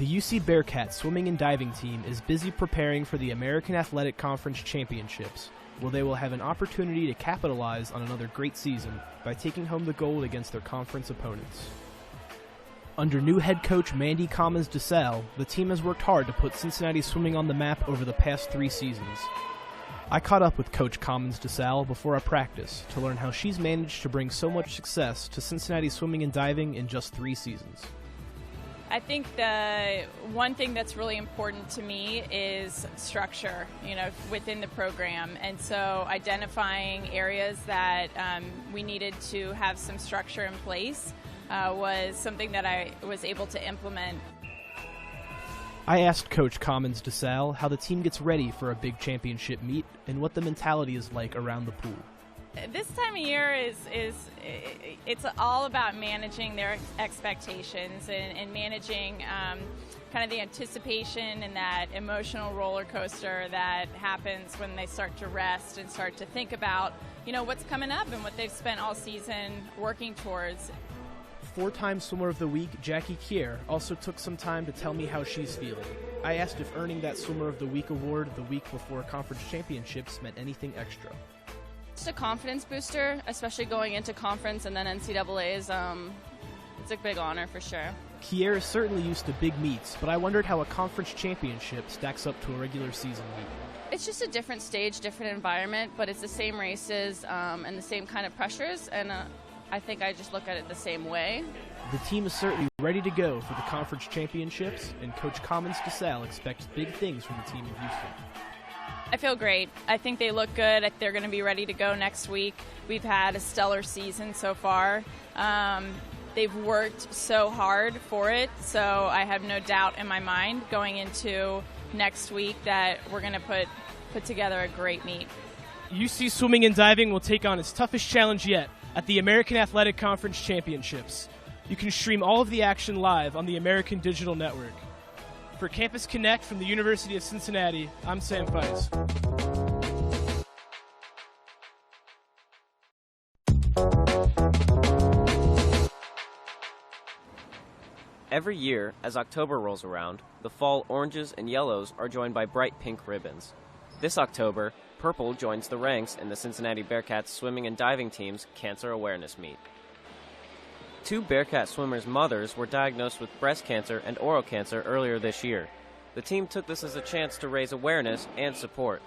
The UC Bearcats swimming and diving team is busy preparing for the American Athletic Conference Championships, where they will have an opportunity to capitalize on another great season by taking home the gold against their conference opponents. Under new head coach Mandy Coms-Dell, the team has worked hard to put Cincinnati swimming on the map over the past 3 seasons. I caught up with Coach Coms-Dell before a practice to learn how she's managed to bring so much success to Cincinnati swimming and diving in just 3 seasons. I think the one thing that's really important to me is structure, within the program. And so identifying areas that we needed to have some structure in place was something that I was able to implement. I asked Coach Coms-Dell how the team gets ready for a big championship meet and what the mentality is like around the pool. This time of year it's all about managing their expectations and managing kind of the anticipation and that emotional roller coaster that happens when they start to rest and start to think about, what's coming up and what they've spent all season working towards. Four-time Swimmer of the Week, Jackie Kier, also took some time to tell me how she's feeling. I asked if earning that Swimmer of the Week award the week before conference championships meant anything extra. Just a confidence booster, especially going into conference and then NCAA's. It's a big honor for sure. Kier is certainly used to big meets, but I wondered how a conference championship stacks up to a regular season meet. It's just a different stage, different environment, but it's the same races and the same kind of pressures, and I think I just look at it the same way. The team is certainly ready to go for the conference championships, and Coach Coms-Dell expects big things from the team in Houston. I feel great. I think they look good. They're going to be ready to go next week. We've had a stellar season so far. They've worked so hard for it, so I have no doubt in my mind going into next week that we're going to put together a great meet. UC Swimming and Diving will take on its toughest challenge yet at the American Athletic Conference Championships. You can stream all of the action live on the American Digital Network. For Campus Connect from the University of Cincinnati, I'm Sam Feis. Every year, as October rolls around, the fall oranges and yellows are joined by bright pink ribbons. This October, purple joins the ranks in the Cincinnati Bearcats swimming and diving team's Cancer Awareness Meet. 2 Bearcat swimmers' mothers were diagnosed with breast cancer and oral cancer earlier this year. The team took this as a chance to raise awareness and support.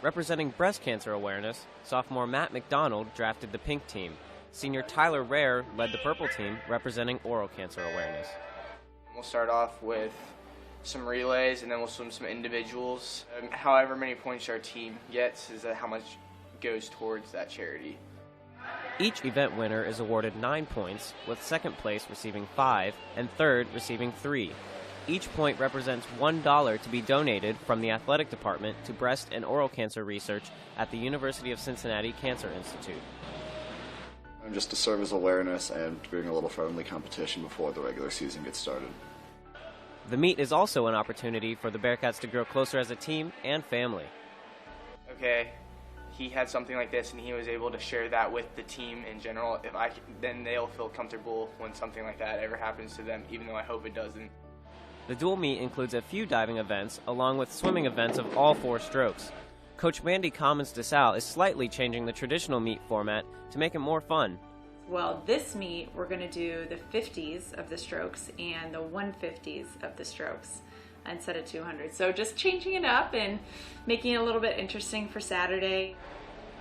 Representing breast cancer awareness, sophomore Matt McDonald drafted the pink team. Senior Tyler Rare led the purple team, representing oral cancer awareness. We'll start off with some relays, and then we'll swim some individuals. However many points our team gets is how much goes towards that charity. Each event winner is awarded 9 points, with second place receiving 5 and third receiving 3. Each point represents $1 to be donated from the athletic department to breast and oral cancer research at the University of Cincinnati Cancer Institute. Just to serve as awareness and to bring a little friendly competition before the regular season gets started. The meet is also an opportunity for the Bearcats to grow closer as a team and family. Okay, he had something like this and he was able to share that with the team in general. Then they'll feel comfortable when something like that ever happens to them, even though I hope it doesn't. The dual meet includes a few diving events along with swimming events of all 4 strokes. Coach Mandy Commons-Dell is slightly changing the traditional meet format to make it more fun. Well, this meet, we're going to do the 50s of the strokes and the 150s of the strokes instead of 200. So just changing it up and making it a little bit interesting for Saturday.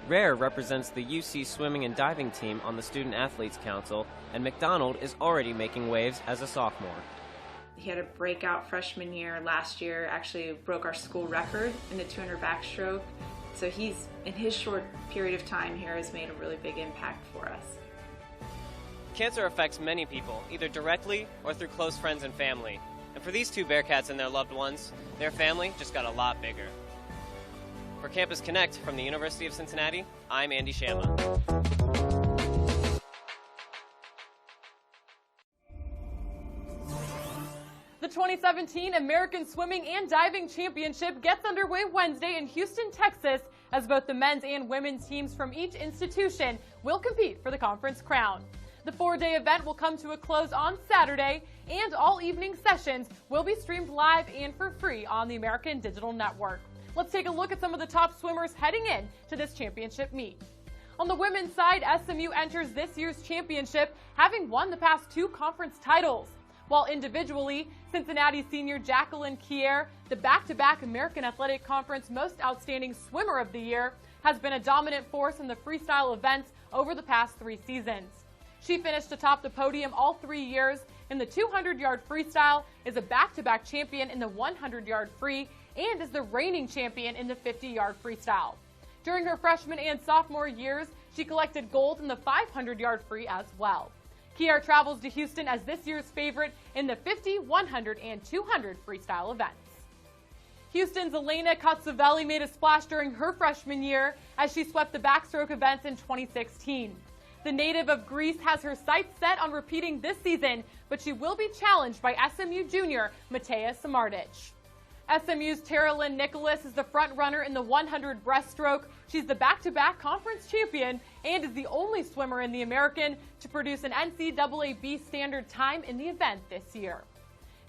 Rare represents the UC Swimming and Diving team on the Student Athletes Council, and McDonald is already making waves as a sophomore. He had a breakout freshman year last year, actually broke our school record in the 200 backstroke. So he's, in his short period of time here, has made a really big impact for us. Cancer affects many people, either directly or through close friends and family. And for these 2 Bearcats and their loved ones, their family just got a lot bigger. For Campus Connect from the University of Cincinnati, I'm Andy Shama. The 2017 American Swimming and Diving Championship gets underway Wednesday in Houston, Texas, as both the men's and women's teams from each institution will compete for the conference crown. The 4-day event will come to a close on Saturday, and all evening sessions will be streamed live and for free on the American Digital Network. Let's take a look at some of the top swimmers heading in to this championship meet. On the women's side, SMU enters this year's championship having won the past 2 conference titles. While individually, Cincinnati senior Jacqueline Kier, the back-to-back American Athletic Conference Most Outstanding Swimmer of the Year, has been a dominant force in the freestyle events over the past 3 seasons. She finished atop the podium all 3 years in the 200-yard freestyle, is a back-to-back champion in the 100-yard free, and is the reigning champion in the 50-yard freestyle. During her freshman and sophomore years, she collected gold in the 500-yard free as well. Kier travels to Houston as this year's favorite in the 50, 100, and 200 freestyle events. Houston's Elena Kotsovelli made a splash during her freshman year as she swept the backstroke events in 2016. The native of Greece has her sights set on repeating this season, but she will be challenged by SMU junior Matea Samartic. SMU's Tara Lynn Nicholas is the front runner in the 100 breaststroke. She's the back-to-back conference champion and is the only swimmer in the American to produce an NCAA standard time in the event this year.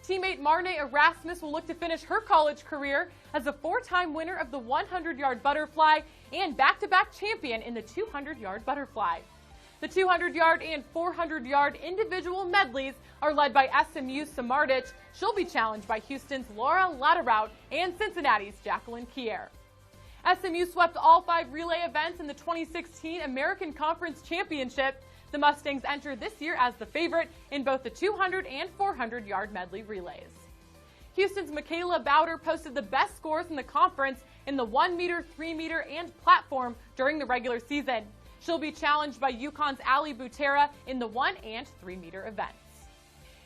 Teammate Marne Erasmus will look to finish her college career as a 4-time winner of the 100-yard butterfly and back-to-back champion in the 200-yard butterfly. The 200-yard and 400-yard individual medleys are led by SMU's Samartic. She'll be challenged by Houston's Laura Latterout and Cincinnati's Jacqueline Kier. SMU swept all 5 relay events in the 2016 American Conference Championship. The Mustangs enter this year as the favorite in both the 200 and 400-yard medley relays. Houston's Michaela Bowder posted the best scores in the conference in the 1-meter, 3-meter, and platform during the regular season. She'll be challenged by UConn's Ali Butera in the 1 and 3-meter events.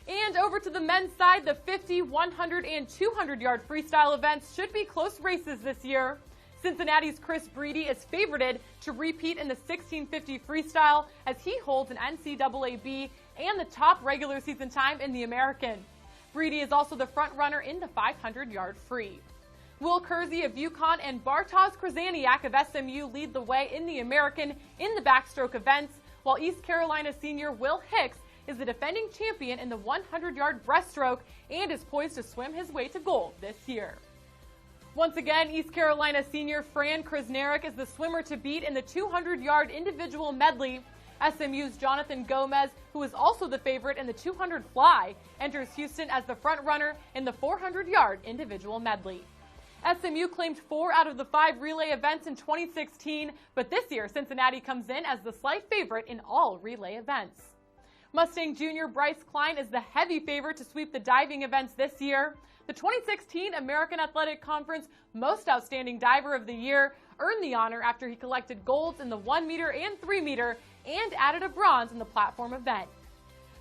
And over to the men's side, the 50, 100, and 200-yard freestyle events should be close races this year. Cincinnati's Chris Breedy is favorited to repeat in the 1650 freestyle as he holds an NCAA and the top regular season time in the American. Breedy is also the front runner in the 500-yard free. Will Kersey of UConn and Bartosz Krzyzaniak of SMU lead the way in the American in the backstroke events, while East Carolina senior Will Hicks is the defending champion in the 100-yard breaststroke and is poised to swim his way to gold this year. Once again, East Carolina senior Fran Krasnarek is the swimmer to beat in the 200-yard individual medley. SMU's Jonathan Gomez, who is also the favorite in the 200 fly, enters Houston as the front runner in the 400-yard individual medley. SMU claimed 4 out of the 5 relay events in 2016, but this year Cincinnati comes in as the slight favorite in all relay events. Mustang junior Bryce Klein is the heavy favorite to sweep the diving events this year. The 2016 American Athletic Conference Most Outstanding Diver of the Year earned the honor after he collected golds in the 1-meter and 3-meter and added a bronze in the platform event.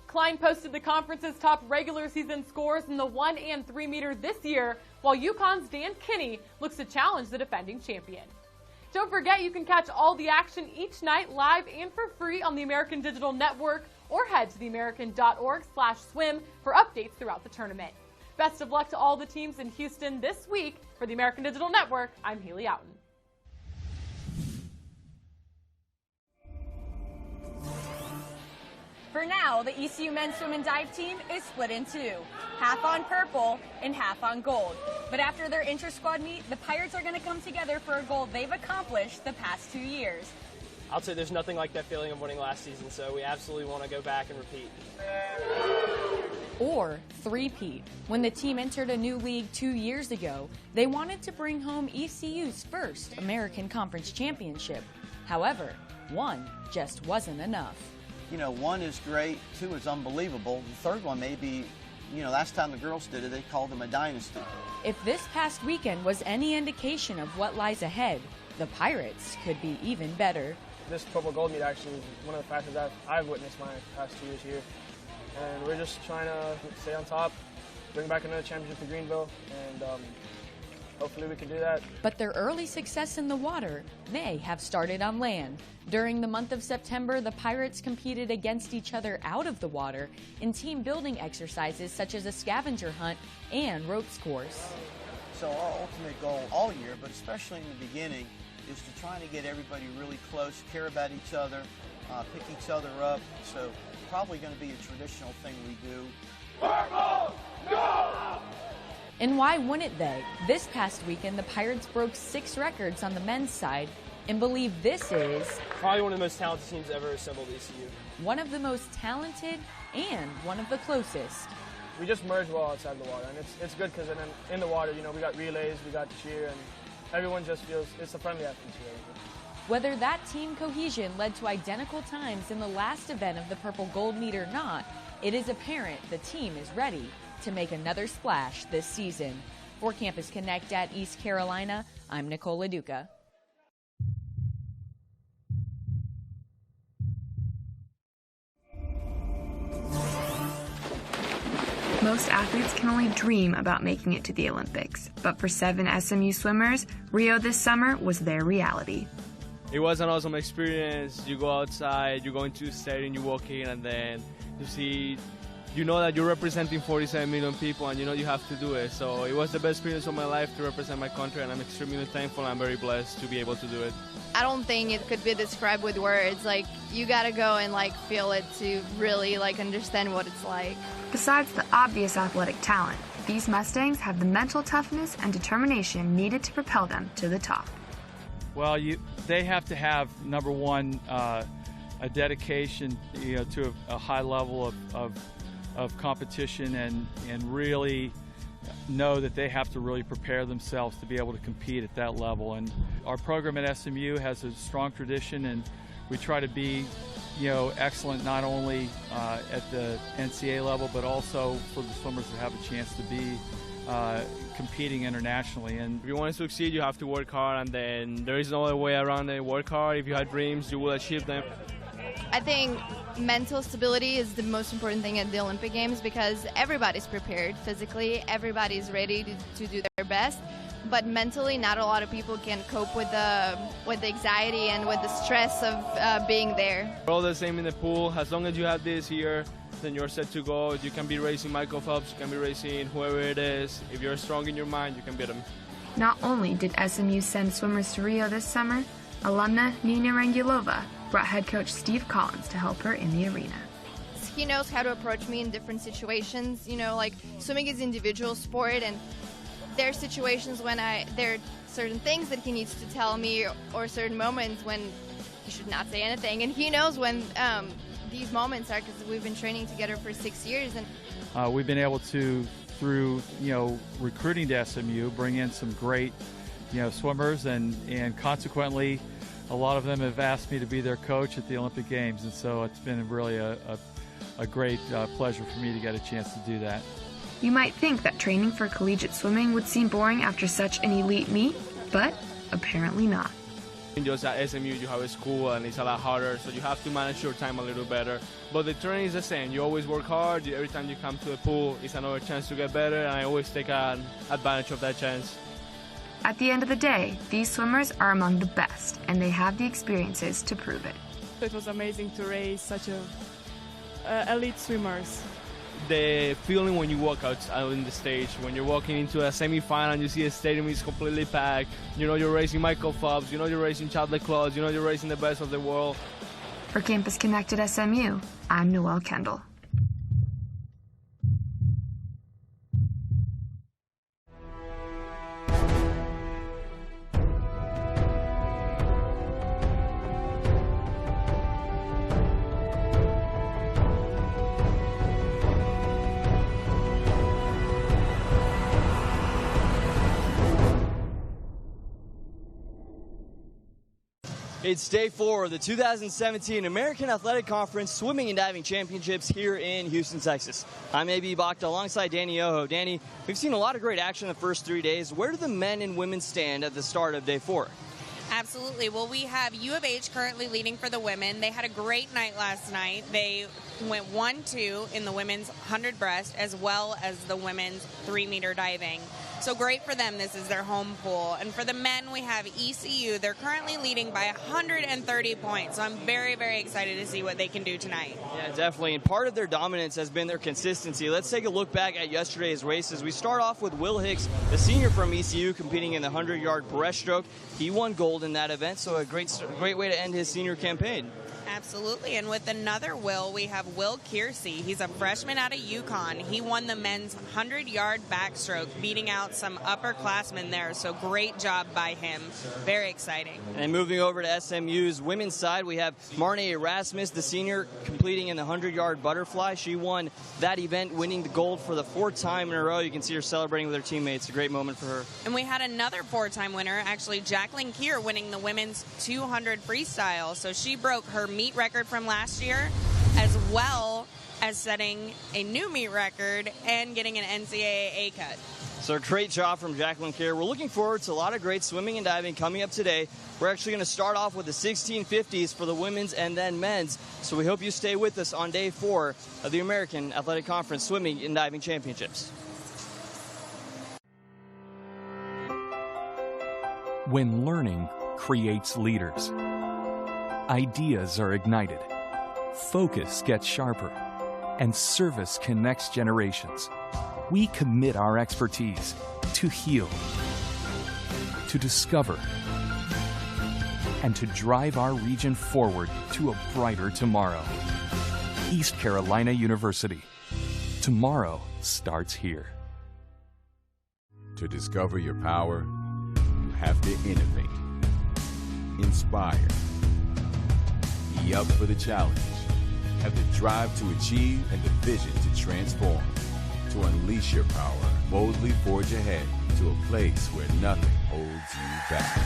Klein posted the conference's top regular season scores in the 1 and 3-meter this year, while UConn's Dan Kinney looks to challenge the defending champion. Don't forget you can catch all the action each night live and for free on the American Digital Network, or head to theamerican.org/swim for updates throughout the tournament. Best of luck to all the teams in Houston this week. For the American Digital Network, I'm Haley Outen. For now, the ECU men's swim and dive team is split in 2, half on purple and half on gold. But after their inter-squad meet, the Pirates are going to come together for a goal they've accomplished the past 2 years. I'll say there's nothing like that feeling of winning last season, so we absolutely want to go back and repeat. Or three-peat. When the team entered a new league 2 years ago, they wanted to bring home ECU's first American Conference Championship. However, 1 just wasn't enough. You know, 1 is great, 2 is unbelievable. The third one may be, last time the girls did it, they called them a dynasty. If this past weekend was any indication of what lies ahead, the Pirates could be even better. This purple gold meet actually is one of the fastest I've witnessed my past 2 years here. And we're just trying to stay on top, bring back another championship to Greenville, and hopefully we can do that. But their early success in the water may have started on land. During the month of September, the Pirates competed against each other out of the water in team building exercises such as a scavenger hunt and ropes course. So our ultimate goal all year, but especially in the beginning, is to try to get everybody really close, care about each other, pick each other up. So probably going to be a traditional thing we do. Purple, go! And why wouldn't they? This past weekend, the Pirates broke 6 records on the men's side and believe this is probably one of the most talented teams ever assembled at ECU. One of the most talented and one of the closest. We just merge well outside the water, and it's good because in the water, we got relays, we got cheer, and everyone just feels it's a friendly atmosphere. Whether that team cohesion led to identical times in the last event of the Purple Gold meet or not, it is apparent the team is ready to make another splash this season. For Campus Connect at East Carolina, I'm Nicole LaDuca. most athletes can only dream about making it to the Olympics. But for 7 SMU swimmers, Rio this summer was their reality. It was an awesome experience. You go outside, you go into the stadium, you walk in, and then you see, you know that you're representing 47 million people, and you know you have to do it. So it was the best experience of my life to represent my country, and I'm extremely thankful. I'm very blessed to be able to do it. I don't think it could be described with words. Like, you gotta go and feel it to really understand what it's like. Besides the obvious athletic talent, these Mustangs have the mental toughness and determination needed to propel them to the top. Well, they have to have, number one, a dedication, to a high level of competition, and really know that they have to really prepare themselves to be able to compete at that level. And our program at SMU has a strong tradition, and we try to be, excellent not only at the NCAA level, but also for the swimmers that have a chance to be competing internationally. And if you want to succeed, you have to work hard, and then there is no other way around it. Work hard. If you have dreams, you will achieve them. I think mental stability is the most important thing at the Olympic Games, because everybody's prepared physically, everybody's ready to do their best, but mentally not a lot of people can cope with the anxiety and with the stress of being there. We're all the same in the pool. As long as you have this here, then you're set to go. You can be racing Michael Phelps, you can be racing whoever it is. If you're strong in your mind, you can beat them. Not only did SMU send swimmers to Rio this summer, alumna Nina Rangulova brought head coach Steve Collins to help her in the arena. He knows how to approach me in different situations. Swimming is an individual sport, and there are situations when there are certain things that he needs to tell me, or certain moments when he should not say anything. And he knows when these moments are, because we've been training together for 6 years. And we've been able to, through recruiting to SMU, bring in some great swimmers, and consequently a lot of them have asked me to be their coach at the Olympic Games, and so it's been really a great pleasure for me to get a chance to do that. You might think that training for collegiate swimming would seem boring after such an elite meet, but apparently not. Just at SMU, you have a school, and it's a lot harder, so you have to manage your time a little better. But the training is the same. You always work hard. Every time you come to the pool, it's another chance to get better, and I always take advantage of that chance. At the end of the day, these swimmers are among the best, and they have the experiences to prove it. It was amazing to race such elite swimmers. The feeling when you walk out on the stage, when you're walking into a semi-final and you see a stadium is completely packed, you're racing Michael Phelps, you're racing Chad Leclerc, you're racing the best of the world. For Campus Connect at SMU, I'm Noelle Kendall. It's day 4 of the 2017 American Athletic Conference Swimming and Diving Championships here in Houston, Texas. I'm A.B. Bakhta alongside Danny Ojo. Danny, we've seen a lot of great action in the first 3 days. Where do the men and women stand at the start of day 4? Absolutely. Well, we have U of H currently leading for the women. They had a great night last night. They went 1-2 in the women's 100 breast as well as the women's 3-meter diving. So great for them. This is their home pool. And for the men, we have ECU. They're currently leading by 130 points. So I'm very, very excited to see what they can do tonight. Yeah, definitely. And part of their dominance has been their consistency. Let's take a look back at yesterday's races. We start off with Will Hicks, the senior from ECU, competing in the 100-yard breaststroke. He won gold in that event, so a great way to end his senior campaign. Absolutely. And with another Will, we have Will Kiersey. He's a freshman out of UConn. He won the men's 100-yard backstroke, beating out some upperclassmen there. So great job by him. Very exciting. And moving over to SMU's women's side, we have Marnie Erasmus, the senior, completing in the 100-yard butterfly. She won that event, winning the gold for the 4th time in a row. You can see her celebrating with her teammates. A great moment for her. And we had another 4-time winner, actually Jacqueline Keir, winning the women's 200 freestyle. So she broke her meet record from last year, as well as setting a new meet record and getting an NCAA A cut. So a great job from Jacqueline Kerr. We're looking forward to a lot of great swimming and diving coming up today. We're actually going to start off with the 1650s for the women's and then men's. So we hope you stay with us on day 4 of the American Athletic Conference Swimming and Diving Championships. When learning creates leaders, ideas are ignited, focus gets sharper, and service connects generations. We commit our expertise to heal, to discover, and to drive our region forward to a brighter tomorrow. East Carolina University. Tomorrow starts here. To discover your power, you have to innovate, inspire, be up for the challenge, have the drive to achieve and the vision to transform. To unleash your power, boldly forge ahead to a place where nothing holds you back.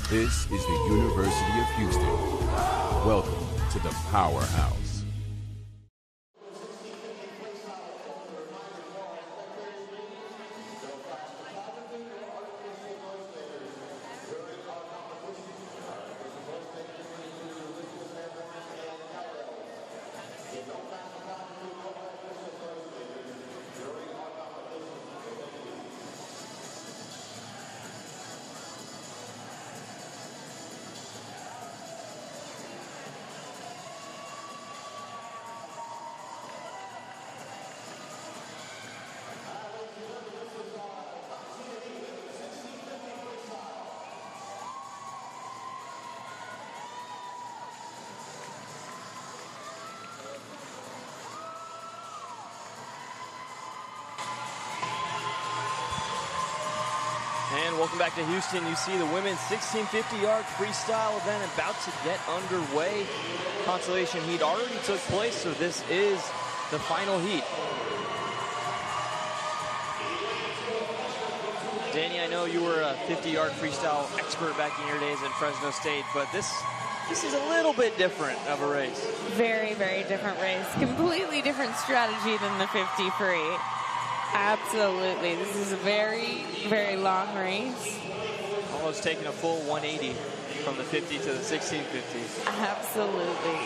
This is the University of Houston. Welcome to the Powerhouse. And welcome back to Houston. You see the women's 1650-yard freestyle event about to get underway. Consolation heat already took place, so this is the final heat. Danny, I know you were a 50-yard freestyle expert back in your days at Fresno State, but this is a little bit different of a race. Very, very different race. Completely different strategy than the 50 free. Absolutely. This is a very, very long race. Almost taking a full 180 from the 50 to the 1650. Absolutely.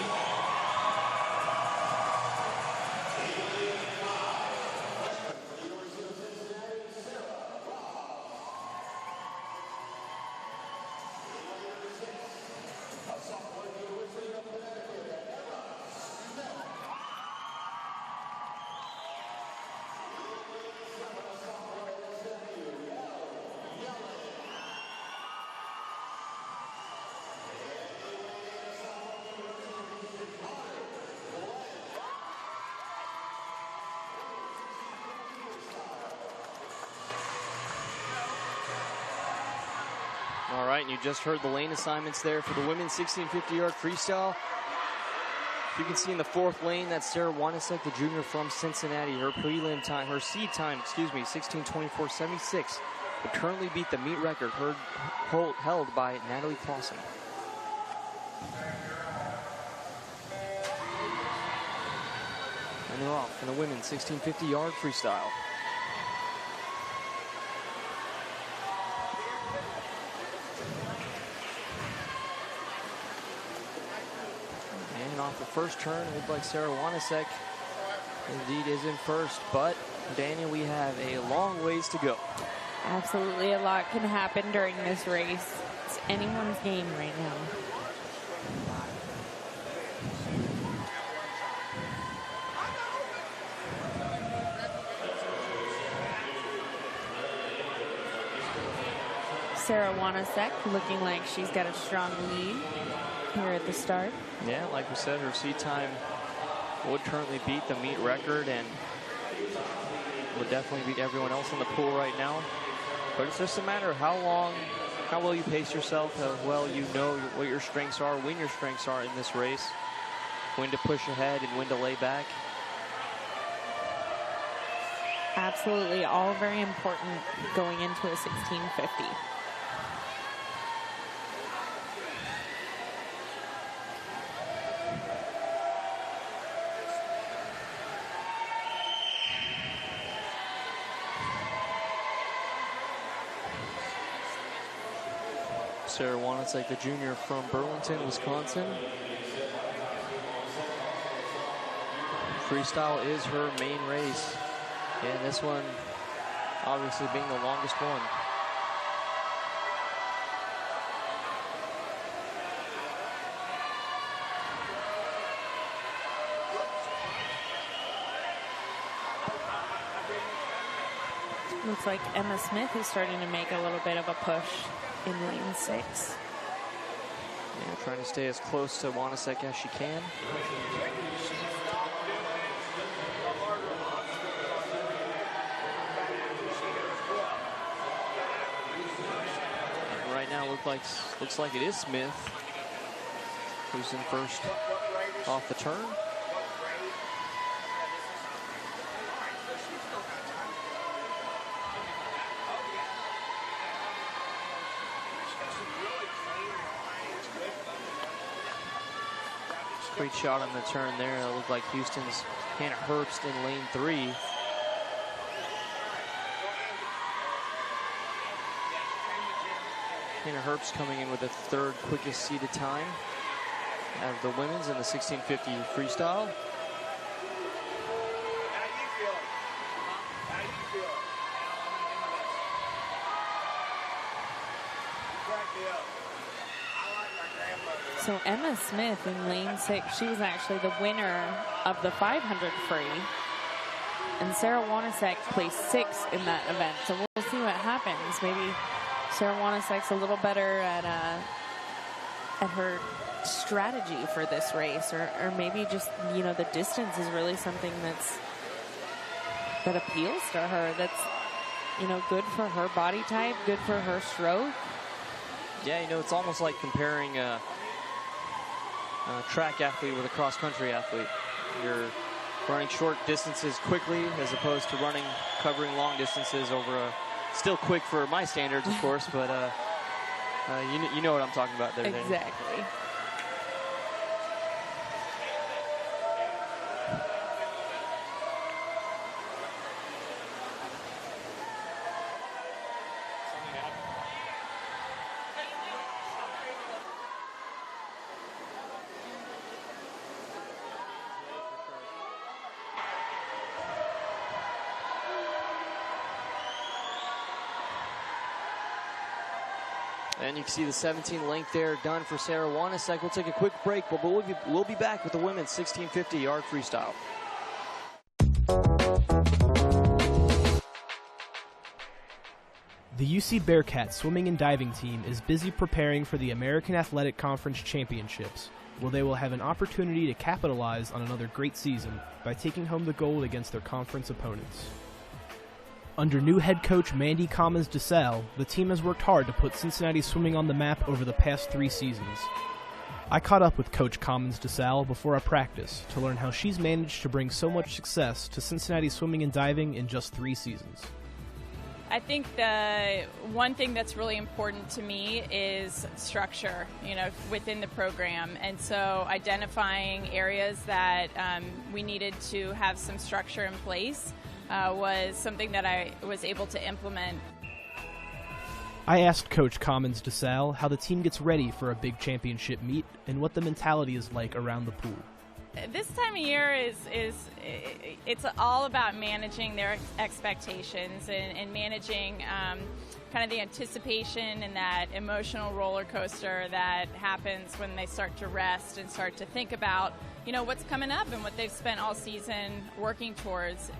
All right, and you just heard the lane assignments there for the women's 1650-yard freestyle. You can see in the 4th lane, that's Sarah Wanasek, the junior from Cincinnati. Her prelim time, her seed time, 16:24.76, would currently beat the meet record held by Natalie Clausen. And they're off in the women's 1650-yard freestyle. Off the first turn, it looked like Sarah Wanasek indeed is in first, but Daniel, we have a long ways to go. Absolutely, a lot can happen during this race. It's anyone's game right now. Sarah Wanasek looking like she's got a strong lead here at the start. Yeah, like we said, her seat time would currently beat the meet record and would definitely beat everyone else in the pool right now. But it's just a matter of how well you pace yourself, how well you know what your strengths are, when your strengths are in this race, when to push ahead and when to lay back. Absolutely, all very important going into a 1650. Sarah Wanasek, the junior from Burlington, Wisconsin. Freestyle is her main race, and this one obviously being the longest one. Looks like Emma Smith is starting to make a little bit of a push in lane 6. Yeah, trying to stay as close to Wanasek as she can. And right now looks like it is Smith who's in first off the turn. Great shot on the turn there. It looked like Houston's Hannah Herbst in lane 3. Hannah Herbst coming in with the third quickest seated time out of the women's in the 1650 freestyle. So Emma Smith in lane 6, she was actually the winner of the 500 free. And Sarah Wanasek placed 6th in that event. So we'll see what happens. Maybe Sarah Wanasek's a little better at her strategy for this race, or maybe just, you know, the distance is really something that appeals to her. That's, you know, good for her body type, good for her stroke. Yeah, you know, it's almost like comparing a track athlete with a cross-country athlete. You're running short distances quickly as opposed to covering long distances over still quick for my standards, of course, but you know what I'm talking about there. Exactly. And you can see the 17 length there done for Sarah Wanasek. We'll take a quick break, but we'll be back with the women's 1650 yard freestyle. The UC Bearcats swimming and diving team is busy preparing for the American Athletic Conference Championships, where they will have an opportunity to capitalize on another great season by taking home the gold against their conference opponents. Under new head coach Mandy Coms-Dell, the team has worked hard to put Cincinnati swimming on the map over the past 3 seasons. I caught up with Coach Coms-Dell before a practice to learn how she's managed to bring so much success to Cincinnati swimming and diving in just 3 seasons. I think the one thing that's really important to me is structure, you know, within the program. And so identifying areas that we needed to have some structure in place was something that I was able to implement. I asked Coach Coms-Dell how the team gets ready for a big championship meet and what the mentality is like around the pool. This time of year it's all about managing their expectations and managing kind of the anticipation and that emotional roller coaster that happens when they start to rest and start to think about, you know, what's coming up and what they've spent all season working towards.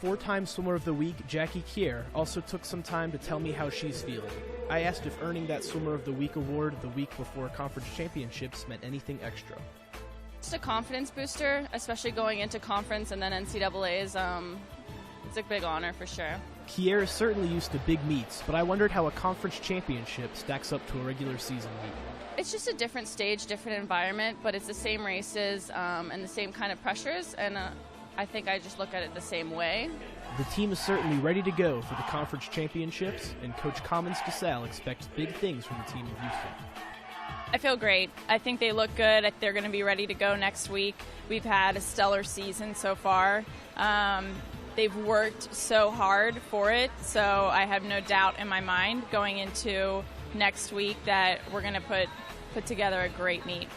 4-time Swimmer of the Week, Jackie Kier, also took some time to tell me how she's feeling. I asked if earning that Swimmer of the Week award the week before conference championships meant anything extra. Just a confidence booster, especially going into conference and then NCAA's. It's a big honor for sure. Kier is certainly used to big meets, but I wondered how a conference championship stacks up to a regular season meet. It's just a different stage, different environment, but it's the same races and the same kind of pressures, and I think I just look at it the same way. The team is certainly ready to go for the conference championships, and Coach Coms-Dell expects big things from the team in Houston. I feel great. I think they look good. They're going to be ready to go next week. We've had a stellar season so far. They've worked so hard for it, so I have no doubt in my mind going into next week that we're going to put together a great meet.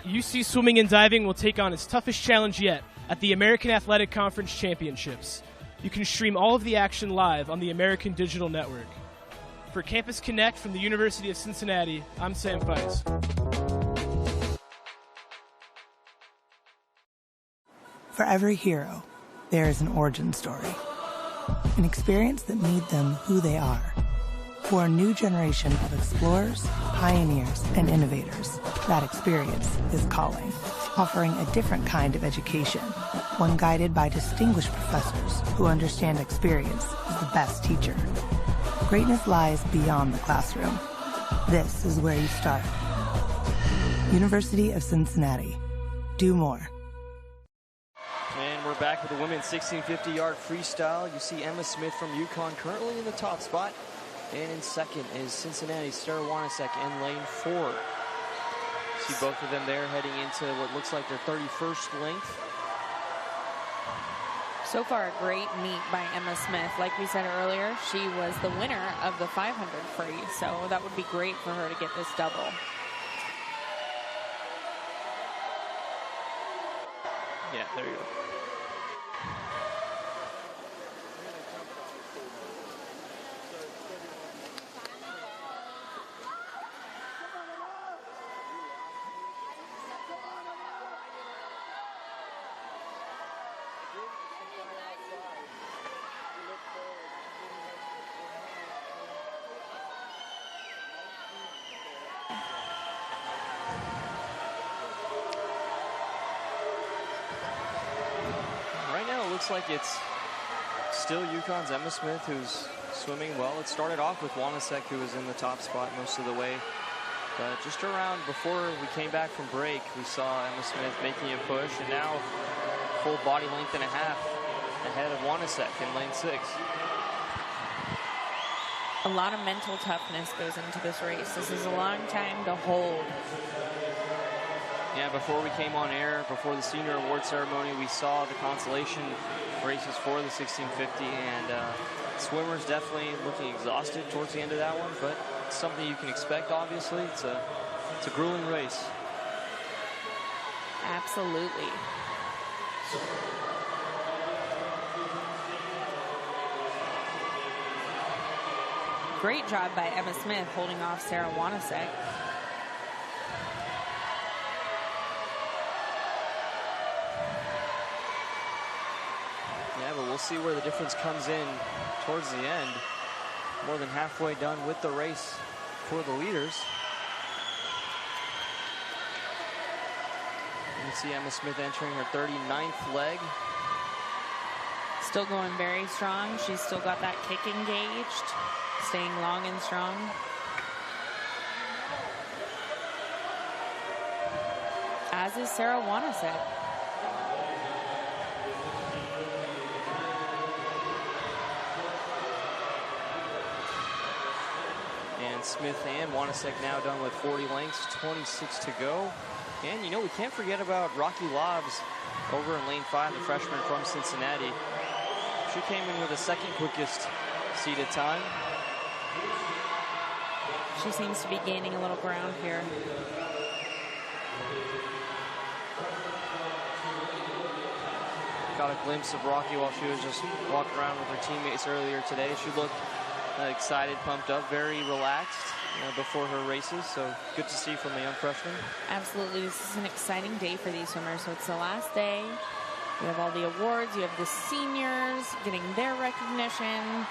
UC Swimming and Diving will take on its toughest challenge yet at the American Athletic Conference Championships. You can stream all of the action live on the American Digital Network. For Campus Connect from the University of Cincinnati, I'm Sam Feist. For every hero, there is an origin story. An experience that made them who they are. For a new generation of explorers, pioneers, and innovators, that experience is calling, offering a different kind of education, one guided by distinguished professors who understand experience is the best teacher. Greatness lies beyond the classroom. This is where you start. University of Cincinnati. Do more. And we're back with the women's 1650-yard freestyle. You see Emma Smith from UConn currently in the top spot. And in second is Cincinnati's Sarah Wanasek in lane 4. See both of them there heading into what looks like their 31st length. So far, a great meet by Emma Smith. Like we said earlier, she was the winner of the 500 free, so that would be great for her to get this double. Yeah, there you go. Looks like it's still UConn's Emma Smith who's swimming well. It started off with Wanasek, who was in the top spot most of the way. But just around before we came back from break, we saw Emma Smith making a push, and now full body length and a half ahead of Wanasek in lane 6. A lot of mental toughness goes into this race. This is a long time to hold. Yeah, before we came on air, before the senior award ceremony, we saw the consolation races for the 1650, and swimmers definitely looking exhausted towards the end of that one, but it's something you can expect, obviously. It's a grueling race. Absolutely. Great job by Emma Smith holding off Sarah Wanasek. Yeah, but we'll see where the difference comes in towards the end. More than halfway done with the race for the leaders. You can see Emma Smith entering her 39th leg. Still going very strong. She's still got that kick engaged, staying long and strong. As is Sarah Wanasek. And Smith and Wanasek now done with 40 lengths, 26 to go. And you know, we can't forget about Rocky Lobbs over in lane 5, the freshman from Cincinnati. She came in with the second quickest seated time. She seems to be gaining a little ground here. Got a glimpse of Rocky while she was just walking around with her teammates earlier today. She looked excited, pumped up, very relaxed before her races. So good to see from a young freshman. Absolutely, this is an exciting day for these swimmers. So it's the last day. You have all the awards. You have the seniors getting their recognition.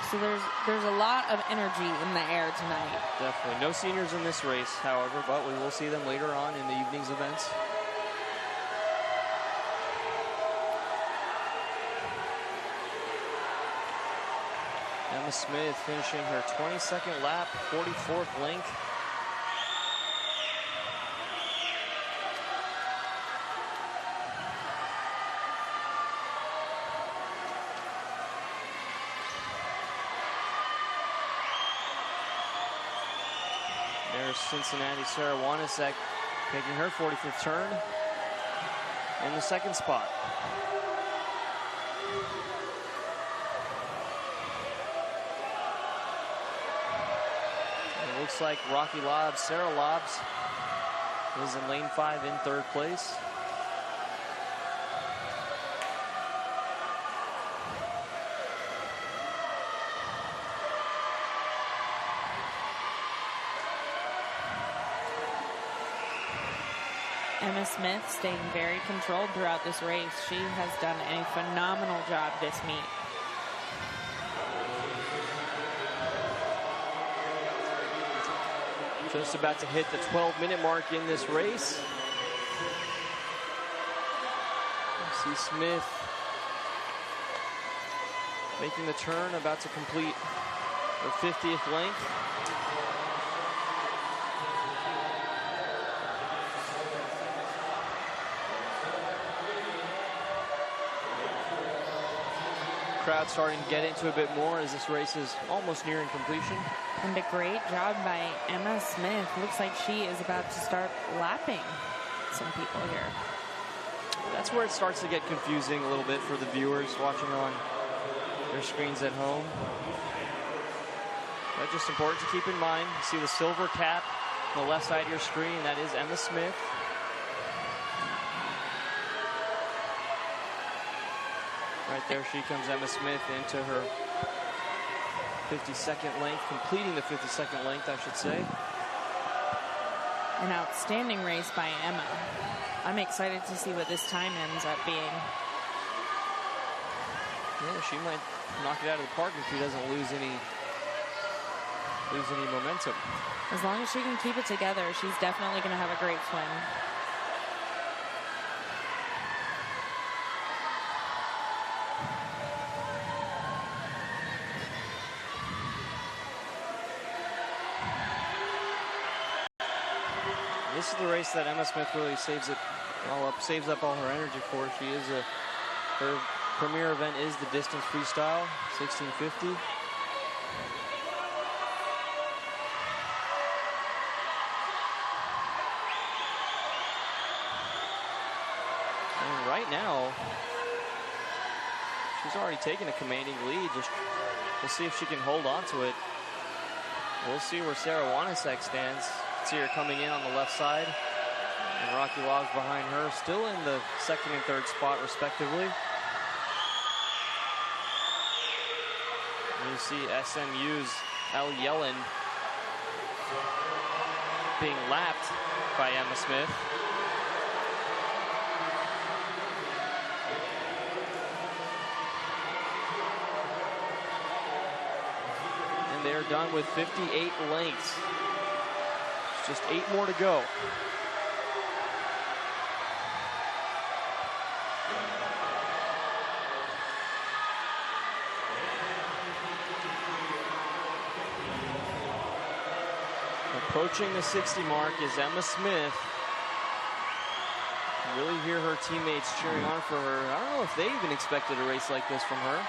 So there's a lot of energy in the air tonight. Definitely. No seniors in this race, however, but we will see them later on in the evening's events. Emma Smith finishing her 22nd lap, 44th length. There's Cincinnati Sarah Wanasek making her 45th turn in the second spot. looks like Rocky Lobbs, Sarah Lobbs, is in lane 5 in 3rd place. Emma Smith staying very controlled throughout this race. She has done a phenomenal job this meet. Just about to hit the 12-minute mark in this race. You see Smith making the turn, about to complete her 50th length. Crowd starting to get into a bit more as this race is almost nearing completion. And a great job by Emma Smith. Looks like she is about to start lapping some people here. That's where it starts to get confusing a little bit for the viewers watching on their screens at home. But just important to keep in mind. You see the silver cap on the left side of your screen. That is Emma Smith. Right there she comes, Emma Smith, into her 52nd length, completing the 52nd length, I should say. An outstanding race by Emma. I'm excited to see what this time ends up being. Yeah, she might knock it out of the park if she doesn't lose any momentum. As long as she can keep it together, she's definitely going to have a great swim. This is the race that Emma Smith really saves up all her energy for. She is her premier event is the distance freestyle, 1650. And right now, she's already taken a commanding lead. We'll see if she can hold on to it. We'll see where Sarah Wanasek stands. See her coming in on the left side, and Rocky Lobbs behind her, still in the 2nd and 3rd spot respectively. And you see SMU's Elle Yellen being lapped by Emma Smith. And they are done with 58 lengths. Just 8 more to go. Approaching the 60 mark is Emma Smith. You really hear her teammates cheering on for her. I don't know if they even expected a race like this from her.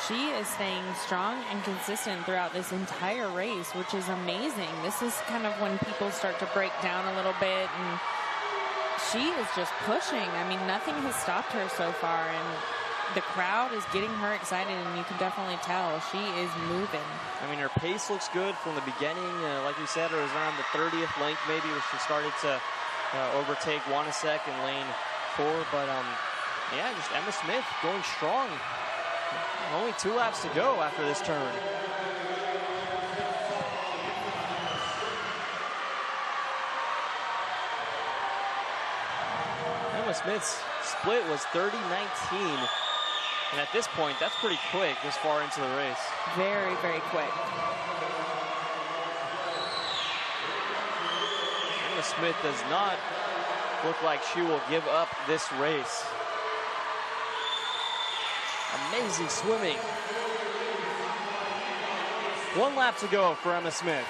She is staying strong and consistent throughout this entire race, which is amazing. This is kind of when people start to break down a little bit, and she is just pushing. I mean, nothing has stopped her so far, and the crowd is getting her excited, and you can definitely tell she is moving. I mean, her pace looks good from the beginning. Like you said, it was around the 30th length maybe where she started to overtake Wanasek in lane 4. But, yeah, just Emma Smith going strong. Only 2 laps to go after this turn. Emma Smith's split was 30-19. And at this point, that's pretty quick this far into the race. Very, very quick. Emma Smith does not look like she will give up this race. Amazing swimming. 1 lap to go for Emma Smith.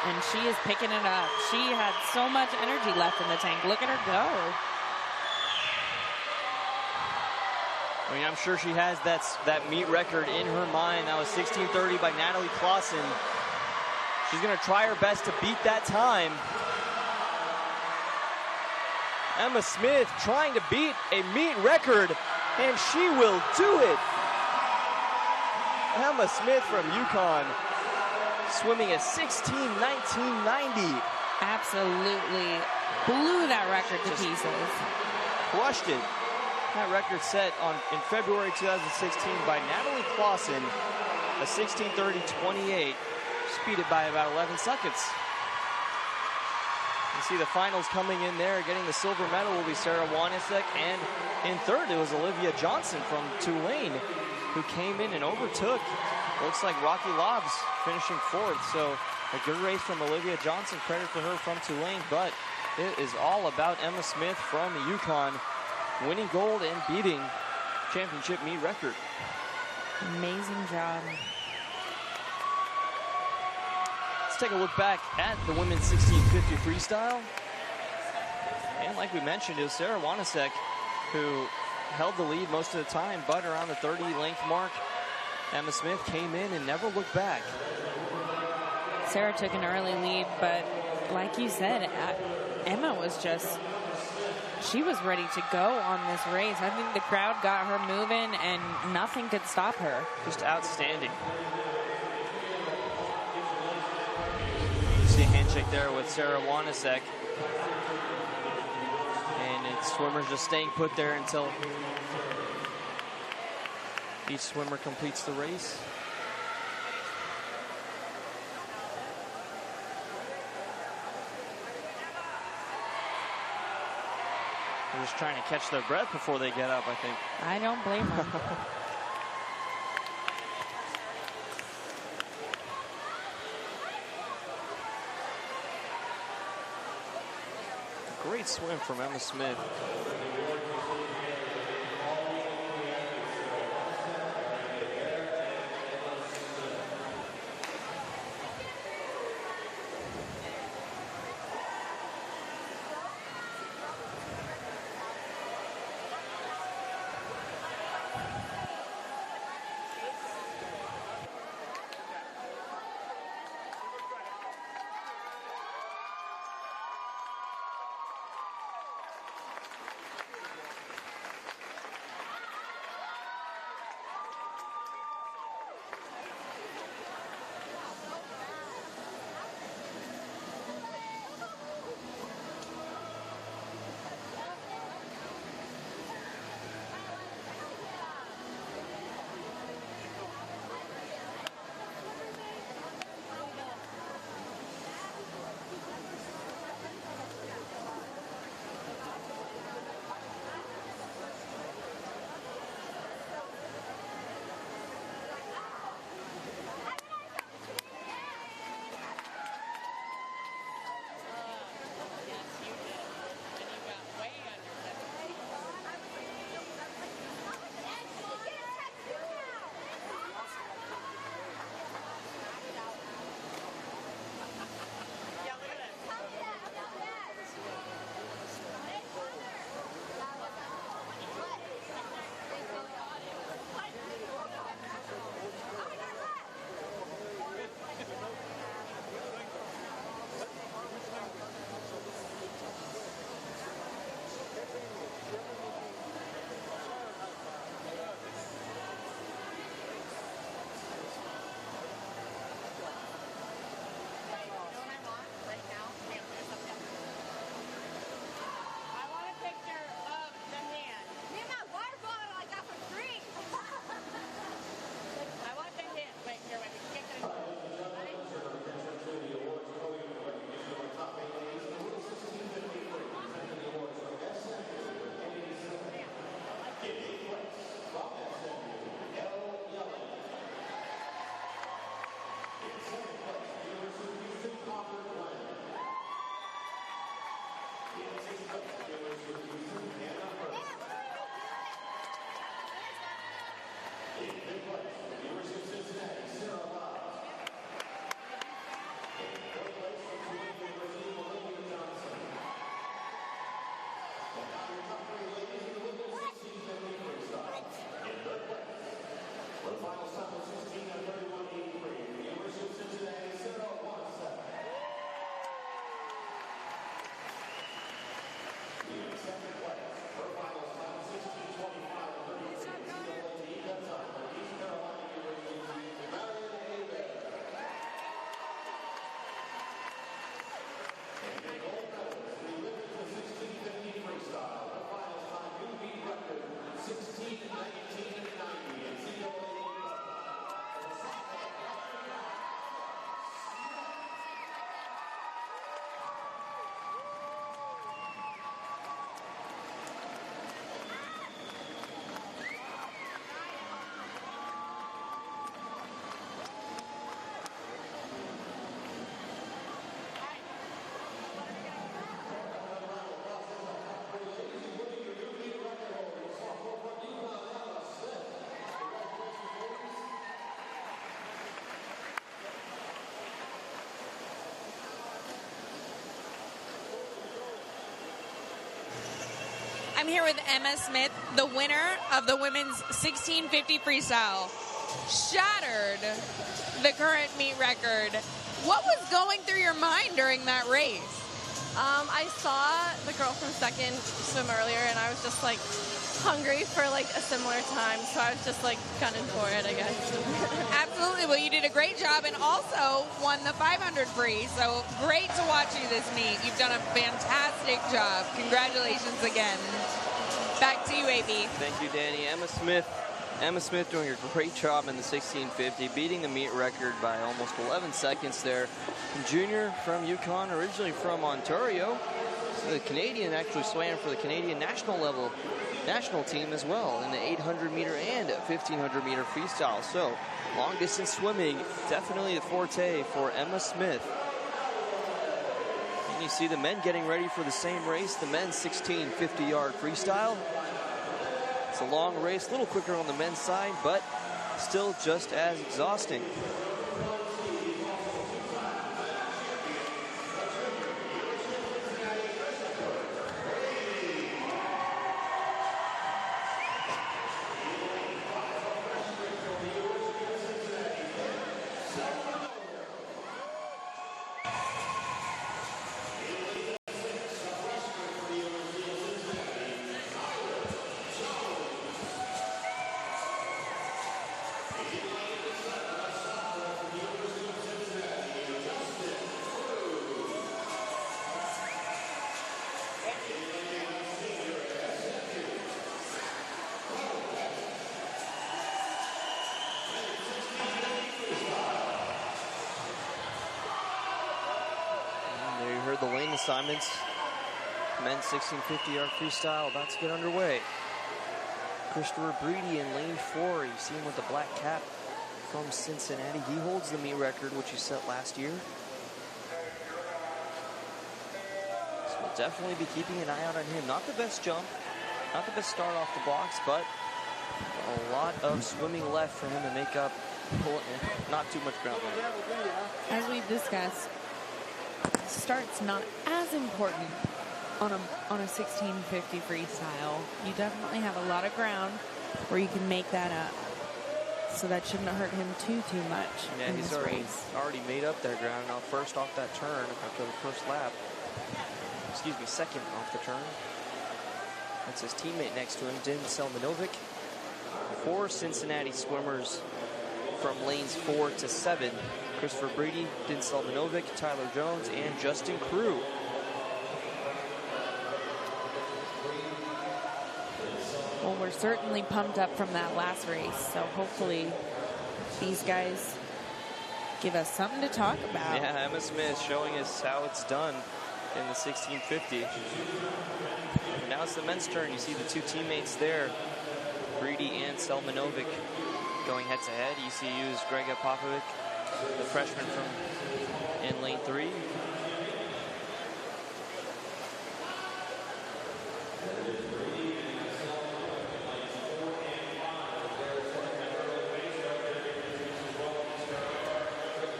And she is picking it up. She had so much energy left in the tank. Look at her go. I mean, I'm sure she has that meet record in her mind. That was 16:30 by Natalie Clausen. She's going to try her best to beat that time. Emma Smith trying to beat a meet record, and she will do it. Emma Smith from UConn, swimming a 16:19.90. Absolutely blew that record to pieces. Crushed it. That record set in February 2016 by Natalie Clausen, a 16:30.28, speeded by about 11 seconds. You see the finals coming in there. Getting the silver medal will be Sarah Wanisek, and in third it was Olivia Johnson from Tulane, who came in and overtook. Looks like Rocky Lobbs finishing fourth, so a good race from Olivia Johnson. Credit for her from Tulane, but it is all about Emma Smith from UConn, winning gold and beating championship meet record. Amazing job. Let's take a look back at the women's 1650 freestyle. And like we mentioned, it was Sarah Wanisek who held the lead most of the time, but around the 30 length mark, Emma Smith came in and never looked back. Sarah took an early lead, but like you said, Emma was she was ready to go on this race. I think the crowd got her moving and nothing could stop her. Just outstanding. You see a handshake there with Sarah Wanisek. And it's swimmers just staying put there until each swimmer completes the race. They're just trying to catch their breath before they get up, I think. I don't blame them. Great swim from Emma Smith. I'm here with Emma Smith, the winner of the women's 1650 freestyle. Shattered the current meet record. What was going through your mind during that race? I saw the girl from second swim earlier, and I was just like hungry for like a similar time, so I was just like gunning for it, I guess. Absolutely. Well, you did a great job and also won the 500 free, so great to watch you this meet. You've done a fantastic job. Congratulations again. Back to you, AB. Thank you, Danny. Emma Smith doing a great job in the 1650, beating the meet record by almost 11 seconds there. Junior from Yukon, originally from Ontario. So the Canadian actually swam for the Canadian national team as well in the 800 meter and 1500 meter freestyle. So long distance swimming, definitely the forte for Emma Smith. And you see the men getting ready for the same race, the men's 1650 yard freestyle. It's a long race, a little quicker on the men's side, but still just as exhausting. The lane assignments, men's 1650 yard freestyle about to get underway. Christopher Breedy in lane 4. You see him with the black cap from Cincinnati. He holds the meet record, which he set last year. So we'll definitely be keeping an eye out on him. Not the best jump, not the best start off the blocks, but a lot of swimming left for him to make up. Not too much ground left. As we've discussed, start's not as important on a 1650 freestyle. You definitely have a lot of ground where you can make that up. So that shouldn't hurt him too much. Yeah, he's already made up that ground. Now first off that turn after the first lap. Excuse me, second off the turn. That's his teammate next to him, Din Selmanovic. 4 Cincinnati swimmers from lanes 4 to 7. Christopher Breedy, Din Selmanovic, Tyler Jones, and Justin Crew. Well, we're certainly pumped up from that last race, so hopefully these guys give us something to talk about. Yeah, Emma Smith showing us how it's done in the 1650. Now it's the men's turn. You see the two teammates there, Breedy and Selmanovic, going head to head. ECU's Grega Popovic, the freshman from in lane 3.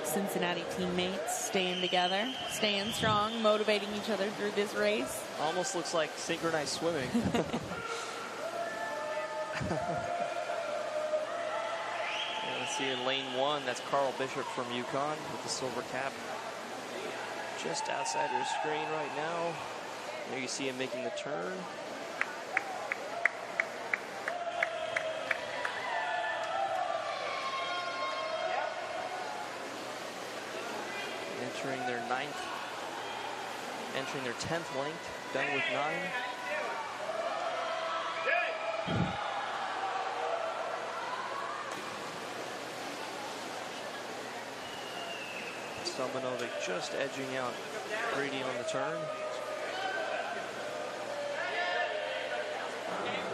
Cincinnati teammates staying together, staying strong, motivating each other through this race. Almost looks like synchronized swimming. See in lane 1, that's Carl Bishop from Yukon with the silver cap. Just outside your screen right now. There you see him making the turn. Entering their 10th length, done with 9. Selmanovic just edging out Breedy on the turn.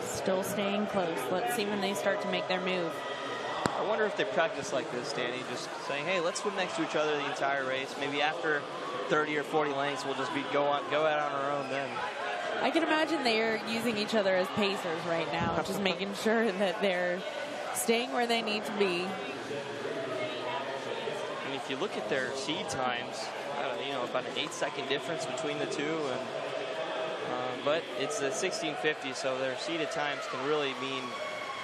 Still staying close. Let's see when they start to make their move. I wonder if they practice like this, Danny, just saying, hey, let's swim next to each other the entire race. Maybe after 30 or 40 lengths, we'll just go out on our own then. I can imagine they're using each other as pacers right now, just making sure that they're staying where they need to be. And if you look at their seed times, about an 8-second difference between the two, and but it's the 1650, so their seated times can really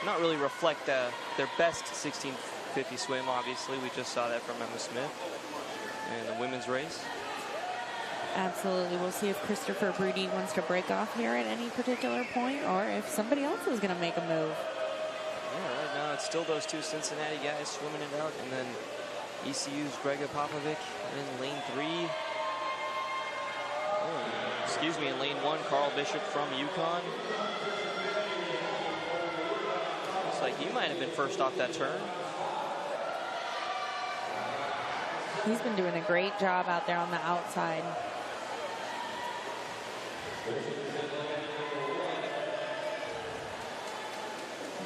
not really reflect their best 1650 swim, obviously. We just saw that from Emma Smith in the women's race. Absolutely. We'll see if Christopher Broody wants to break off here at any particular point, or if somebody else is going to make a move. Yeah, right now it's still those two Cincinnati guys swimming it out, and then ECU's Grega Popovic in lane 3. In lane 1, Carl Bishop from UConn. Looks like he might have been first off that turn. He's been doing a great job out there on the outside.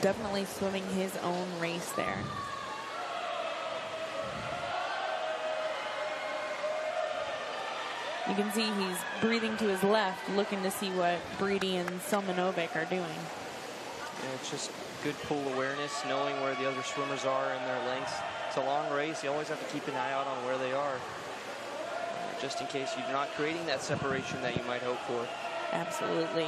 Definitely swimming his own race there. You can see he's breathing to his left, looking to see what Broody and Selmanovic are doing. Yeah, it's just good pool awareness, knowing where the other swimmers are in their lengths. It's a long race. You always have to keep an eye out on where they are, just in case you're not creating that separation that you might hope for. Absolutely.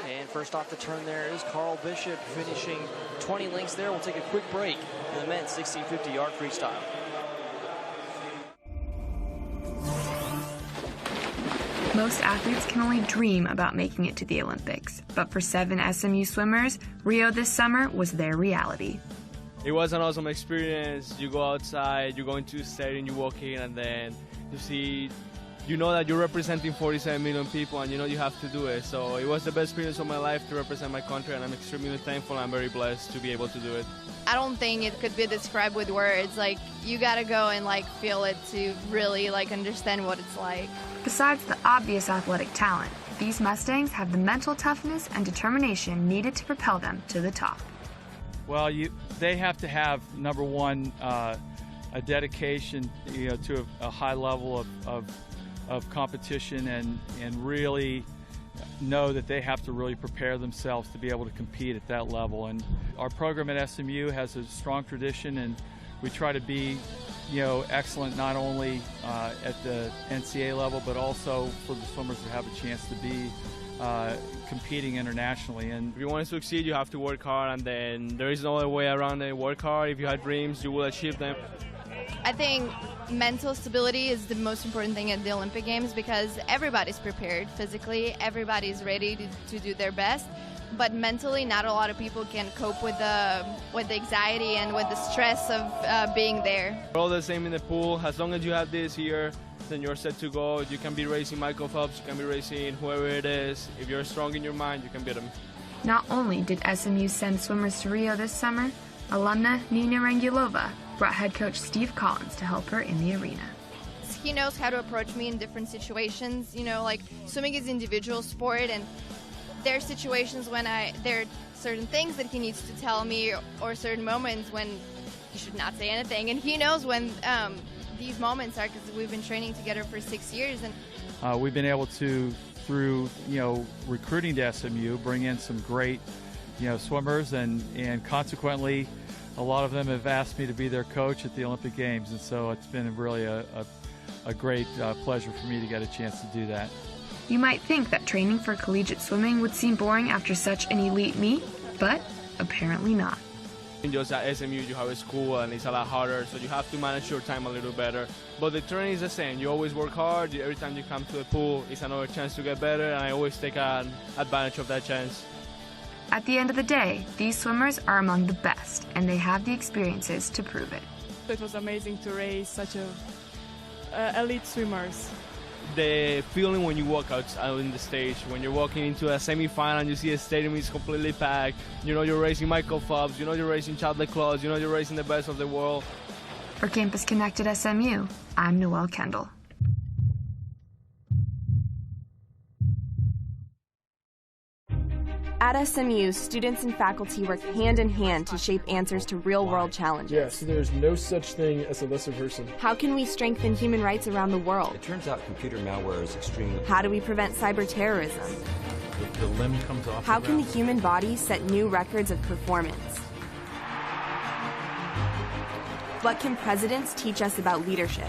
And first off the turn there is Carl Bishop, finishing 20 lengths there. We'll take a quick break in the men's 1650 yard freestyle. Most athletes can only dream about making it to the Olympics, but for 7 SMU swimmers, Rio this summer was their reality. It was an awesome experience. You go outside, you go into the stadium, you walk in, and then you see, you know that you're representing 47 million people, and you know you have to do it. So it was the best experience of my life to represent my country, and I'm extremely thankful. I'm very blessed to be able to do it. I don't think it could be described with words. Like, you gotta go and feel it to really understand what it's like. Besides the obvious athletic talent, these Mustangs have the mental toughness and determination needed to propel them to the top. Well, they have to have, number one, a dedication, to a high level of competition, and really know that they have to really prepare themselves to be able to compete at that level. And our program at SMU has a strong tradition, and we try to be excellent not only at the NCAA level, but also for the swimmers to have a chance to be competing internationally. And if you want to succeed, you have to work hard, and then there is no other way around it. Work hard. If you have dreams, you will achieve them. I think mental stability is the most important thing at the Olympic Games, because everybody's prepared physically, everybody's ready to do their best, but mentally not a lot of people can cope with the anxiety and with the stress of being there. We're all the same in the pool. As long as you have this here, then you're set to go. You can be racing Michael Phelps, you can be racing whoever it is. If you're strong in your mind, you can beat them. Not only did SMU send swimmers to Rio this summer, alumna Nina Rangulova brought head coach Steve Collins to help her in the arena. He knows how to approach me in different situations. Swimming is an individual sport, and there are situations when there are certain things that he needs to tell me, or certain moments when he should not say anything. And he knows when these moments are, because we've been training together for 6 years. And we've been able to, through recruiting to SMU, bring in some great swimmers, and consequently a lot of them have asked me to be their coach at the Olympic Games, and so it's been really a great pleasure for me to get a chance to do that. You might think that training for collegiate swimming would seem boring after such an elite meet, but apparently not. Just at SMU, you have a school, and it's a lot harder, so you have to manage your time a little better. But the training is the same. You always work hard. Every time you come to the pool, it's another chance to get better, and I always take advantage of that chance. At the end of the day, these swimmers are among the best, and they have the experiences to prove it. It was amazing to race such elite swimmers. The feeling when you walk out in the stage, when you're walking into a semi-final and you see a stadium is completely packed, you know you're racing Michael Phelps, you know you're racing Chad Leclerc, you know you're racing the best of the world. For Campus Connected SMU, I'm Noelle Kendall. At SMU, students and faculty work hand in hand to shape answers to real-world challenges. Yeah, so there's no such thing as a lesser person. How can we strengthen human rights around the world? It turns out computer malware is extremely... How do we prevent cyber terrorism? The limb comes off. How can the human body set new records of performance? What can presidents teach us about leadership?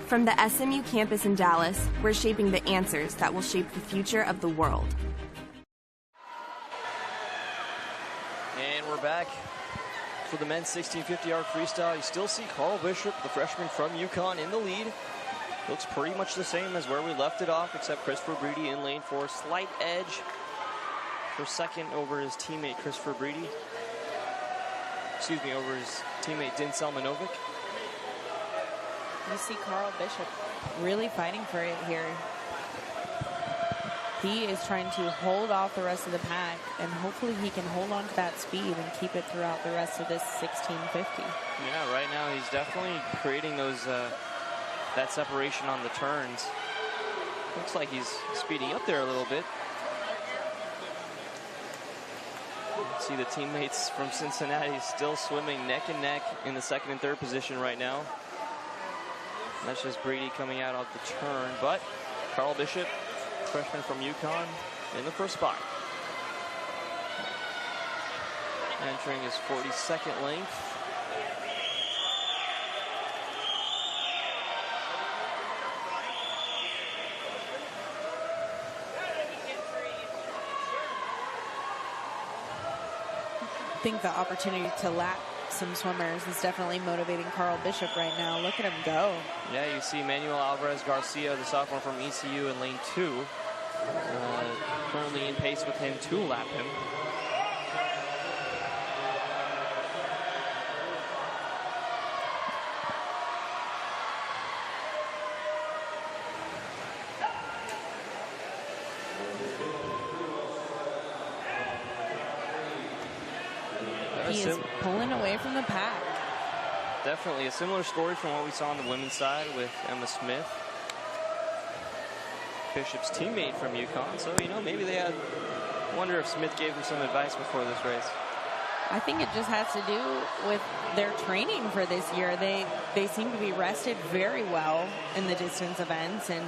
From the SMU campus in Dallas, we're shaping the answers that will shape the future of the world. And we're back for the men's 1650-yard freestyle. You still see Carl Bishop, the freshman from UConn, in the lead. Looks pretty much the same as where we left it off, except Christopher Breedy in lane 4. Slight edge for second over his teammate Christopher Breedy. Excuse me, over his teammate Din Selmanovic. You see Carl Bishop really fighting for it here. He is trying to hold off the rest of the pack, and hopefully he can hold on to that speed and keep it throughout the rest of this 1650. Yeah, right now he's definitely creating those that separation on the turns. Looks like he's speeding up there a little bit. See the teammates from Cincinnati still swimming neck and neck in the second and third position right now. That's just Breedy coming out of the turn, but Carl Bishop, freshman from UConn, in the first spot. Entering his 42nd length. I think the opportunity to lap some swimmers is definitely motivating Carl Bishop right now. Look at him go. Yeah, you see Manuel Alvarez Garcia, the sophomore from ECU, in lane 2. Currently in pace with him to lap him. He is pulling away from the pack. Definitely a similar story from what we saw on the women's side with Emma Smith, Bishop's teammate from UConn. So, you know, maybe they had, wonder if Smith gave him some advice before this race. I think it just has to do with their training for this year. They seem to be rested very well in the distance events, and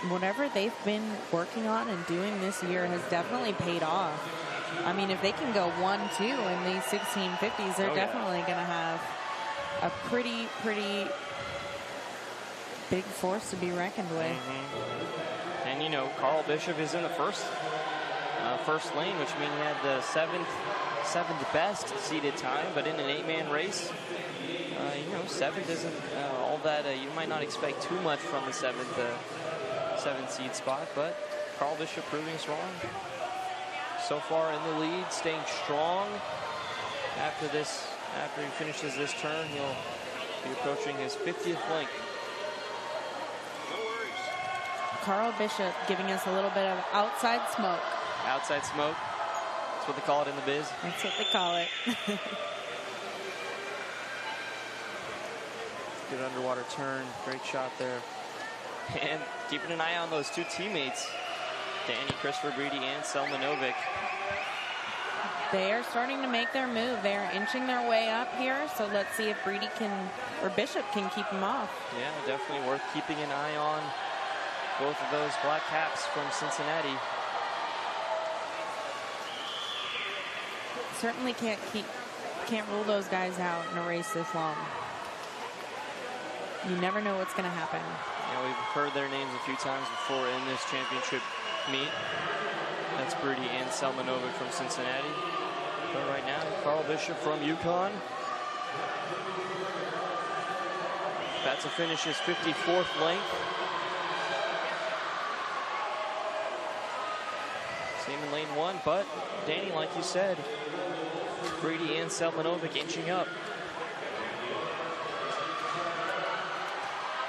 whatever they've been working on and doing this year has definitely paid off. I mean, if they can go 1-2 in these 1650s, they're definitely going to have a pretty big force to be reckoned with. And, you know, Carl Bishop is in the first lane, which means he had the seventh best seeded time, but in an 8-man race, you know, 7th isn't all that. You might not expect too much from the 7th seed spot, but Carl Bishop proving us wrong. So far in the lead, staying strong. After he finishes this turn, he'll be approaching his 50th length. Carl Bishop giving us a little bit of outside smoke. Outside smoke. That's what they call it in the biz. That's what they call it. Good underwater turn. Great shot there. And keeping an eye on those two teammates, Danny Christopher Breedy and Selmanovic. They are starting to make their move. They are inching their way up here. So let's see if Breedy or Bishop can keep them off. Yeah, definitely worth keeping an eye on. Both of those black caps from Cincinnati. Certainly can't rule those guys out in a race this long. You never know what's going to happen. Yeah, we've heard their names a few times before in this championship meet. That's Breedy and Selmanovic from Cincinnati. But right now, Carl Bishop from UConn. About to finish his 54th length. Same in lane 1, but Danny, like you said, Breedy and Selmanovic inching up.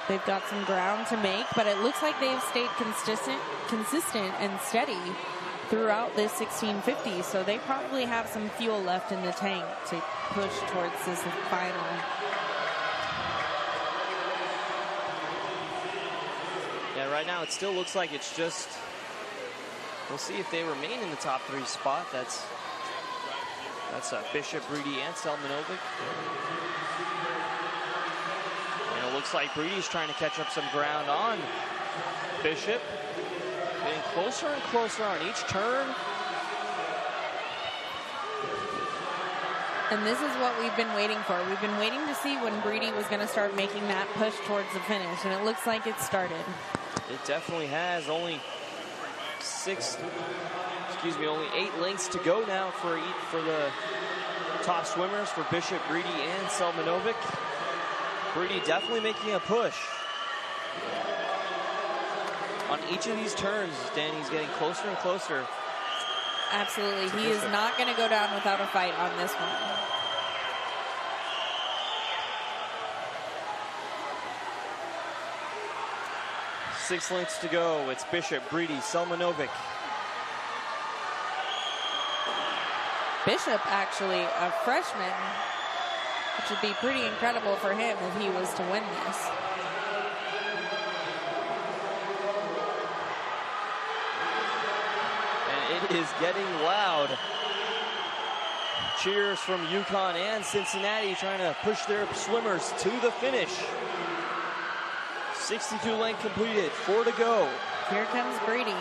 They've got some ground to make, but it looks like they've stayed consistent and steady throughout this 1650. So they probably have some fuel left in the tank to push towards this final. Yeah, right now it still looks like it's just We'll see if they remain in the top 3 spot. That's Bishop, Breedy, and Selmanovic. And it looks like Breedy's trying to catch up some ground on Bishop. Getting closer and closer on each turn. And this is what we've been waiting for. We've been waiting to see when Breedy was going to start making that push towards the finish, and it looks like it started. It definitely has. Only 8 lengths to go now for the top swimmers, for Bishop, Breedy, and Selmanovic. Breedy definitely making a push. On each of these turns, Danny's getting closer and closer. Absolutely. He is not going to go down without a fight on this one. Six lengths to go. It's Bishop, Breedy, Selmanovic. Bishop, actually a freshman, which would be pretty incredible for him if he was to win this. It is getting loud. Cheers from UConn and Cincinnati trying to push their swimmers to the finish. 62 length completed, 4 to go. Here comes Breedy.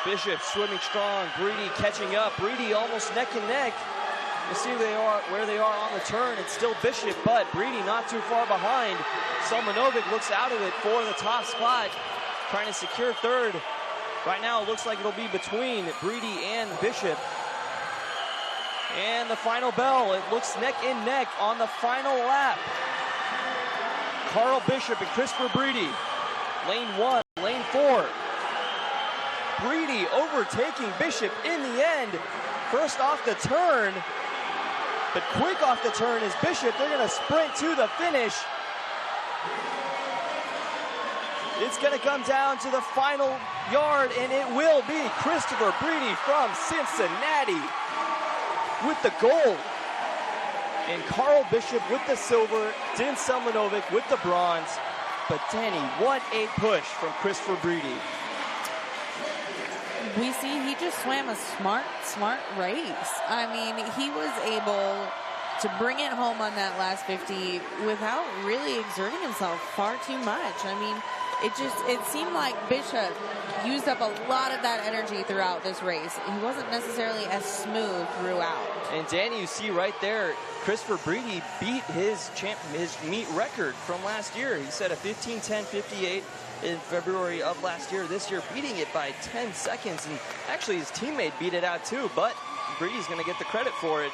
Bishop swimming strong, Breedy catching up. Breedy almost neck and neck. We'll see where they are on the turn. It's still Bishop, but Breedy not too far behind. Selmanovic looks out of it for the top spot, trying to secure third. Right now, it looks like it'll be between Breedy and Bishop. And the final bell, it looks neck and neck on the final lap. Carl Bishop and Christopher Breedy, lane 1, lane 4. Breedy overtaking Bishop in the end. First off the turn, but quick off the turn is Bishop. They're going to sprint to the finish. It's going to come down to the final yard, and it will be Christopher Breedy from Cincinnati with the gold. And Carl Bishop with the silver, Dan Selmanovic with the bronze. But Danny, what a push from Christopher Breedy. We see he just swam a smart race. I mean, he was able to bring it home on that last 50 without really exerting himself far too much. I mean, it seemed like Bishop used up a lot of that energy throughout this race. He wasn't necessarily as smooth throughout. And Danny, you see right there, Christopher Breedy beat his meet record from last year. He set a 15:10.58 in February of last year. This year, beating it by 10 seconds. And actually, his teammate beat it out too, but Breedy's going to get the credit for it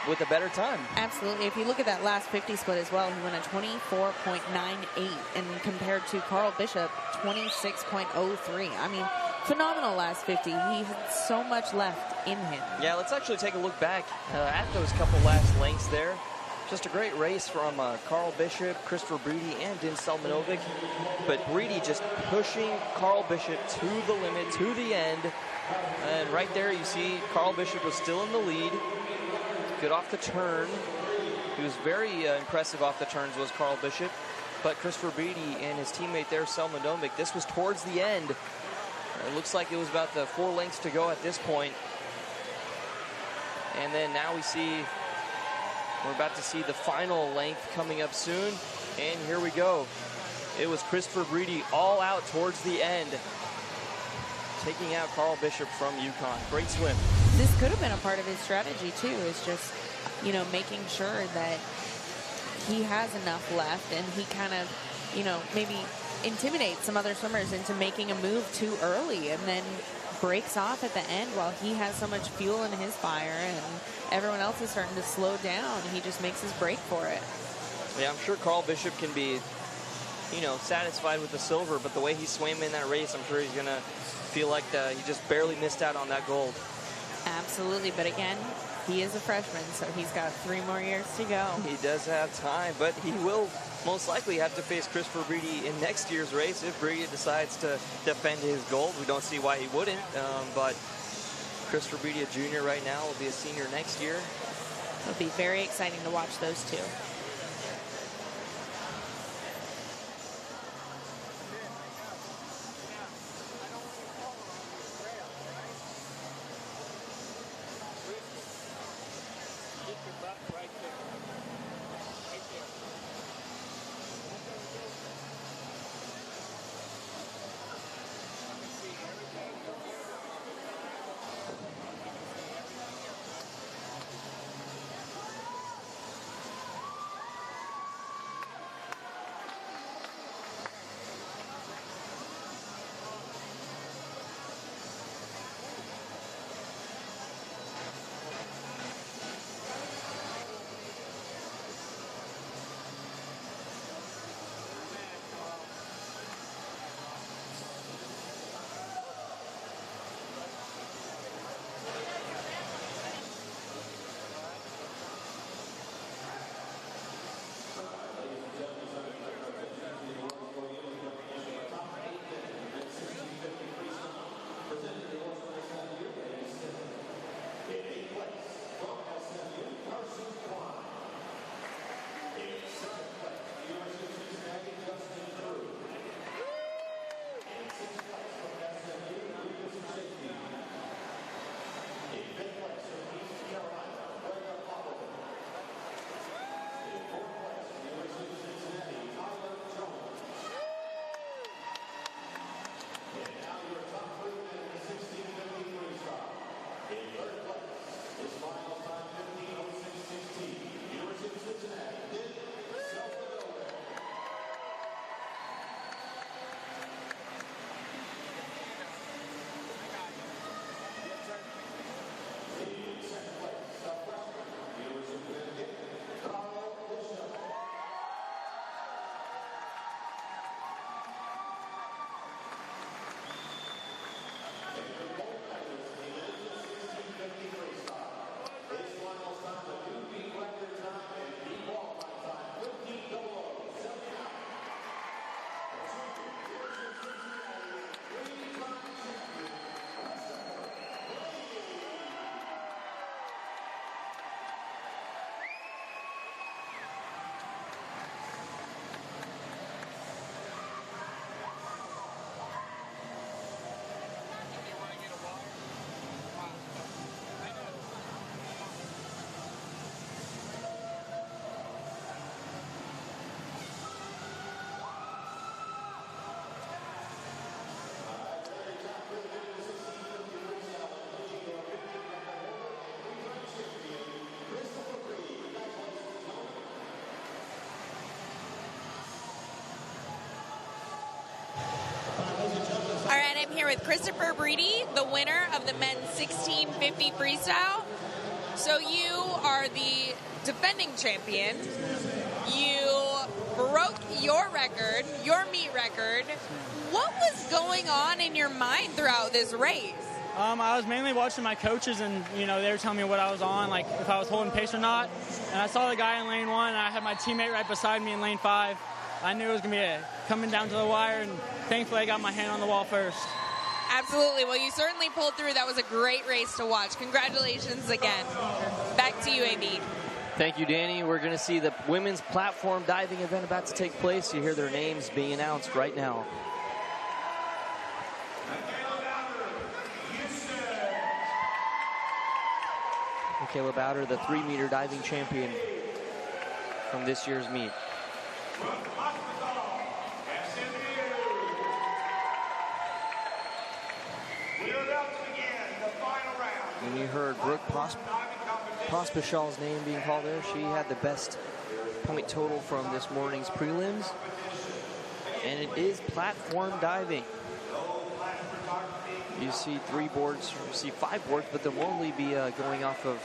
with a better time. Absolutely. If you look at that last 50 split as well, he went a 24.98, and compared to Carl Bishop, 26.03. I mean, phenomenal last 50. He had so much left in him. Yeah, let's actually take a look back at those couple last lengths there. Just a great race from Carl Bishop, Christopher Breedy, and Dan Selmanovic. But Breedy just pushing Carl Bishop to the limit, to the end. And right there you see Carl Bishop was still in the lead. Good off the turn. He was very impressive off the turns, was Carl Bishop. But Christopher Breedy and his teammate there, Selmanovic, this was towards the end. It looks like it was about the 4 lengths to go at this point. And then now we're about to see the final length coming up soon. And here we go. It was Christopher Breedy all out towards the end, taking out Carl Bishop from UConn. Great swim. This could have been a part of his strategy too, is just, making sure that he has enough left, and he kind of, maybe intimidates some other swimmers into making a move too early, and then breaks off at the end while he has so much fuel in his fire and everyone else is starting to slow down. He just makes his break for it. Yeah, I'm sure Carl Bishop can be, satisfied with the silver, but the way he swam in that race, I'm sure he's going to feel like he just barely missed out on that gold. Absolutely, but again, he is a freshman, so he's got 3 more years to go. He does have time, but he will most likely have to face Christopher Breedy in next year's race if Breedy decides to defend his gold. We don't see why he wouldn't, but Christopher Breedy, a junior right now, will be a senior next year. It'll be very exciting to watch those two. here with Christopher Breedy, the winner of the men's 1650 freestyle. So you are the defending champion. You broke your record, your meet record. What was going on in your mind throughout this race? I was mainly watching my coaches, and they were telling me what I was on, like if I was holding pace or not. And I saw the guy in lane 1, and I had my teammate right beside me in lane 5. I knew it was going to be coming down to the wire, and thankfully I got my hand on the wall first. Absolutely. Well, you certainly pulled through. That was a great race to watch. Congratulations again. Back to you, AB. Thank you, Danny. We're going to see the women's platform diving event about to take place. You hear their names being announced right now. Michaela Bowder, the 3-meter diving champion from this year's meet. And you heard Brooke Pospichal's name being called there. She had the best point total from this morning's prelims. And it is platform diving. You see 3 boards, you see 5 boards, but they'll only be going off of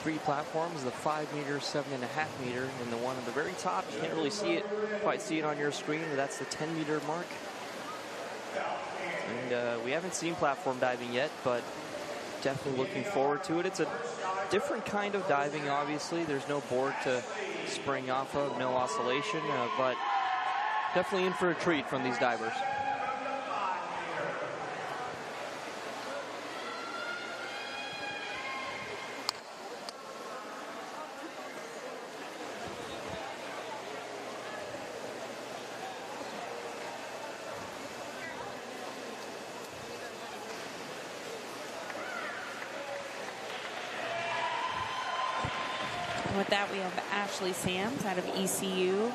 3 platforms, the 5-meter, 7.5 meter, and the one at the very top. You can't really see it, quite see it on your screen, but that's the 10-meter mark. And we haven't seen platform diving yet, but definitely looking forward to it. It's a different kind of diving, obviously. There's no board to spring off of, no oscillation, but definitely in for a treat from these divers. With that, we have Ashley Sams out of ECU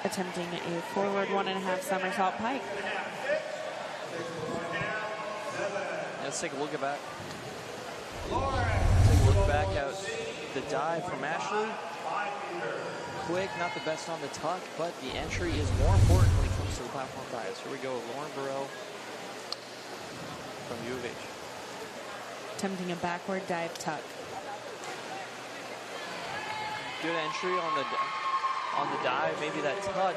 attempting a forward 1.5 somersault pike. Let's take a look back. Take a look back at the dive from Ashley. Quick, not the best on the tuck, but the entry is more important when it comes to the platform dives. Here we go, Lauren Burrell from U of H. Attempting a backward dive tuck. Good entry on the dive. Maybe that tuck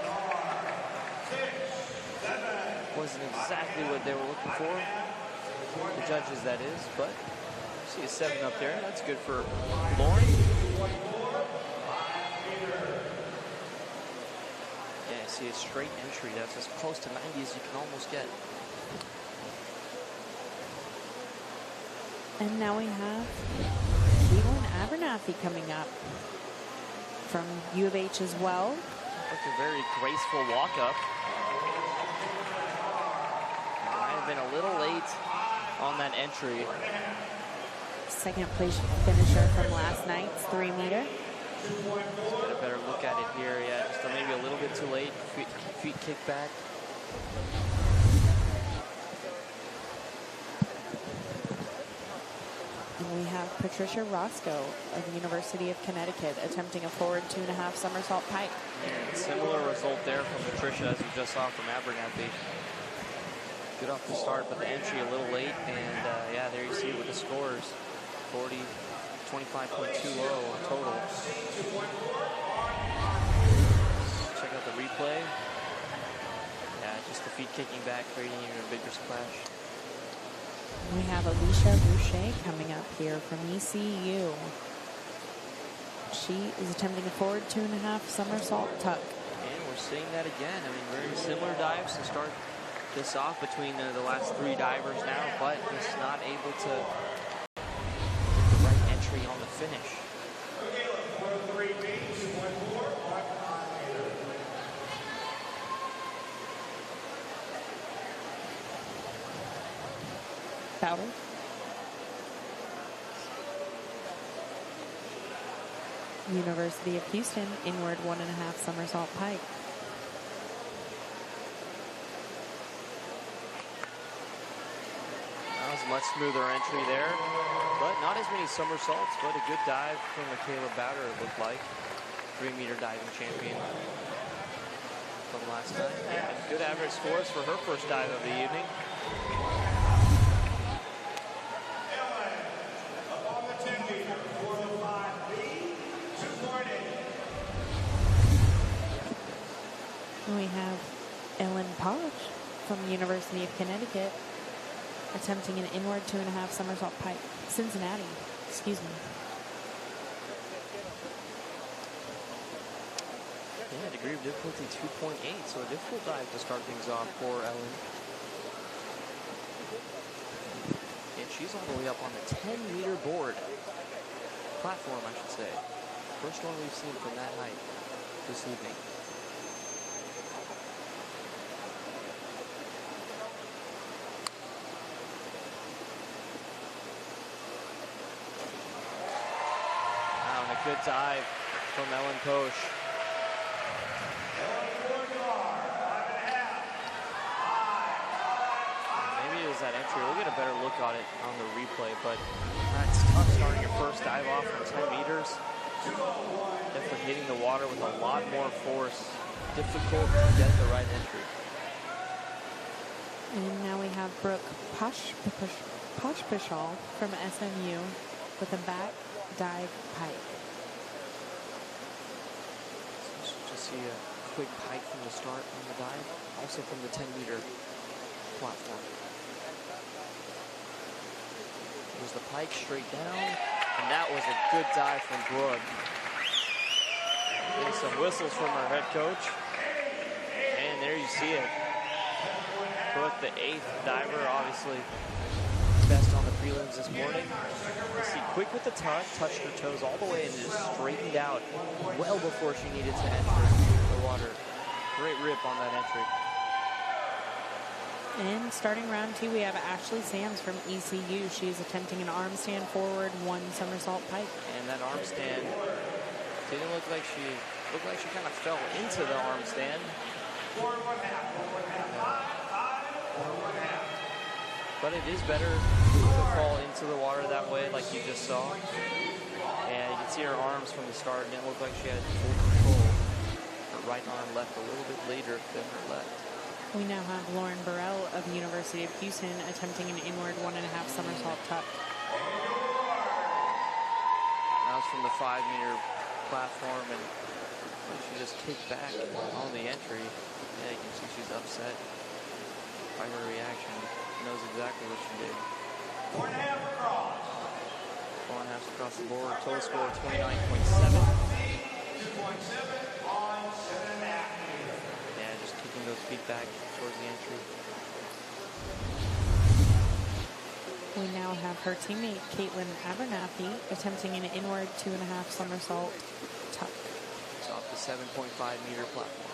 wasn't exactly what they were looking for. The judges, that is. But you see a 7 up there. That's good for Lauren. Yeah, see a straight entry. That's as close to 90 as you can almost get. And now we have Caitlin Abernathy coming up from U of H as well. Like a very graceful walk-up. Might have been a little late on that entry. Second place finisher from last night's 3-meter. Let's get a better look at it here. Yeah, just maybe a little bit too late. Feet kick back. And we have Patricia Roscoe of the University of Connecticut attempting a forward 2.5 somersault pike. And similar result there from Patricia as we just saw from Abernathy. Good off the start, but the entry a little late. And yeah, there you see it with the scores. 25.20 total. Check out the replay. Yeah, just the feet kicking back, creating even a bigger splash. We have Alicia Boucher coming up here from ECU. She is attempting a forward 2.5 somersault tuck. And we're seeing that again. I mean, very similar dives to start this off between the last 3 divers now, but just not able to get the right entry on the finish. Bowder. University of Houston, inward 1.5 somersault pike. That was a much smoother entry there, but not as many somersaults, but a good dive from Michaela Bowder, it looked like. 3-meter diving champion from last night. And good average scores for her first dive of the evening. Posh from the University of Connecticut, attempting an inward 2.5 somersault pike. Cincinnati, excuse me. Yeah, degree of difficulty 2.8, so a difficult dive to start things off for Ellen. And she's all the way up on the 10-meter board. Platform, I should say. First one we've seen from that height this evening. Wow, and a good dive from Ellen Posh. Maybe it was that entry. We'll get a better look on it on the replay, but it's tough starting your first dive off from 10 meters. Definitely hitting the water with a lot more force. Difficult to get the right entry. And now we have Brooke Poshpishal from SMU with a back dive pike. So just see a quick pike from the start on the dive, also from the 10-meter platform. There's the pike straight down, and that was a good dive from Brooke. Getting some whistles from her head coach. And there you see it. Brooke, the 8th diver, obviously best on the prelims this morning. You see quick with the tuck, touched her toes all the way and just straightened out well before she needed to enter the water. Great rip on that entry. And starting round 2, we have Ashley Sams from ECU. She's attempting an arm stand forward, 1 somersault pike. And that arm stand didn't look like she kind of fell into the arm stand. But it is better to fall into the water that way, like you just saw. And you can see her arms from the start, and it looked like she had full control. Her right arm left a little bit later than her left. We now have Lauren Burrell of the University of Houston attempting an inward 1.5 somersault tuck. That was from the 5-meter platform, and she just kicked back on the entry. Yeah, you can see she's upset by her reaction. She knows exactly what she did. 4.5 across. 4.5 across the board. Total score 29.7. 2.7 on 7.5. Yeah, just kicking those feet back towards the entry. We now have her teammate, Caitlin Abernathy, attempting an inward 2.5 somersault tuck. It's off the 7.5-meter platform.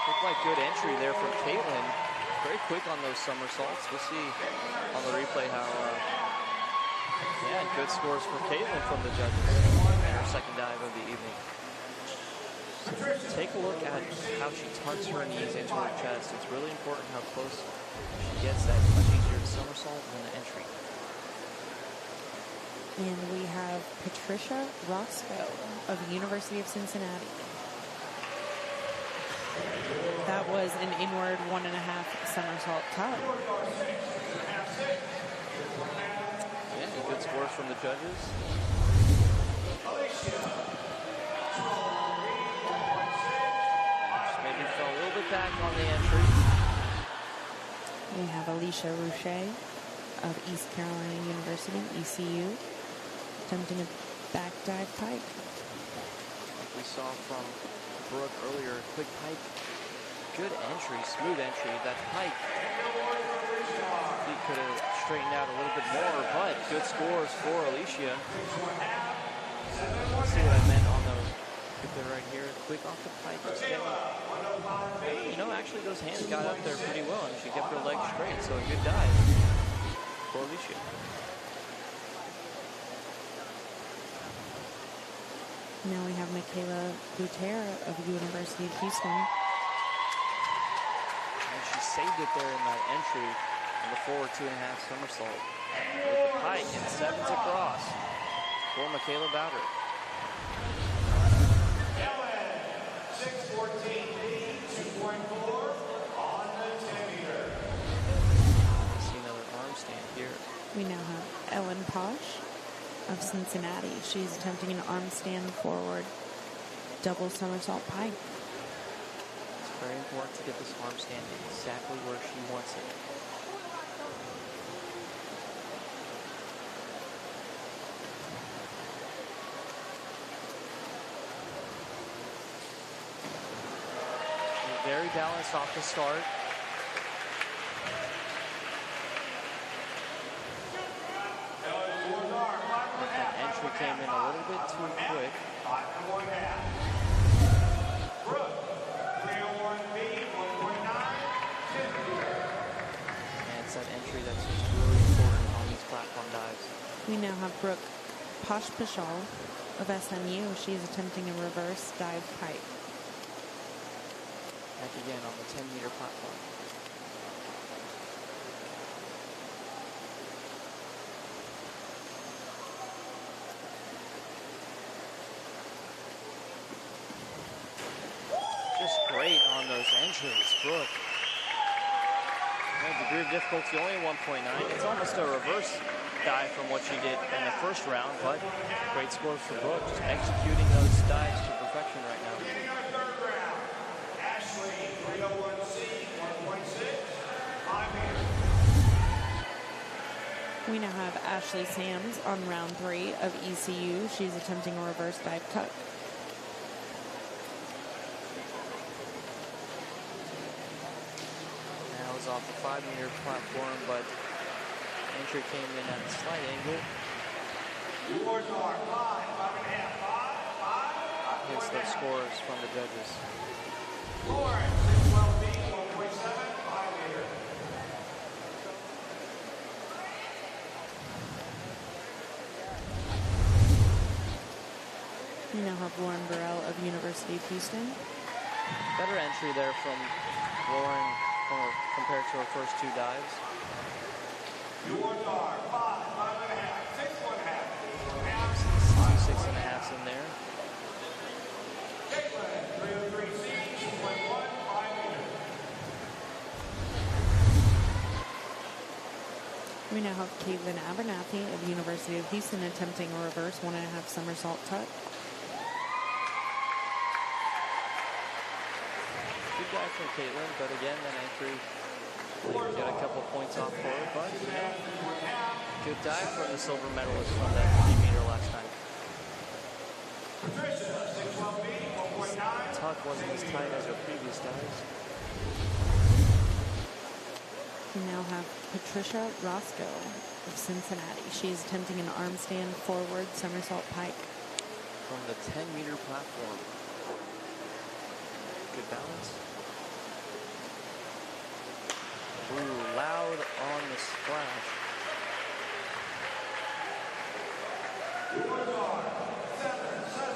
Looked like good entry there from Caitlin. Very quick on those somersaults. We'll see on the replay how, yeah, good scores for Caitlin from the judges. Her second dive of the evening. Take a look at how she tucks her knees into her chest. It's really important how close she gets that. Much easier to somersault than the entry. And we have Patricia Roscoe of the University of Cincinnati. That was an inward 1.5 somersault tuck. Yeah, good scores from the judges. Maybe fell a little bit back on the entry. We have Alicia Rouchet of East Carolina University, ECU, attempting a back dive pike. Like we saw from Brooke earlier, quick pike. Good entry, smooth entry. That pike, feet could have straightened out a little bit more, but good scores for Alicia. See what I meant on those. Get there right here, quick off the pike, just getting, you know, actually those hands got up there pretty well, and she kept her legs straight, so a good dive for Alicia. Now we have Michaela Gutierrez of the University of Houston. And she saved it there in that entry on the forward 2.5 somersault with the pike, and 7s across for Michaela Bowder. 6:14, 2.4 on the 10-meter. See another arm stand here. We now have Ellen Posh of Cincinnati. She's attempting an arm stand forward, double somersault pike. It's very important to get this arm stand exactly where she wants it. Very balanced off the start. That entry came in a little bit too quick. And it's that entry that's just really important on these platform dives. We now have Brooke Poshpashal of SMU. She's attempting a reverse dive pike. Back again on the 10-meter platform. Just great on those entries, Brooke. Degree of difficulty only 1.9. It's almost a reverse dive from what she did in the first round, but great scores for Brooke. Just executing those dives to perfection right now. We now have Ashley Sams on round 3 of ECU. She's attempting a reverse dive tuck. That was off the 5-meter platform, but entry came in at a slight angle. Hits those scores from the judges. We now have Lauren Burrell of University of Houston. Better entry there from Lauren compared to her first 2 dives. Six and a halfs in there. We now have Caitlin Abernathy of University of Houston attempting a reverse 1.5 somersault tuck. Good dive from Caitlin, but again, that entry got a couple points off for her, but good dive from the silver medalist from that 3-meter last time. The tuck wasn't as tight as her previous dives. We now have Patricia Roscoe of Cincinnati. She is attempting an arm stand forward somersault pike. From the 10-meter platform. Good balance. Ooh, loud on the splash.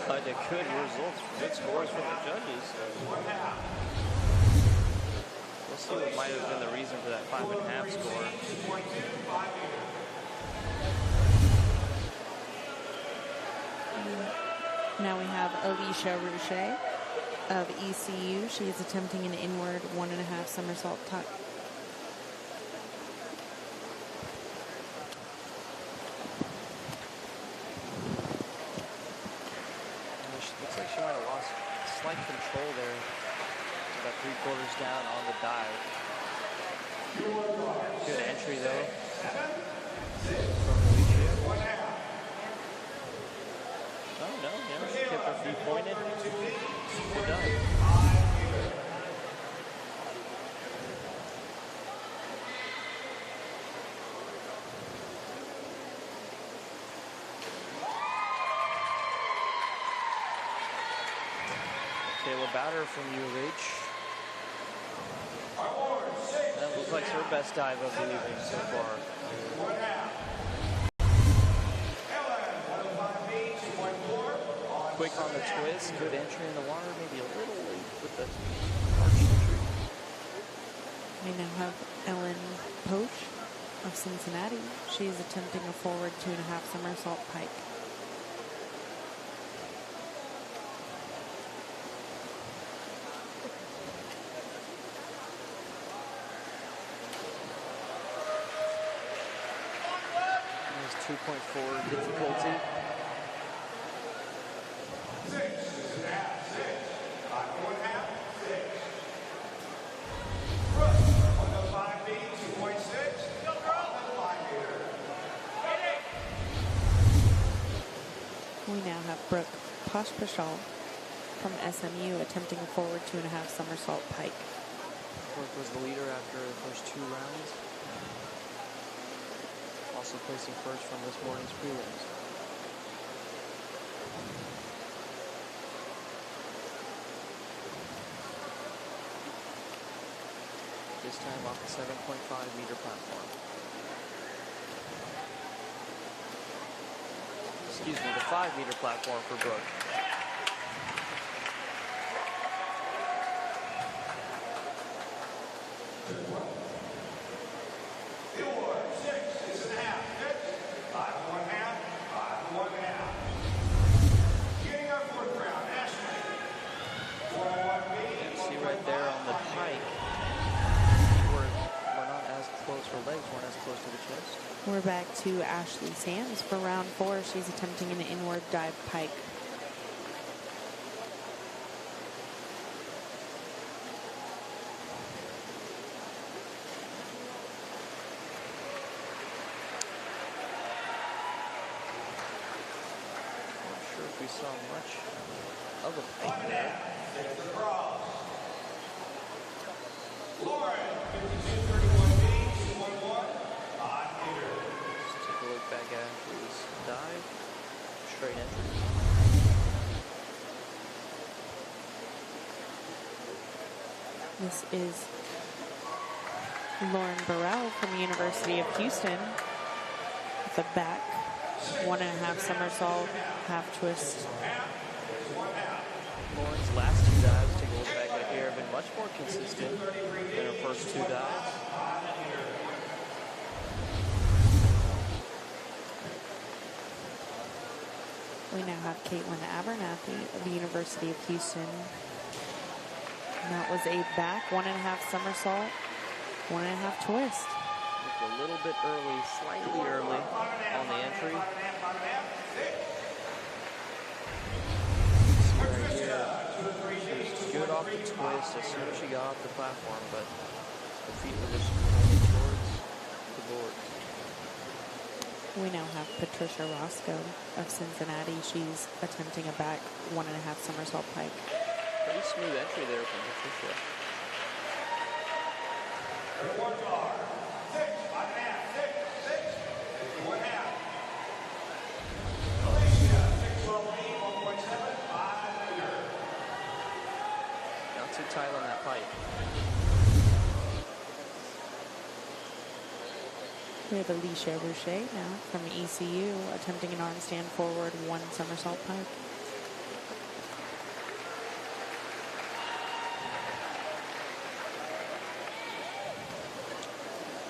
But a good results, good scores from the judges. We'll see what might have been the reason for that 5.5 score. Now we have Alicia Rouchet of ECU. She is attempting an inward 1.5 somersault tuck. Looks like she might have lost slight control there. About 3/4 down on the dive. Good entry though. From Alicia. Oh no, she kept her feet pointed. Good dive. Kayla Bowder from U of H. That looks like her best dive of the evening so far. Quick on the twist, good entry in the water, maybe a little late with the arch entry. We now have Ellen Poach of Cincinnati. She is attempting a forward 2.5 somersault pike. There's 2.4 difficulty. We now have Brooke Poshpashal from SMU attempting a forward 2.5 somersault pike. Brooke was the leader after the first 2 rounds. Also placing first from this morning's prelims. This time off the 7.5-meter platform. Excuse me, the 5-meter platform for Brooke. See right there on the pike, we're not as close, her legs weren't as close to the chest. We're back to Ashley Sands for round 4. She's attempting an inward dive pike. Not sure if we saw much of a pike there. Let's take a look back at Ashley's dive. Straight entry. This is Lauren Burrell from the University of Houston with a back 1.5 somersault, half twist. Lauren's last 2 dives, take a look back at here, have been much more consistent than her first 2 dives. We now have Caitlin Abernathy of the University of Houston. And that was a back 1.5 somersault, 1.5 twist. Looked a little bit early, slightly early on the entry. See right here, she was good off the twist as soon as she got off the platform, but the feet were just pointed towards the board. We now have Patricia Roscoe of Cincinnati. She's attempting a back 1.5 somersault pike. Pretty smooth entry there from Patricia. Not too tight on that pipe. We have Alicia Boucher now from ECU attempting an arm stand forward 1 somersault pike.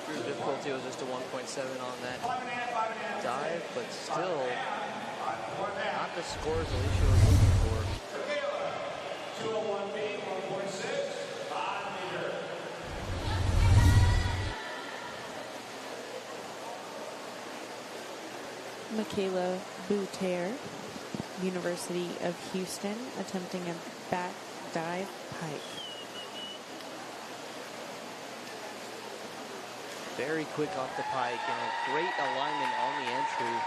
True difficulty was just a 1.7 on that dive, but still not the scores Alicia was looking for. Michaela Bouter, University of Houston, attempting a back dive pike. Very quick off the pike and a great alignment on the entry.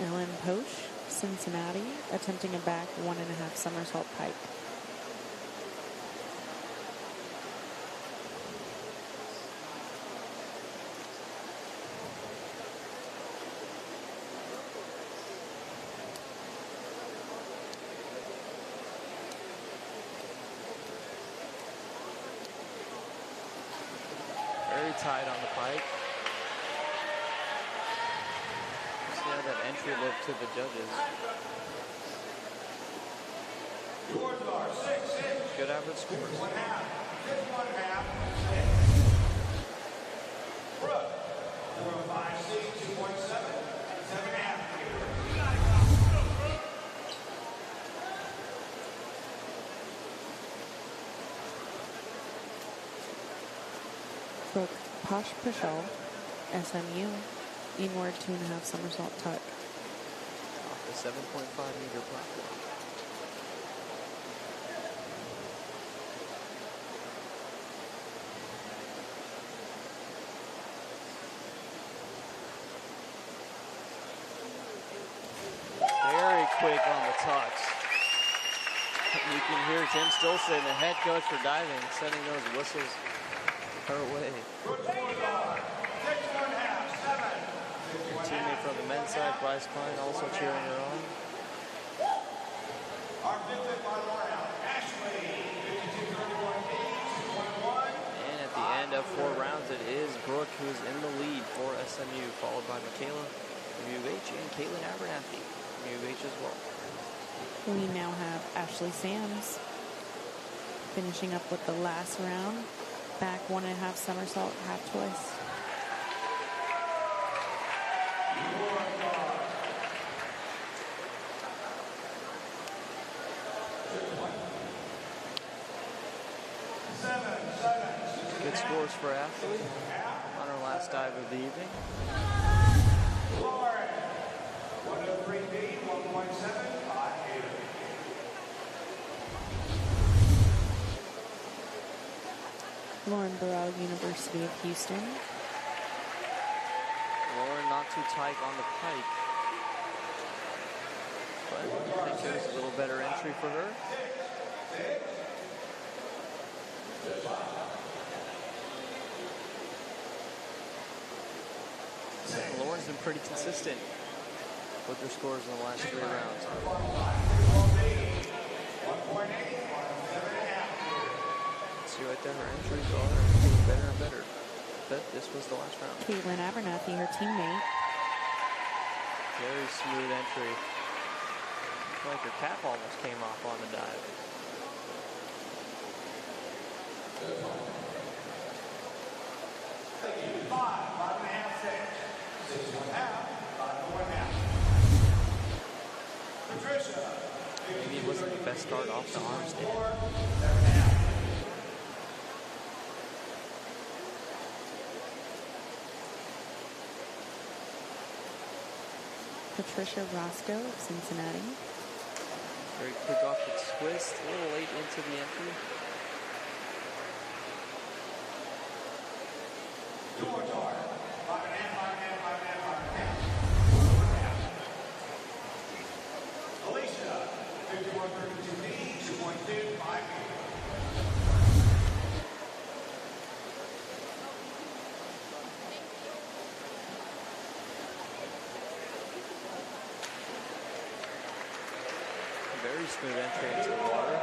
Ellen Posch, Cincinnati, attempting a back 1.5 somersault pike. Very tight on the pike. See how that entry looked to the judges. Good average scores. Brooke Poshpashal SMU. Inward 2.5 somersault tuck. Off the 7.5-meter platform. Very quick on the tucks. You can hear Tim Stillson, the head coach for diving, sending those whistles her way. Her teammate from the men's side, Bryce Klein, also cheering her on. And at the end of 4 rounds, it is Brooke who's in the lead for SMU, followed by Michaela from UH and Caitlin Abernathy from UH as well. We now have Ashley Sams finishing up with the last round. Back 1.5 somersault, half twist. Good scores for Ashley on her last dive of the evening. Lauren Burrell, University of Houston. Lauren not too tight on the pike, but I think there's a little better entry for her. Lauren's been pretty consistent with her scores in the last 3 rounds. See right there, her entries are getting better and better. But this was the last round. Caitlin Abernathy, her teammate. Very smooth entry. Looks like her cap almost came off on the dive. Maybe it wasn't the best start off the arm stand. Patricia Roscoe of Cincinnati. Very quick off the twist, a little late into the entry. Very smooth entry into the water.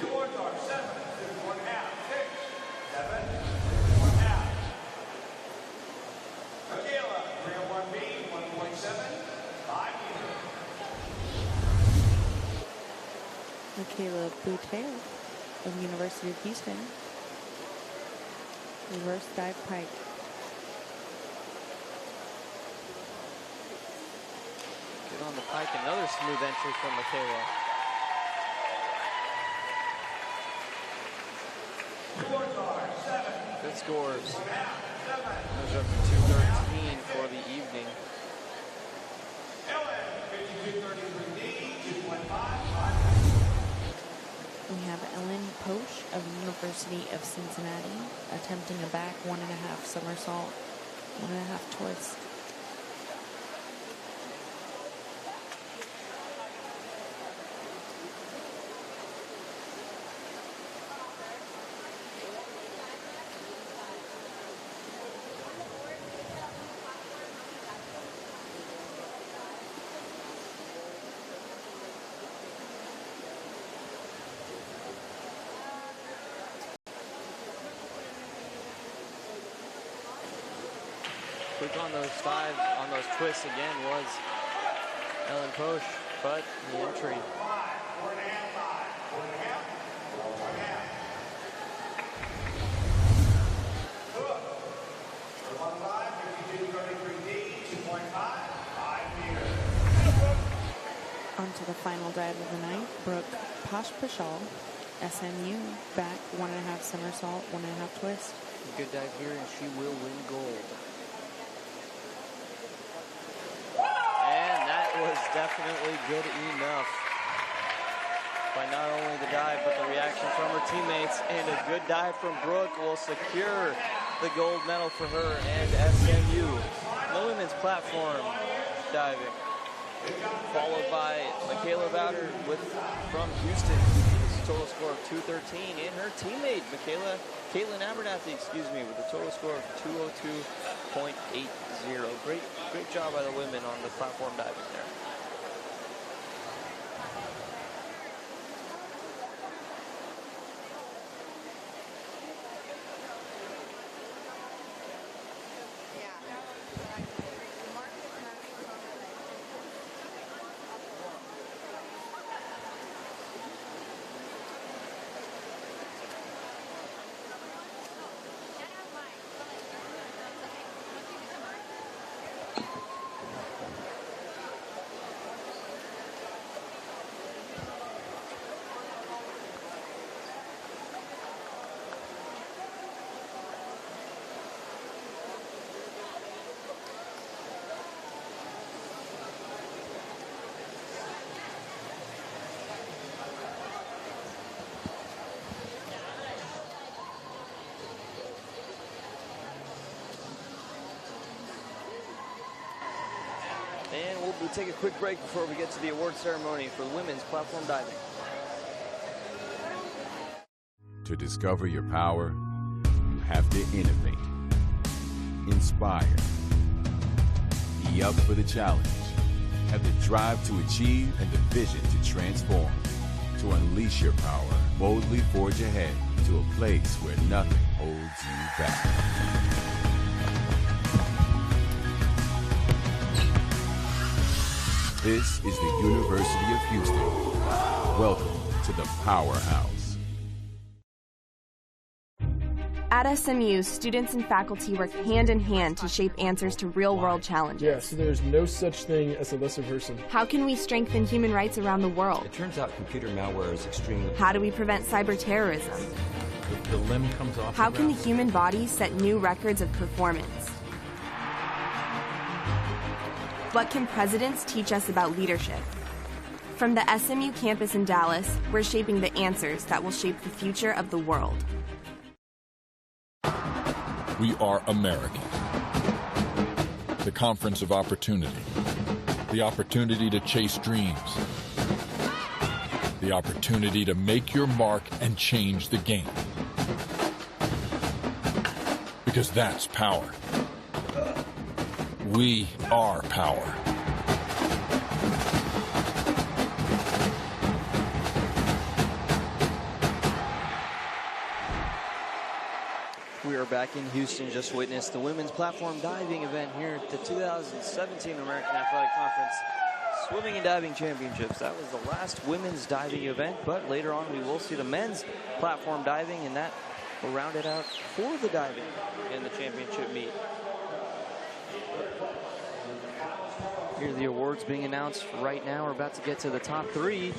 Yours are 7, 1/2, 6, 7, 1/2. Michaela, 301B, 1.7, 5 meters. Michaela Boutte of University of Houston. Reverse dive pike. Get on the pike, another smooth entry from Michaela. Good scores. Those up to 213 for the evening. We have Ellen Posch of University of Cincinnati attempting a back 1.5 somersault, 1.5 twist. Quick on those twists again was Ellen Posch, but the entry. On to the final dive of the night, Brooke Posh-Pashal SMU back 1.5 somersault, 1.5 twist. Good dive here, and she will win gold. And that was definitely good enough. By not only the dive, but the reaction from her teammates, and a good dive from Brooke will secure the gold medal for her and SMU. The women's platform diving, followed by Michaela Bowder from Houston, with a total score of 213, and her teammate Caitlin Abernathy, with a total score of 202.80. Great job by the women on the platform diving there. And we'll take a quick break before we get to the award ceremony for the women's platform diving. To discover your power, you have to innovate, inspire, be up for the challenge, have the drive to achieve and the vision to transform. To unleash your power, boldly forge ahead to a place where nothing holds you back. This is the University of Houston. Welcome to the Powerhouse. At SMU, students and faculty work hand in hand to shape answers to real-world challenges. Yeah, so there's no such thing as a lesser person. How can we strengthen human rights around the world? It turns out computer malware is extremely... How do we prevent cyber terrorism? The limb comes off. How can the human body set new records of performance? What can presidents teach us about leadership? From the SMU campus in Dallas, we're shaping the answers that will shape the future of the world. We are American. The conference of opportunity. The opportunity to chase dreams. The opportunity to make your mark and change the game. Because that's power. We are power. We are back in Houston, just witnessed the women's platform diving event here at the 2017 American Athletic Conference Swimming and Diving Championships. That was the last women's diving event, but later on we will see the men's platform diving, and that will round it out for the diving in the championship meet. Here are the awards being announced right now. We're about to get to the top three. And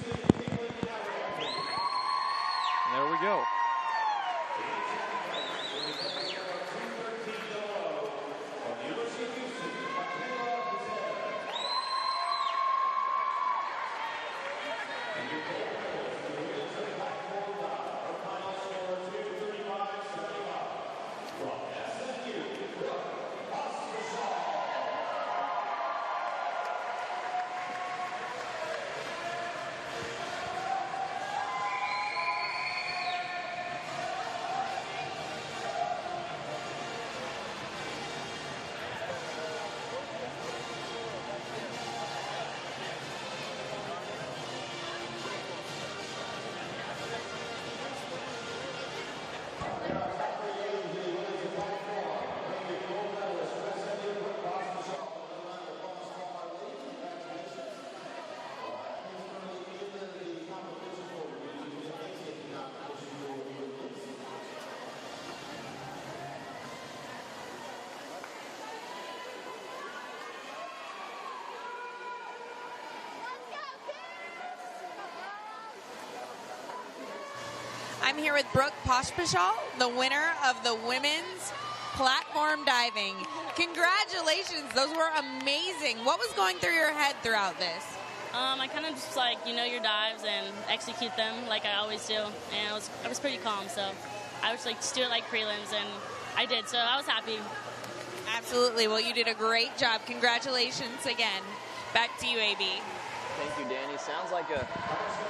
there we go. I'm here with Brooke Pospischal, the winner of the women's platform diving. Congratulations, those were amazing. What was going through your head throughout this? I kind of just your dives and execute them like I always do. And I was pretty calm, so I was just do it like prelims, and I did, so I was happy. Absolutely. Well, you did a great job. Congratulations again. Back to you, AB. Thank you, Danny.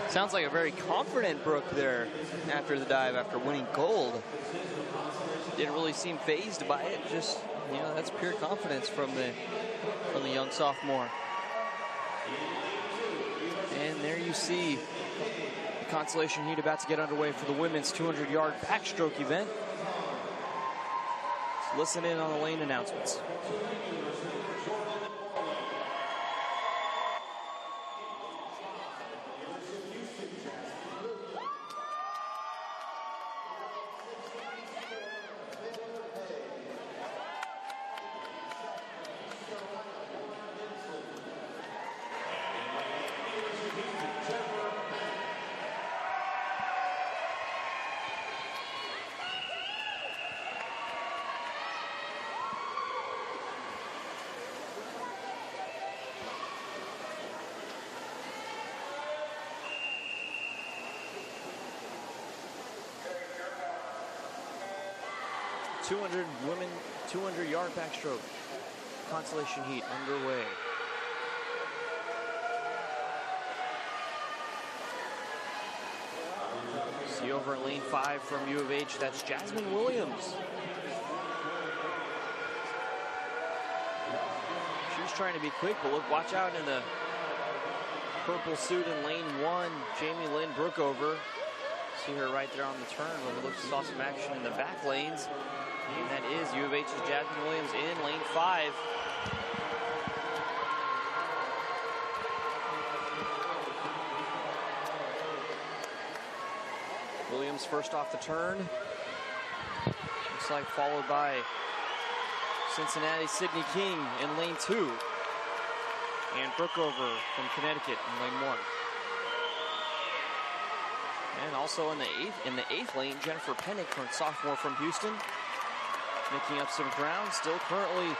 Sounds like a very confident Brooke there after the dive, after winning gold. Didn't really seem fazed by it. Just, that's pure confidence from the young sophomore. And there you see the consolation heat about to get underway for the women's 200-yard backstroke event. Let's listen in on the lane announcements. Women 200-yard backstroke consolation heat underway. See over in lane 5 from U of H, that's Jasmine Williams. She's trying to be quick, but look, watch out in the purple suit in lane 1, Jamie Lynn Brookover. See her right there on the turn, but it looks saw some action in the back lanes. And that is U of H's Jasmine Williams in lane 5. Williams first off the turn. Looks like followed by Cincinnati's Sydney King in lane 2. And Brookover from Connecticut in lane 1. And also in the eighth lane, Jennifer Pennick, sophomore from Houston, making up some ground. Still currently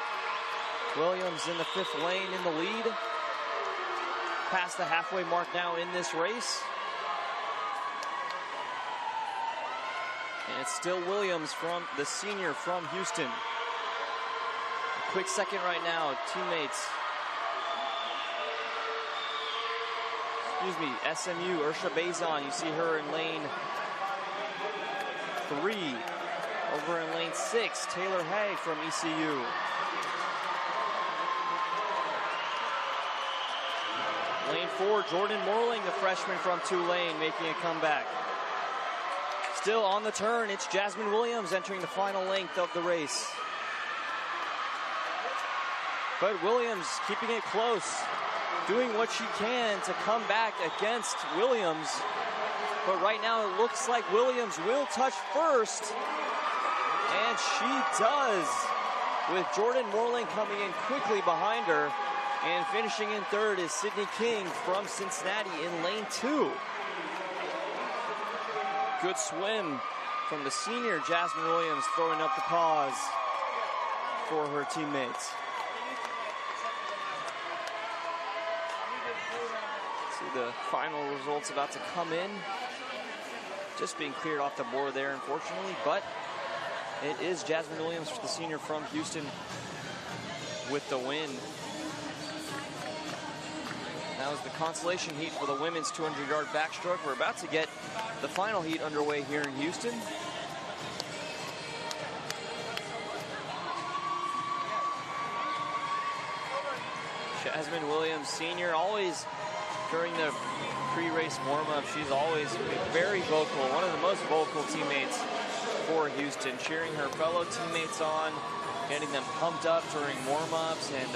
Williams in the 5th lane in the lead. Past the halfway mark now in this race. And it's still Williams, from the senior from Houston. A quick second right now, teammates. SMU, Ursha Bazan, you see her in lane 3. Over in lane 6, Taylor Hay from ECU. Lane 4, Jordan Morling, the freshman from Tulane, making a comeback. Still on the turn, it's Jasmine Williams entering the final length of the race. But Williams keeping it close, doing what she can to come back against Williams. But right now it looks like Williams will touch first. And she does, with Jordan Morling coming in quickly behind her. And finishing in 3rd is Sydney King from Cincinnati in lane 2. Good swim from the senior Jasmine Williams, throwing up the paws for her teammates. See the final results about to come in. Just being cleared off the board there, unfortunately, but it is Jasmine Williams, the senior from Houston, with the win. That was the consolation heat for the women's 200-yard backstroke. We're about to get the final heat underway here in Houston. Jasmine Williams, senior, always during the pre-race warm-up, she's always very vocal, one of the most vocal teammates for Houston, cheering her fellow teammates on, getting them pumped up during warm-ups, and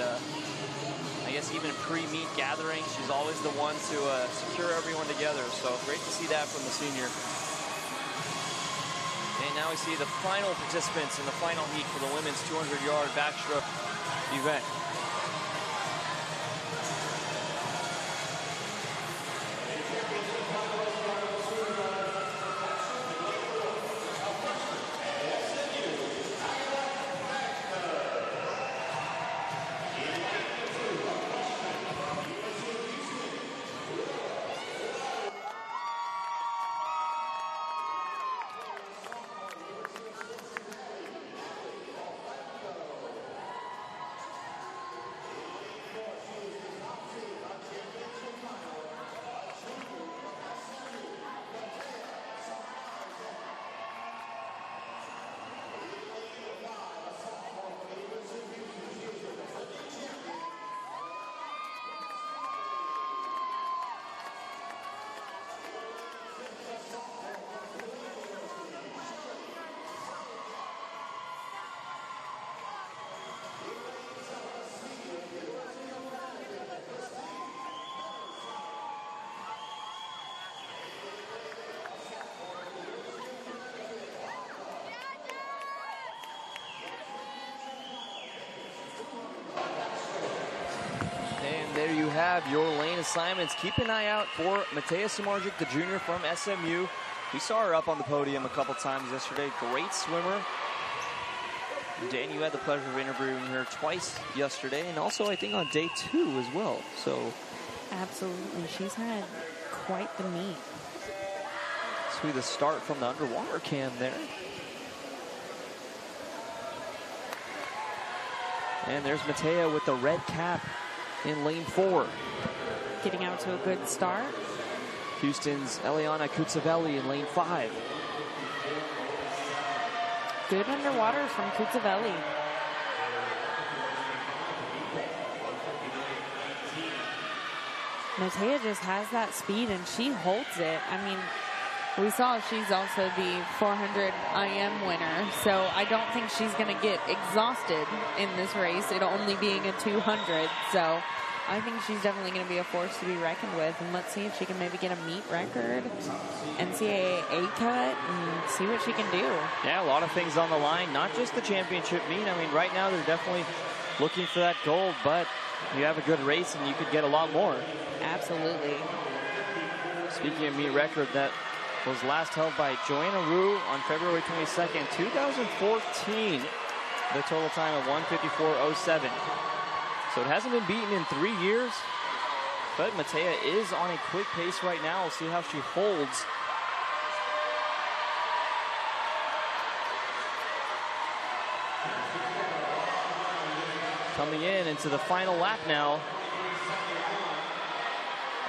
I guess even pre-meet gatherings, she's always the one to secure everyone together. So great to see that from the senior. And now we see the final participants in the final heat for the women's 200-yard backstroke event. have your lane assignments. Keep an eye out for Matea Samardzic, the junior from SMU. We saw her up on the podium a couple times yesterday. Great swimmer. Dan, you had the pleasure of interviewing her twice yesterday, and also I think on day 2 as well. So absolutely, she's had quite the meet. See the start from the underwater cam there. And there's Matea with the red cap in lane 4. Getting out to a good start. Houston's Eliana Kutsavelli in lane 5. Good underwater from Kutsavelli. Matea just has that speed and she holds it. I mean, we saw she's also the 400 IM winner, so I don't think she's going to get exhausted in this race, it only being a 200. So I think she's definitely going to be a force to be reckoned with, and let's see if she can maybe get a meet record, NCAA A cut, and see what she can do. Yeah, a lot of things on the line, not just the championship meet. I mean, right now they're definitely looking for that gold, but you have a good race and you could get a lot more. Absolutely. Speaking of meet record, that was last held by Joanna Rue on February 22nd, 2014. The total time of 1:54.07. So it hasn't been beaten in 3 years, but Matea is on a quick pace right now. We'll see how she holds. Coming into the final lap now.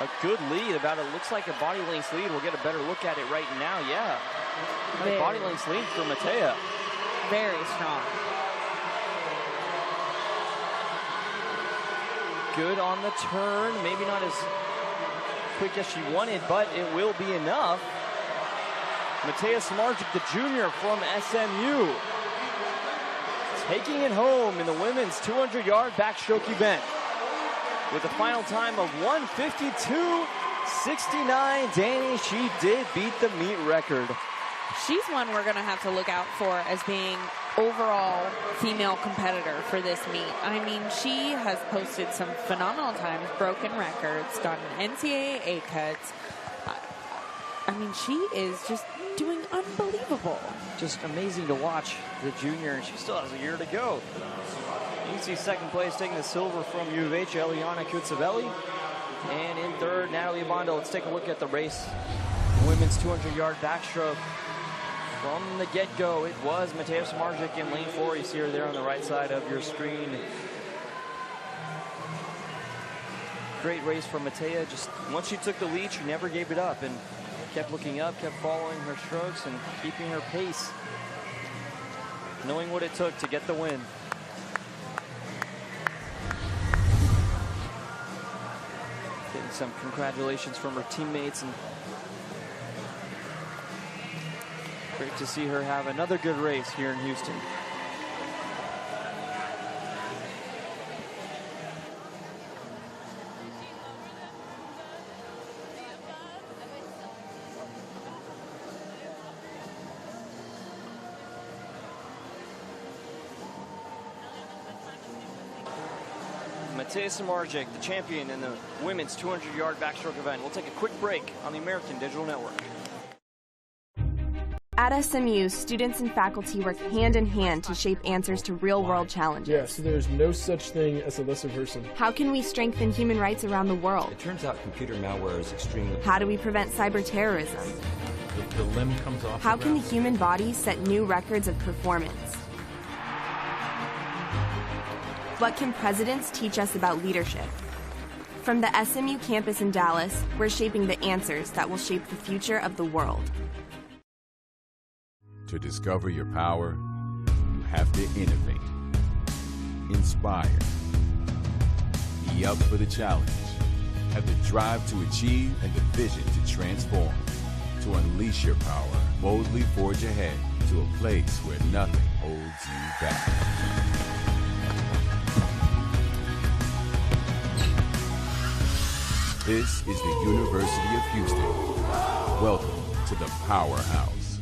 A good lead, it looks like a body length lead. We'll get a better look at it right now. Yeah, body length lead for Matea. Very strong. Good on the turn, maybe not as quick as she wanted, but it will be enough. Matea Samardzic, the junior from SMU, taking it home in the women's 200-yard backstroke event with a final time of 1:52.69. Danny, she did beat the meet record. She's one we're going to have to look out for as being overall female competitor for this meet. I mean, she has posted some phenomenal times, broken records, gotten NCAA A cuts. I mean, she is just doing unbelievable. Just amazing to watch, the junior, and she still has a year to go. You can see second place taking the silver from U of H, Eliana Kutsavelli. And in third, Natalie Bondo. Let's take a look at the race. Women's 200-yard backstroke. From the get-go, it was Matea Samardzic in lane 4. You see her there on the right side of your screen. Great race for Matea. Just once she took the lead, she never gave it up and kept looking up, kept following her strokes and keeping her pace, knowing what it took to get the win. Getting some congratulations from her teammates, and great to see her have another good race here in Houston. Matea Samardzic, the champion in the women's 200-yard backstroke event. We'll take a quick break on the American Digital Network. At SMU, students and faculty work hand in hand to shape answers to real-world challenges. Yeah, so there's no such thing as a lesser person. How can we strengthen human rights around the world? It turns out computer malware is extremely... How do we prevent cyber terrorism? The limb comes off. How can the human body set new records of performance? What can presidents teach us about leadership? From the SMU campus in Dallas, we're shaping the answers that will shape the future of the world. To discover your power, you have to innovate, inspire, be up for the challenge, have the drive to achieve and the vision to transform. To unleash your power, boldly forge ahead to a place where nothing holds you back. This is the University of Houston. Welcome to the Powerhouse.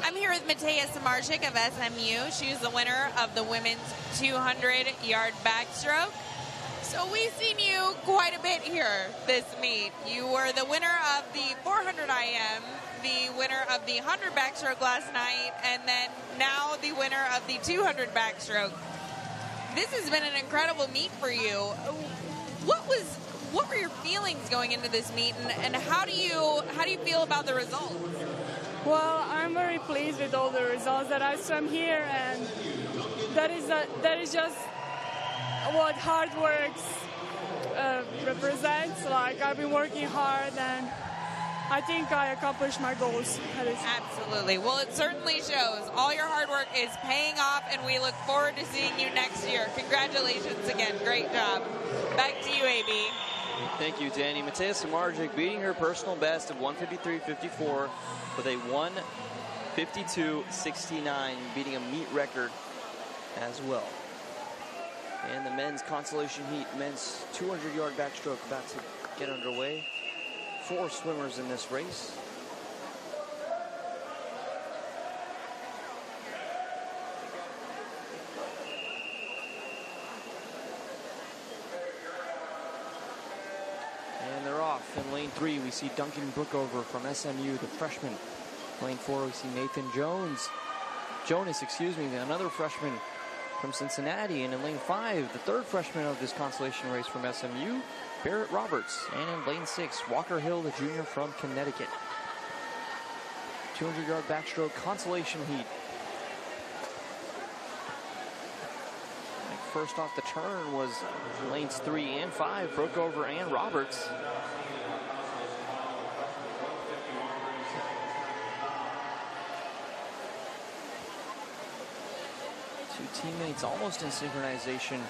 I'm here with Matea Samarczyk of SMU. She's the winner of the women's 200-yard backstroke. So we've seen you quite a bit here this meet. You were the winner of the 400 IM, the winner of the 100 backstroke last night, and then now the winner of the 200 backstroke. This has been an incredible meet for you. What were your feelings going into this meet, and how do you feel about the results? Well, I'm very pleased with all the results that I swam here, and that is just what hard work represents. Like, I've been working hard, and I think I accomplished my goals. Absolutely. Well, it certainly shows. All your hard work is paying off, and we look forward to seeing you next year. Congratulations again. Great job. Back to you, AB. Thank you, Danny. Matea Samarczyk beating her personal best of 153.54 with a 152.69, beating a meet record as well. And the men's consolation heat, men's 200-yard backstroke about to get underway. 4 swimmers in this race. And they're off. In lane 3, we see Duncan Brookover from SMU, the freshman. Lane 4, we see Nathan Jonas, another freshman from Cincinnati. And in lane 5, the 3rd freshman of this consolation race from SMU, Barrett Roberts. And in lane 6, Walker Hill, the junior from Connecticut. 200-yard backstroke consolation heat. First off the turn was lanes 3 and 5, Brookover and Roberts. Two teammates almost in synchronization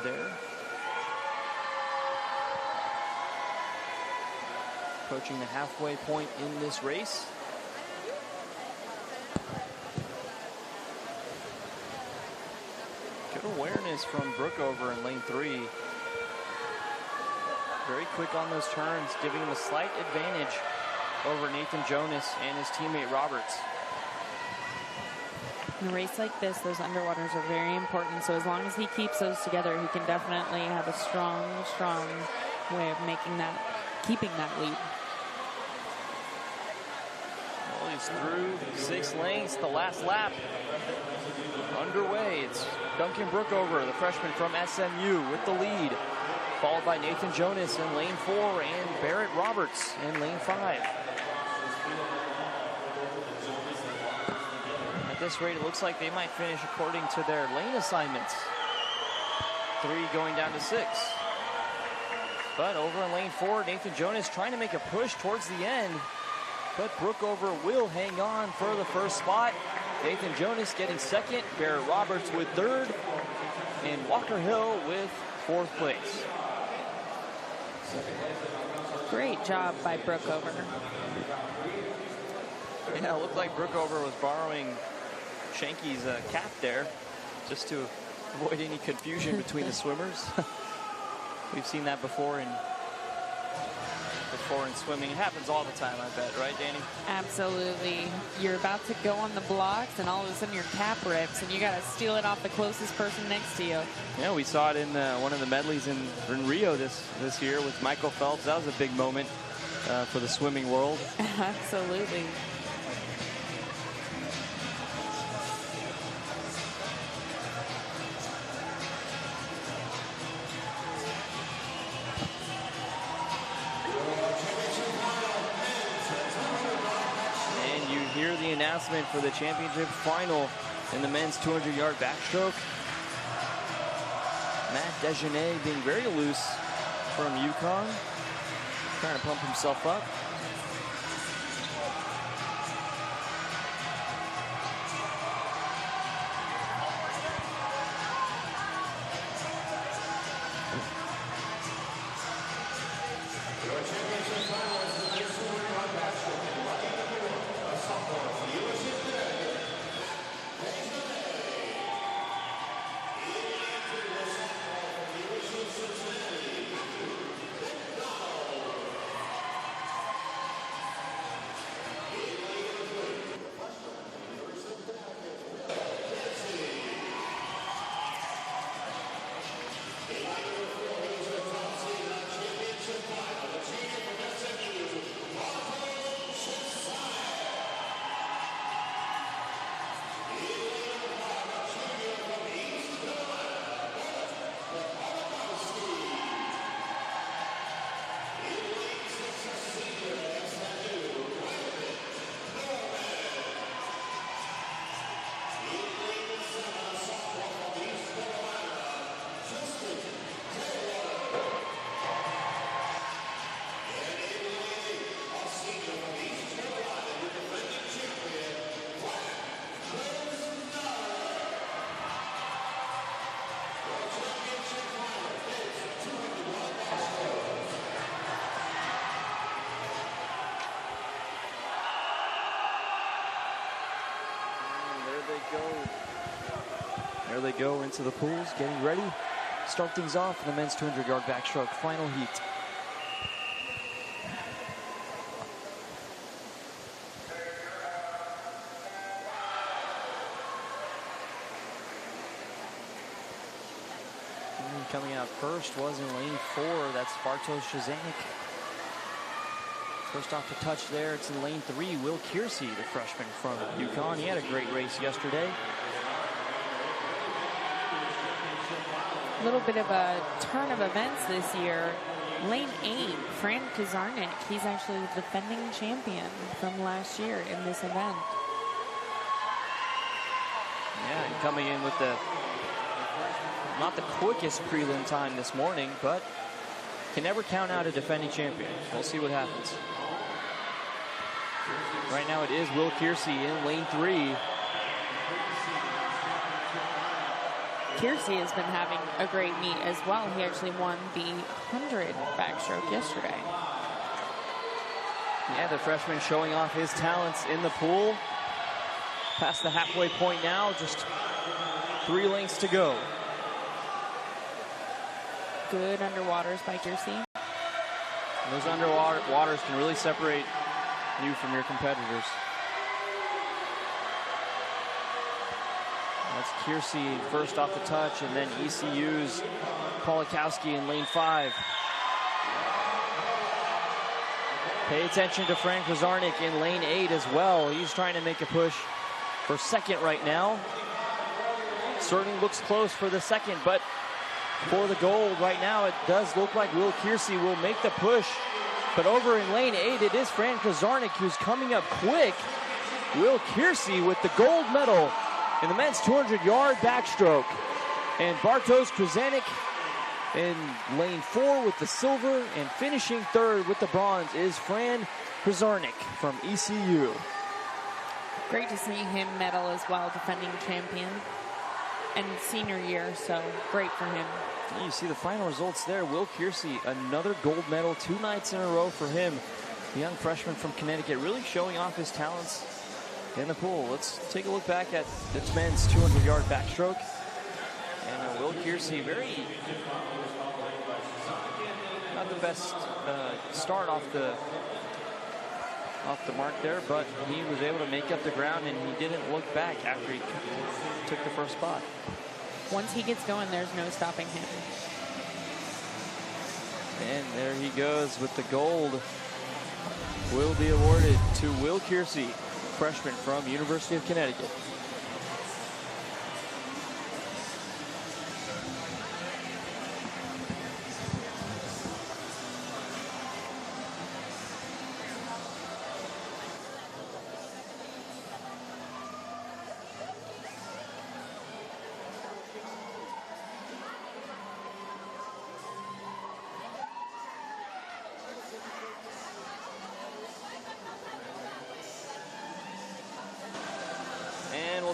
there. Approaching the halfway point in this race. Good awareness from Brookover in lane 3. Very quick on those turns, giving him a slight advantage over Nathan Jonas and his teammate Roberts. In a race like this, those underwaters are very important. So as long as he keeps those together, he can definitely have a strong way of keeping that lead. Well, he's through 6 lanes, the last lap underway. It's Duncan Brookover, the freshman from SMU, with the lead, followed by Nathan Jonas in lane 4 and Barrett Roberts in lane 5. At this rate, it looks like they might finish according to their lane assignments. 3 going down to 6. But over in lane 4, Nathan Jonas trying to make a push towards the end, but Brookover will hang on for the first spot. Nathan Jonas getting 2nd, Barrett Roberts with 3rd, and Walker Hill with 4th place. Great job by Brookover. Yeah, it looked like Brookover was borrowing Shanky's cap there, just to avoid any confusion between the swimmers. We've seen that before in before in swimming. It happens all the time, I bet, right, Danny? Absolutely. You're about to go on the blocks, and all of a sudden your cap rips, and you got to steal it off the closest person next to you. Yeah, we saw it in one of the medleys in Rio this year with Michael Phelps. That was a big moment for the swimming world. Absolutely. Hear the announcement for the championship final in the men's 200-yard backstroke. Matt Dejanay being very loose from UConn, trying to pump himself up. There they go into the pools, getting ready. Start things off in the men's 200-yard backstroke final heat. And coming out first was in lane 4. That's Bartosz Krzyzanek. First off the touch there, it's in lane 3. Will Kiersey, the freshman from UConn. He had a great race yesterday. A little bit of a turn of events this year. Lane 8, Fran Kazarnik. He's actually the defending champion from last year in this event. Yeah, and coming in with not the quickest prelim time this morning, but can never count out a defending champion. We'll see what happens. Right now it is Will Kiersey in lane 3. Kiersey has been having a great meet as well. He actually won the 100 backstroke yesterday. Yeah, the freshman showing off his talents in the pool. Past the halfway point now, just 3 lengths to go. Good underwaters by Kiersey. Those underwaters can really separate you from your competitors. That's Kiersey first off the touch, and then ECU's Polakowski in lane 5. Pay attention to Fran Kazarnik in lane 8 as well. He's trying to make a push for second right now. Certainly looks close for the second, but for the gold right now, it does look like Will Kiersey will make the push. But over in lane 8, it is Fran Kazarnik who's coming up quick. Will Kiersey with the gold medal in the men's 200-yard backstroke. And Bartosz Krzyzanek in lane 4 with the silver, and finishing third with the bronze is Fran Kazarnik from ECU. Great to see him medal as well, defending champion. And senior year, so great for him. You see the final results there. Will Kiersey, another gold medal 2 nights in a row for him. The young freshman from Connecticut really showing off his talents in the pool. Let's take a look back at this men's 200-yard backstroke. And Will Kiersey, not the best start off the mark there, but he was able to make up the ground, and he didn't look back after he took the first spot. Once he gets going, there's no stopping him. And there he goes with the gold. Will be awarded to Will Kiersey, freshman from University of Connecticut.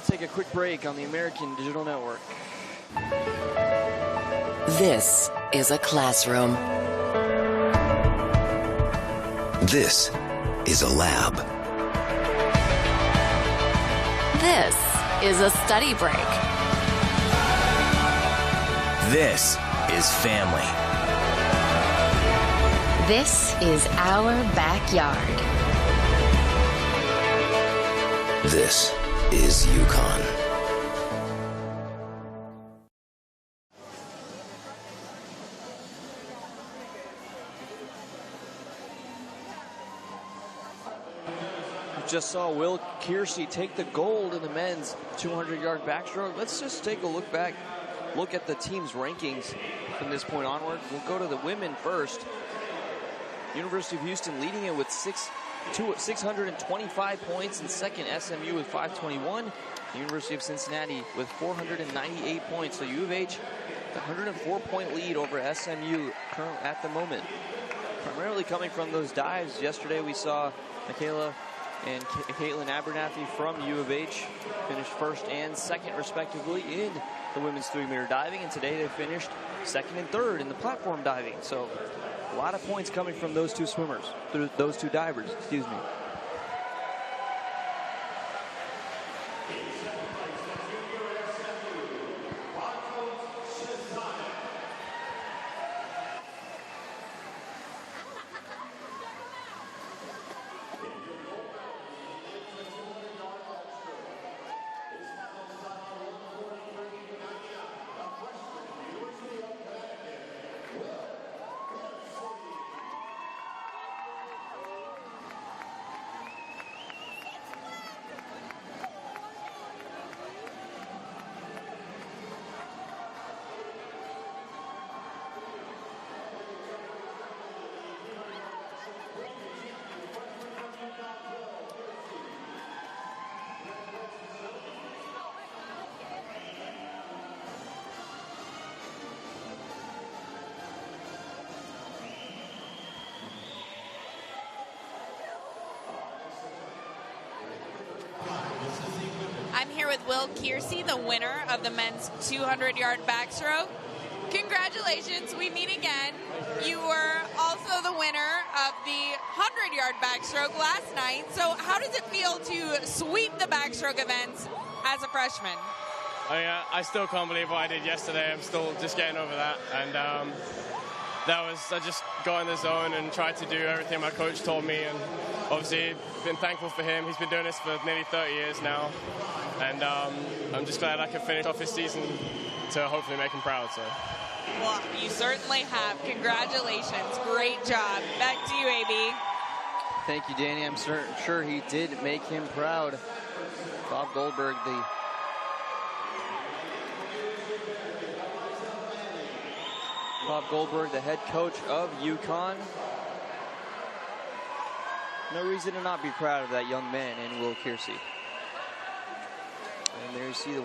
Take a quick break on the American Digital Network. This is a classroom. This is a lab. This is a study break. This is family. This is our backyard. This is UConn. We just saw Will Kiersey take the gold in the men's 200-yard backstroke. Let's just take a look back, look at the team's rankings from this point onward. We'll go to the women first. University of Houston leading it with 625 points, and second SMU with 521. University of Cincinnati with 498 points. So U of H, a 104-point lead over SMU at the moment. Primarily coming from those dives. Yesterday we saw Michaela and Caitlin Abernathy from U of H finish first and second respectively in the women's 3-meter diving, and today they finished second and third in the platform diving. So a lot of points coming from those two swimmers, those two divers, excuse me. I'm here with Will Kiersey, the winner of the men's 200-yard backstroke. Congratulations, we meet again. You were also the winner of the 100-yard backstroke last night. So how does it feel to sweep the backstroke events as a freshman? I still can't believe what I did yesterday. I'm still just getting over that. And I just got in the zone and tried to do everything my coach told me. And obviously, been thankful for him. He's been doing this for nearly 30 years now. And I'm just glad I could finish off his season to hopefully make him proud. So. Well, you certainly have. Congratulations. Great job. Back to you, AB. Thank you, Danny. I'm sure he did make him proud. Bob Goldberg, the head coach of UConn. No reason to not be proud of that young man and Will Kiersey. And there you see the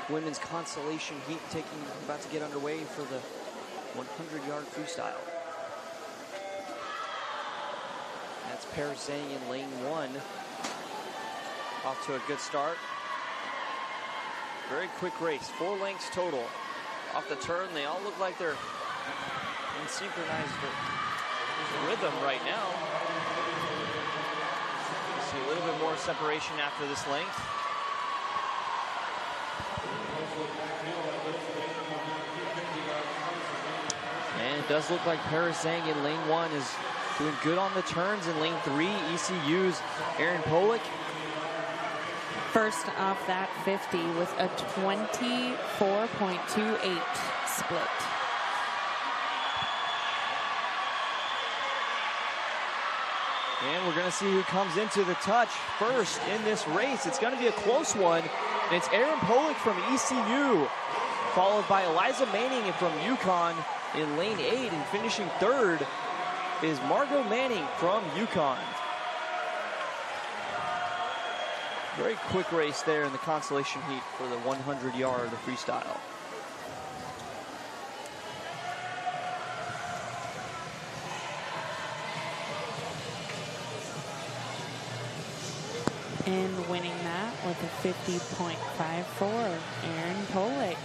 women's consolation heat about to get underway for the 100-yard freestyle. That's Paris Zhang in lane 1. Off to a good start. Very quick race, 4 lengths total. Off the turn, they all look like they're in synchronized rhythm right now. See a little bit more separation after this length. And does look like Paris Zhang in lane 1 is doing good on the turns. In lane 3, ECU's Aaron Polick. First off that 50 with a 24.28 split. And we're going to see who comes into the touch first in this race. It's going to be a close one. And it's Aaron Polick from ECU, followed by Eliza Manning from UConn in lane 8. And finishing third is Margot Manning from UConn. Very quick race there in the consolation heat for the 100-yard freestyle. And winning that with a 50.54, Aaron Polick.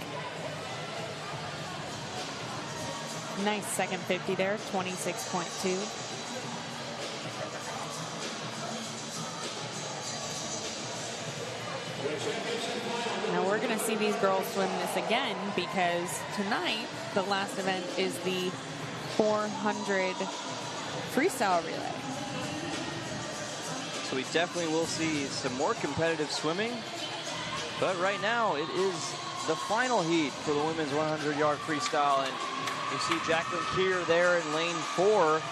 Nice second 50 there, 26.2. Now we're going to see these girls swim this again because tonight the last event is the 400 freestyle relay. So we definitely will see some more competitive swimming. But right now it is the final heat for the women's 100-yard freestyle. And you see Jacqueline Keir there in lane 5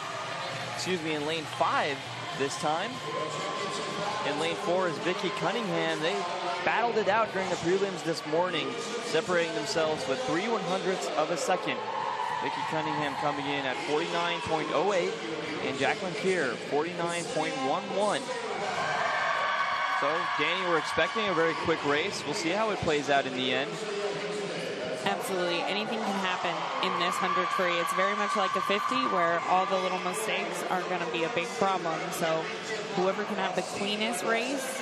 this time. In lane 4 is Vicky Cunningham. They battled it out during the prelims this morning, separating themselves with 3/100ths of a second. Vicky Cunningham coming in at 49.08 and Jacqueline Keir 49.11. So, Danny, we're expecting a very quick race. We'll see how it plays out in the end. Absolutely. Anything can happen in this 100 free. It's very much like a 50 where all the little mistakes are going to be a big problem. So whoever can have the cleanest race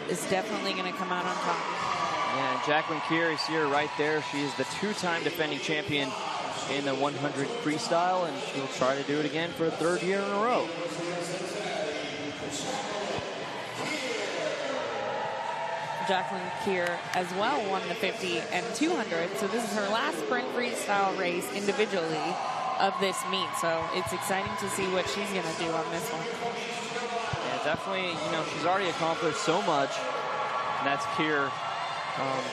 is definitely going to come out on top. Yeah, and Jacqueline Keir, you see her right there. She is the 2-time defending champion in the 100 freestyle, and she'll try to do it again for a 3rd year in a row. Jacqueline Keir as well won the 50 and 200. So this is her last sprint freestyle race individually of this meet. So it's exciting to see what she's going to do on this one. Yeah, definitely, you know, she's already accomplished so much. And that's Keir,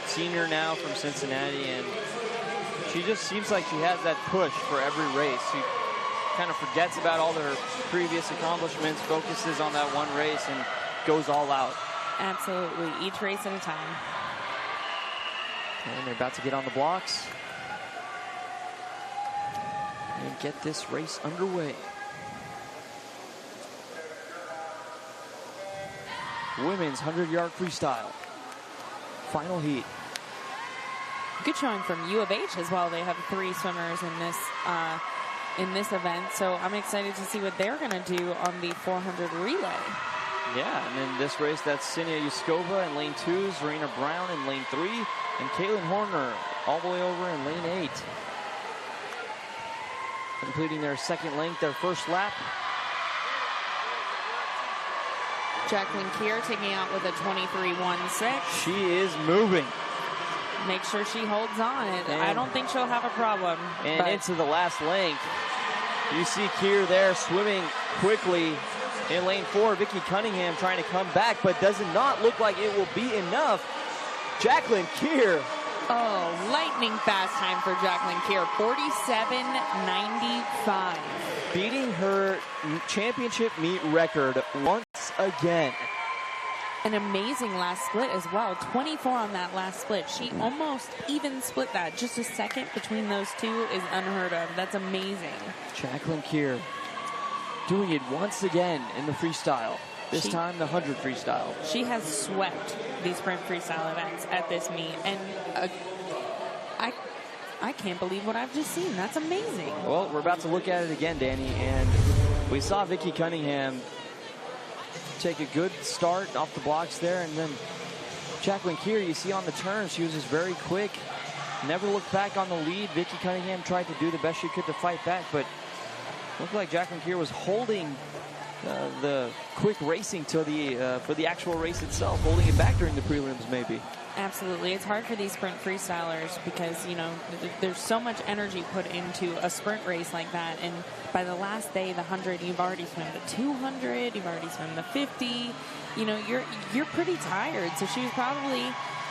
senior now from Cincinnati. And she just seems like she has that push for every race. She kind of forgets about all her previous accomplishments, focuses on that one race, and goes all out. Absolutely, each race at a time. And they're about to get on the blocks and get this race underway. Women's 100-yard freestyle. Final heat. Good showing from U of H as well. They have 3 swimmers in this event, so I'm excited to see what they're going to do on the 400 relay. Yeah, and then this race, that's Sinia Yuskova in lane 2, Zarina Brown in lane 3, and Caitlin Horner all the way over in lane 8. Completing their second length, their first lap. Jacqueline Keir taking out with a 23.16. She is moving. Make sure she holds on. I don't think she'll have a problem. And into the last length. You see Keir there swimming quickly. In lane 4, Vicky Cunningham trying to come back, but does not look like it will be enough. Jacqueline Keir. Oh, lightning fast time for Jacqueline Keir, 47.95. Beating her championship meet record once again. An amazing last split as well, 24 on that last split. She almost even split that. Just a second between those two is unheard of. That's amazing. Jacqueline Keir doing it once again in the freestyle. This time the 100 freestyle. She has swept these sprint freestyle events at this meet, and I can't believe what I've just seen. That's amazing. Well, we're about to look at it again, Danny, and we saw Vicky Cunningham take a good start off the blocks there, and then Jacqueline Keir, you see on the turn, she was just very quick, never looked back on the lead. Vicky Cunningham tried to do the best she could to fight back, but looked like Jacqueline Keir was holding the quick racing to the for the actual race itself, holding it back during the prelims maybe. Absolutely. It's hard for these sprint freestylers because, you know, there's so much energy put into a sprint race like that. And by the last day, the 100, you've already swum the 200, you've already swum the 50. You know, you're pretty tired. So she was probably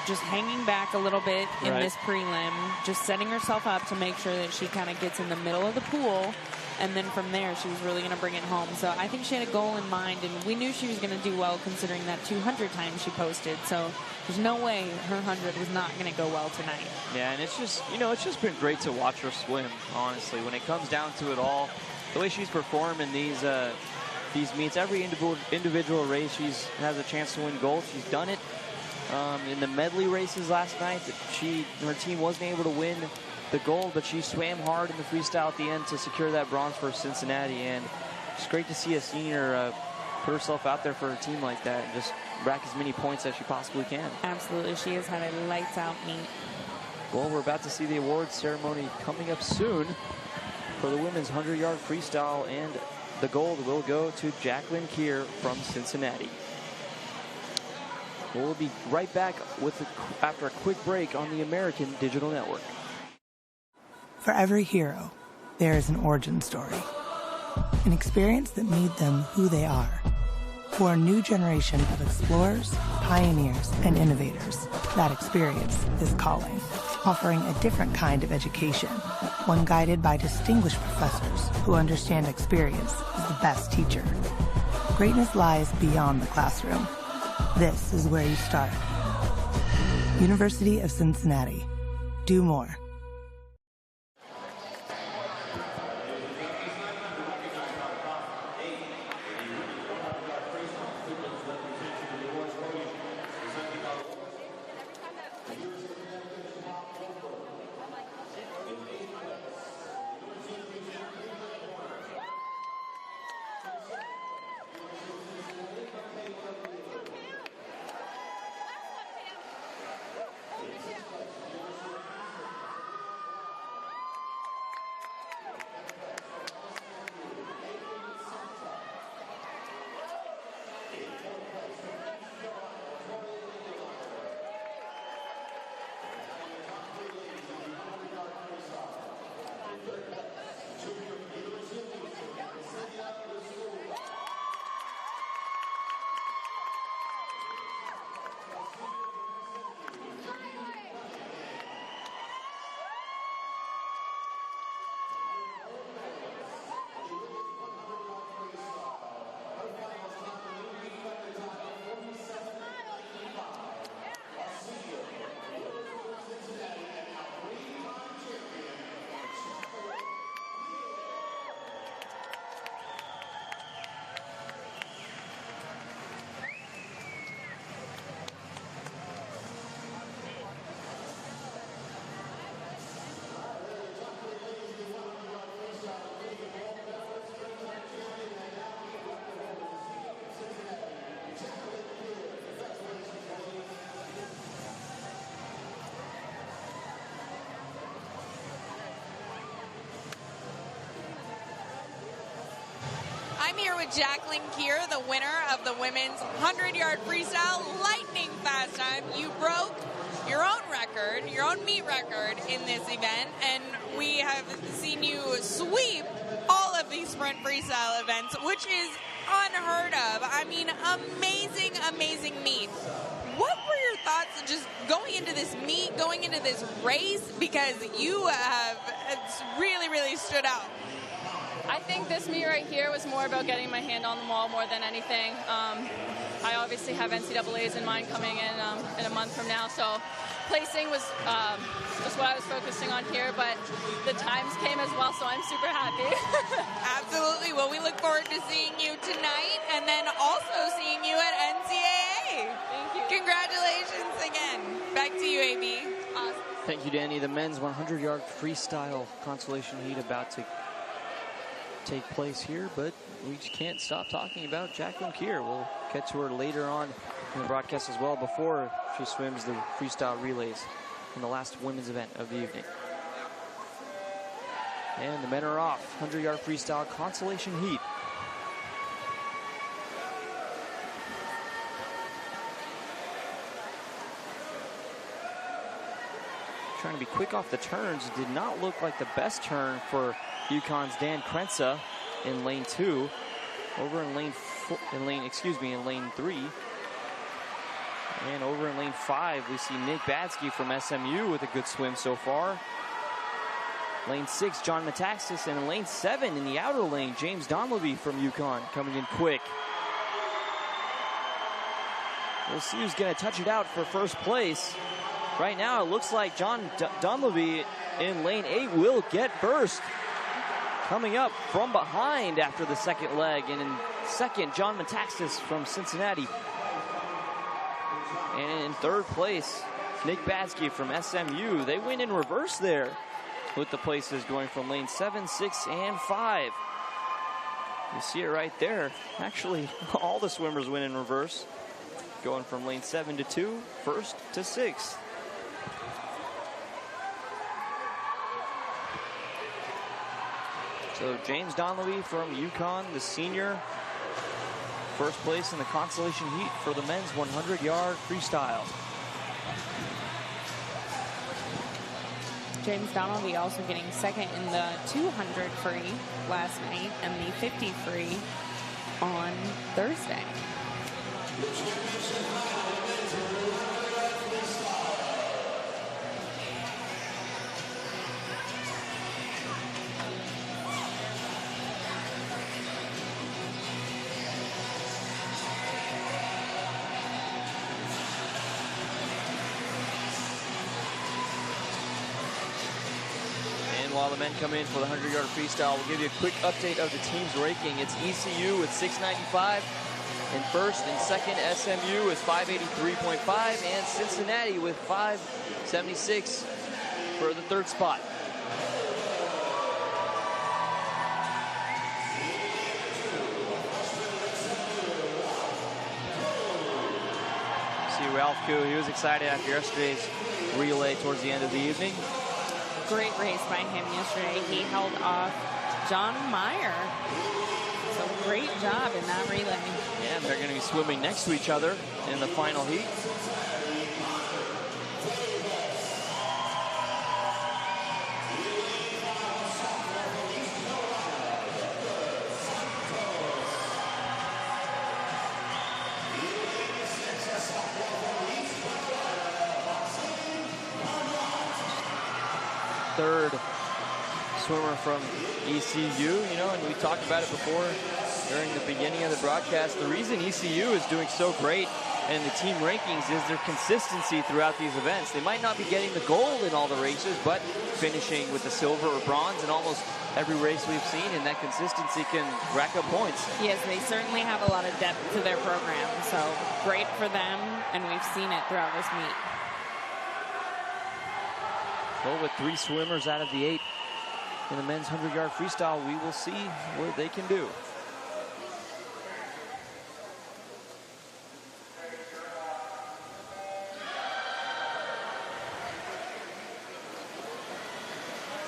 just hanging back a little bit in this prelim, just setting herself up to make sure that she kind of gets in the middle of the pool. And then from there, she was really going to bring it home. So I think she had a goal in mind, and we knew she was going to do well considering that 200 times she posted. So there's no way her 100 was not going to go well tonight. Yeah, and it's just, you know, it's just been great to watch her swim, honestly. When it comes down to it all, the way she's performed in these meets, every individual race, she's has a chance to win gold. She's done it in the medley races last night. Her team wasn't able to win the gold, but she swam hard in the freestyle at the end to secure that bronze for Cincinnati. And it's great to see a senior put herself out there for a team like that and just rack as many points as she possibly can. Absolutely. She has had a lights out meet. Well, we're about to see the awards ceremony coming up soon for the women's 100-yard freestyle, and the gold will go to Jacqueline Keir from Cincinnati. We'll be right back after a quick break on the American Digital Network. For every hero, there is an origin story, an experience that made them who they are. For a new generation of explorers, pioneers, and innovators, that experience is calling, offering a different kind of education, one guided by distinguished professors who understand experience is the best teacher. Greatness lies beyond the classroom. This is where you start. University of Cincinnati. Do more. I'm here with Jacqueline Keir, the winner of the women's 100-yard freestyle lightning fast time. You broke your own record, your own meet record in this event, and we have seen you sweep all of these sprint freestyle events, which is unheard of. I mean, amazing, amazing meet. What were your thoughts just going into this meet, going into this race? Because you have really, really stood out. I think this meet right here was more about getting my hand on the wall more than anything. I obviously have NCAAs in mind coming in a month from now, so placing was just what I was focusing on here, but the times came as well, so I'm super happy. Absolutely. Well, we look forward to seeing you tonight and then also seeing you at NCAA. Thank you. Congratulations again. Back to you, AB. Awesome. Thank you, Danny. The men's 100-yard freestyle consolation heat about to take place here, but we just can't stop talking about Jacqueline Keir. We'll get to her later on in the broadcast as well, before she swims the freestyle relays in the last women's event of the evening. And the men are off. 100-yard freestyle consolation heat. trying to be quick off the turns. Did not look like the best turn for UConn's Dan Krenza in lane 2. Over in lane 3. And over in lane 5, we see Nick Badsky from SMU with a good swim so far. Lane 6, John Metaxas, and in lane 7 in the outer lane, James Donlevy from UConn coming in quick. We'll see who's going to touch it out for first place. Right now, it looks like John Donlevy in lane 8 will get first. Coming up from behind after the second leg, and in second, John Metaxas from Cincinnati. And in third place, Nick Badsky from SMU. They win in reverse there, with the places going from lane 7, 6, and 5. You see it right there. Actually, all the swimmers win in reverse, going from lane 7 to 2, first to 6. So James Donlevy from UConn, the senior, first place in the consolation heat for the men's 100-yard freestyle. James Donlevy also getting second in the 200 free last night and the 50 free on Thursday. While the men come in for the 100-yard freestyle, we'll give you a quick update of the team's ranking. It's ECU with 695 in first, and second SMU is 583.5, and Cincinnati with 576 for the third spot. See Ralph Koo, he was excited after yesterday's relay towards the end of the evening. Great race by him yesterday. He held off John Meyer. So great job in that relay. Yeah, they're going to be swimming next to each other in the final heat. Third swimmer from ECU, you know, and we talked about it before during the beginning of the broadcast. The reason ECU is doing so great in the team rankings is their consistency throughout these events. They might not be getting the gold in all the races, but finishing with the silver or bronze in almost every race we've seen, and that consistency can rack up points. Yes, they certainly have a lot of depth to their program, so great for them, and we've seen it throughout this meet. Well, with 3 swimmers out of the 8 in the men's 100-yard freestyle, we will see what they can do.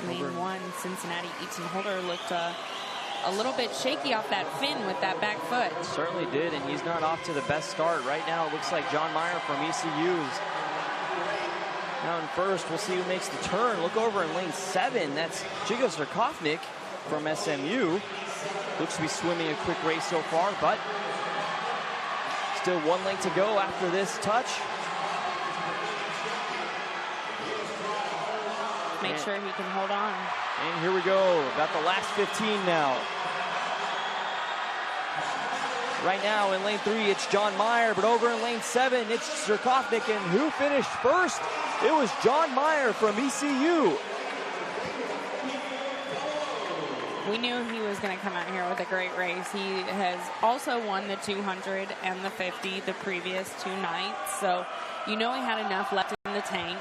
Lane 1, Cincinnati Eaton Holder looked a little bit shaky off that fin with that back foot. Certainly did, and he's not off to the best start. Right now, it looks like John Meyer from ECU is now in first. We'll see who makes the turn. Look over in lane 7. That's Jigo Zerkovnik from SMU. Looks to be swimming a quick race so far, but still 1 lane to go after this touch. Make sure he can hold on. And here we go, about the last 15 now. Right now in lane 3, it's John Meyer, but over in lane 7, it's Zerkovnik, and who finished first? It was John Meyer from ECU. We knew he was going to come out here with a great race. He has also won the 200 and the 50 the previous 2 nights, so you know he had enough left in the tank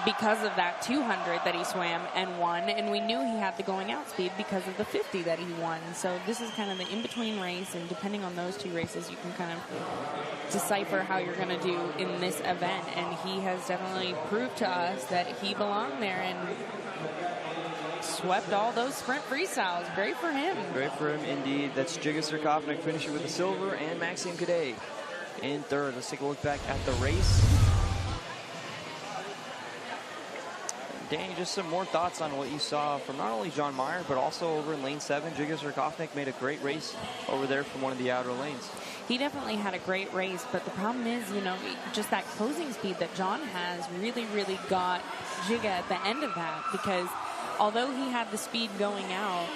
because of that 200 that he swam and won, and we knew he had the going out speed because of the 50 that he won. So this is kind of the in-between race, and depending on those 2 races, you can kind of decipher how you're going to do in this event, and he has definitely proved to us that he belonged there and swept all those sprint freestyles. Great for him. Great for him indeed. That's Jigo Zerkovnik finishing with the silver, and Maxime Cadet in third. Let's take a look back at the race. Danny, just some more thoughts on what you saw from not only John Meyer, but also over in lane 7. Jiga Zerkovnik made a great race over there from one of the outer lanes. He definitely had a great race, but the problem is, you know, just that closing speed that John has really, really got Jiga at the end of that, because although he had the speed going out,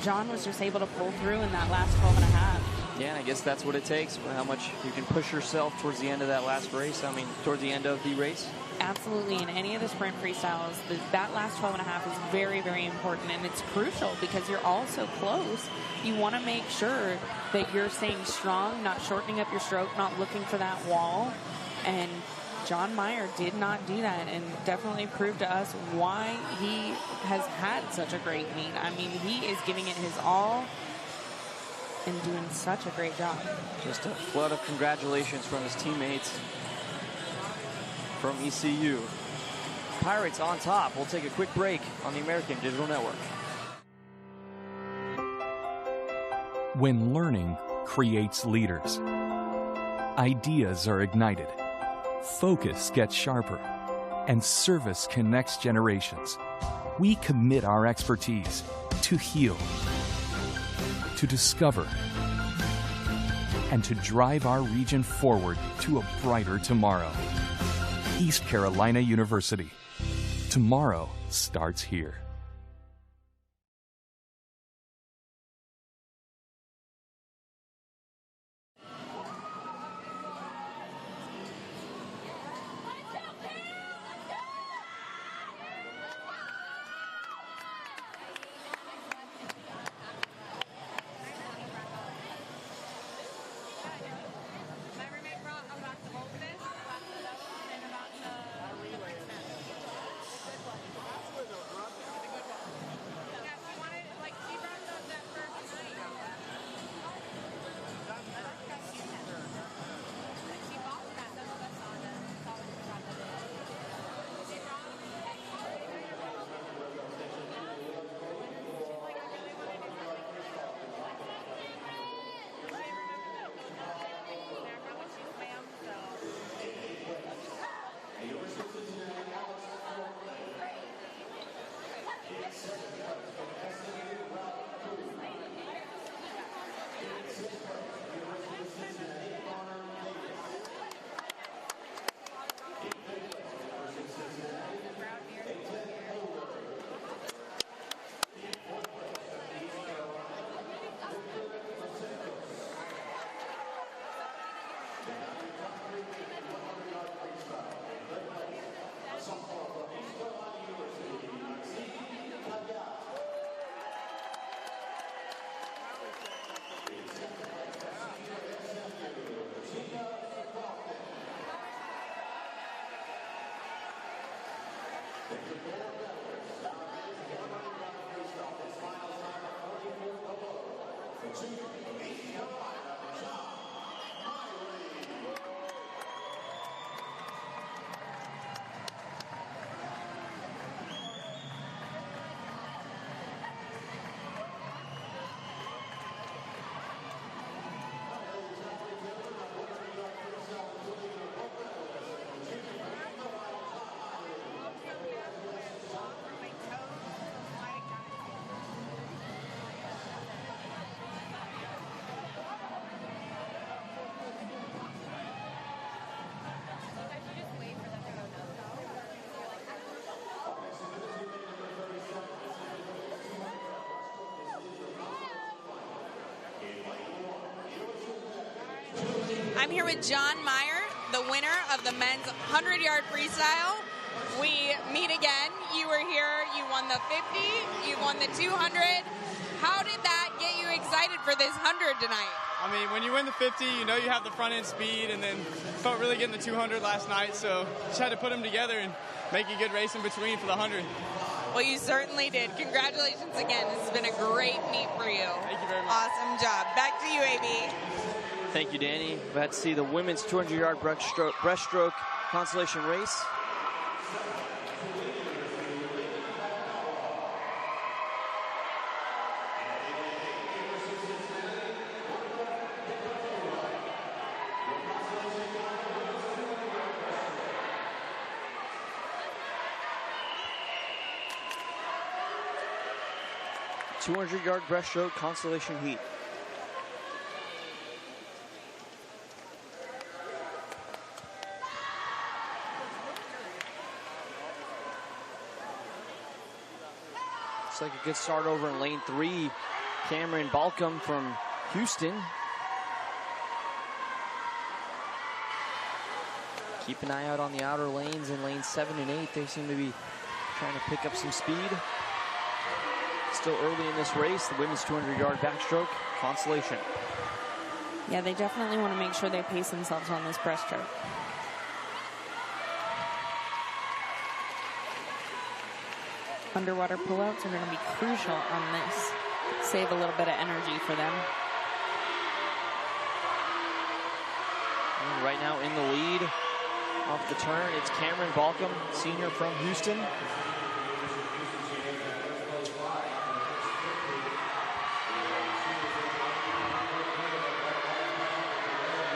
John was just able to pull through in that last 12 and a half. Yeah, and I guess that's what it takes, how much you can push yourself towards the end of that last race. I mean, towards the end of the race. Absolutely, in any of the sprint freestyles, that last 12 and a half is very, very important, and it's crucial because you're all so close. You want to make sure that you're staying strong, not shortening up your stroke, not looking for that wall, and John Meyer did not do that, and definitely proved to us why he has had such a great meet. I mean, he is giving it his all and doing such a great job. Just a flood of congratulations from his teammates from ECU. Pirates on top. We'll take a quick break on the American Digital Network. When learning creates leaders, ideas are ignited, focus gets sharper, and service connects generations. We commit our expertise to heal, to discover, and to drive our region forward to a brighter tomorrow. East Carolina University. Tomorrow starts here. I'm here with John Meyer, the winner of the men's 100-yard freestyle. We meet again. You were here. You won the 50. You won the 200. How did that get you excited for this 100 tonight? I mean, when you win the 50, you know you have the front end speed, and then felt really good in the 200 last night, so just had to put them together and make a good race in between for the 100. Well, you certainly did. Congratulations again. This has been a great meet for you. Thank you very much. Awesome job. Back to you, AB. Thank you, Danny. We had to see the women's 200-yard breaststroke consolation race. 200-yard breaststroke consolation heat. Looks like a good start over in lane 3. Cameron Balcom from Houston. Keep an eye out on the outer lanes in lanes 7 and 8. They seem to be trying to pick up some speed. Still early in this race, the women's 200-yard backstroke consolation. Yeah, they definitely want to make sure they pace themselves on this breaststroke. Underwater pullouts are going to be crucial on this. Save a little bit of energy for them. And right now in the lead off the turn, it's Cameron Balcom, senior from Houston.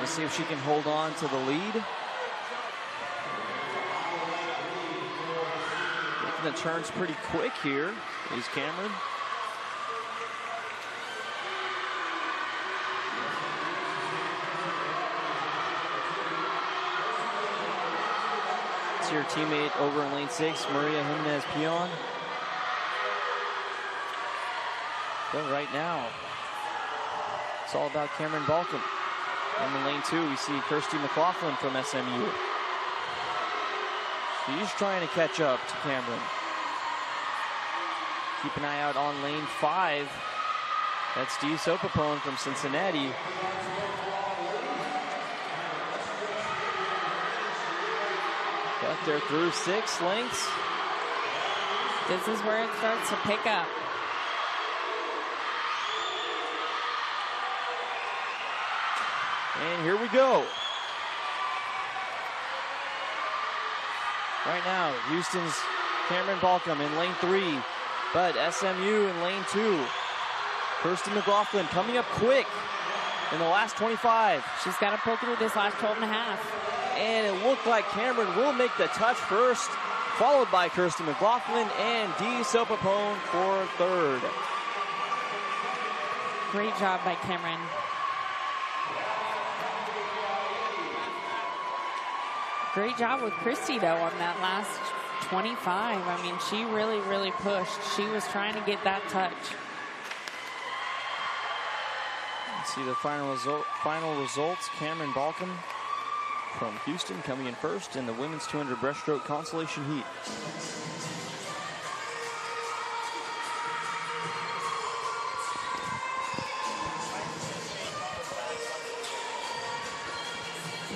Let's see if she can hold on to the lead. Making the turns pretty quick here is Cameron. See her teammate over in lane 6, Maria Jimenez-Pion. But right now, it's all about Cameron Balcom. And in lane 2, we see Kirsty McLaughlin from SMU. She's trying to catch up to Cameron. Keep an eye out on lane 5. That's Dee Sopapone from Cincinnati. Got there through 6 lengths. This is where it starts to pick up. And here we go. Right now, Houston's Cameron Balcom in lane 3, but SMU in lane 2. Kirsty McLaughlin coming up quick in the last 25. She's got to pull through this last 12 and a half. And it looked like Cameron will make the touch first, followed by Kirsty McLaughlin and Dee Sopapone for third. Great job by Cameron. Great job with Kirsty, though, on that last 25. I mean, she really, really pushed. She was trying to get that touch. Let's see the final results. Cameron Balcom from Houston coming in first in the women's 200 breaststroke consolation heat.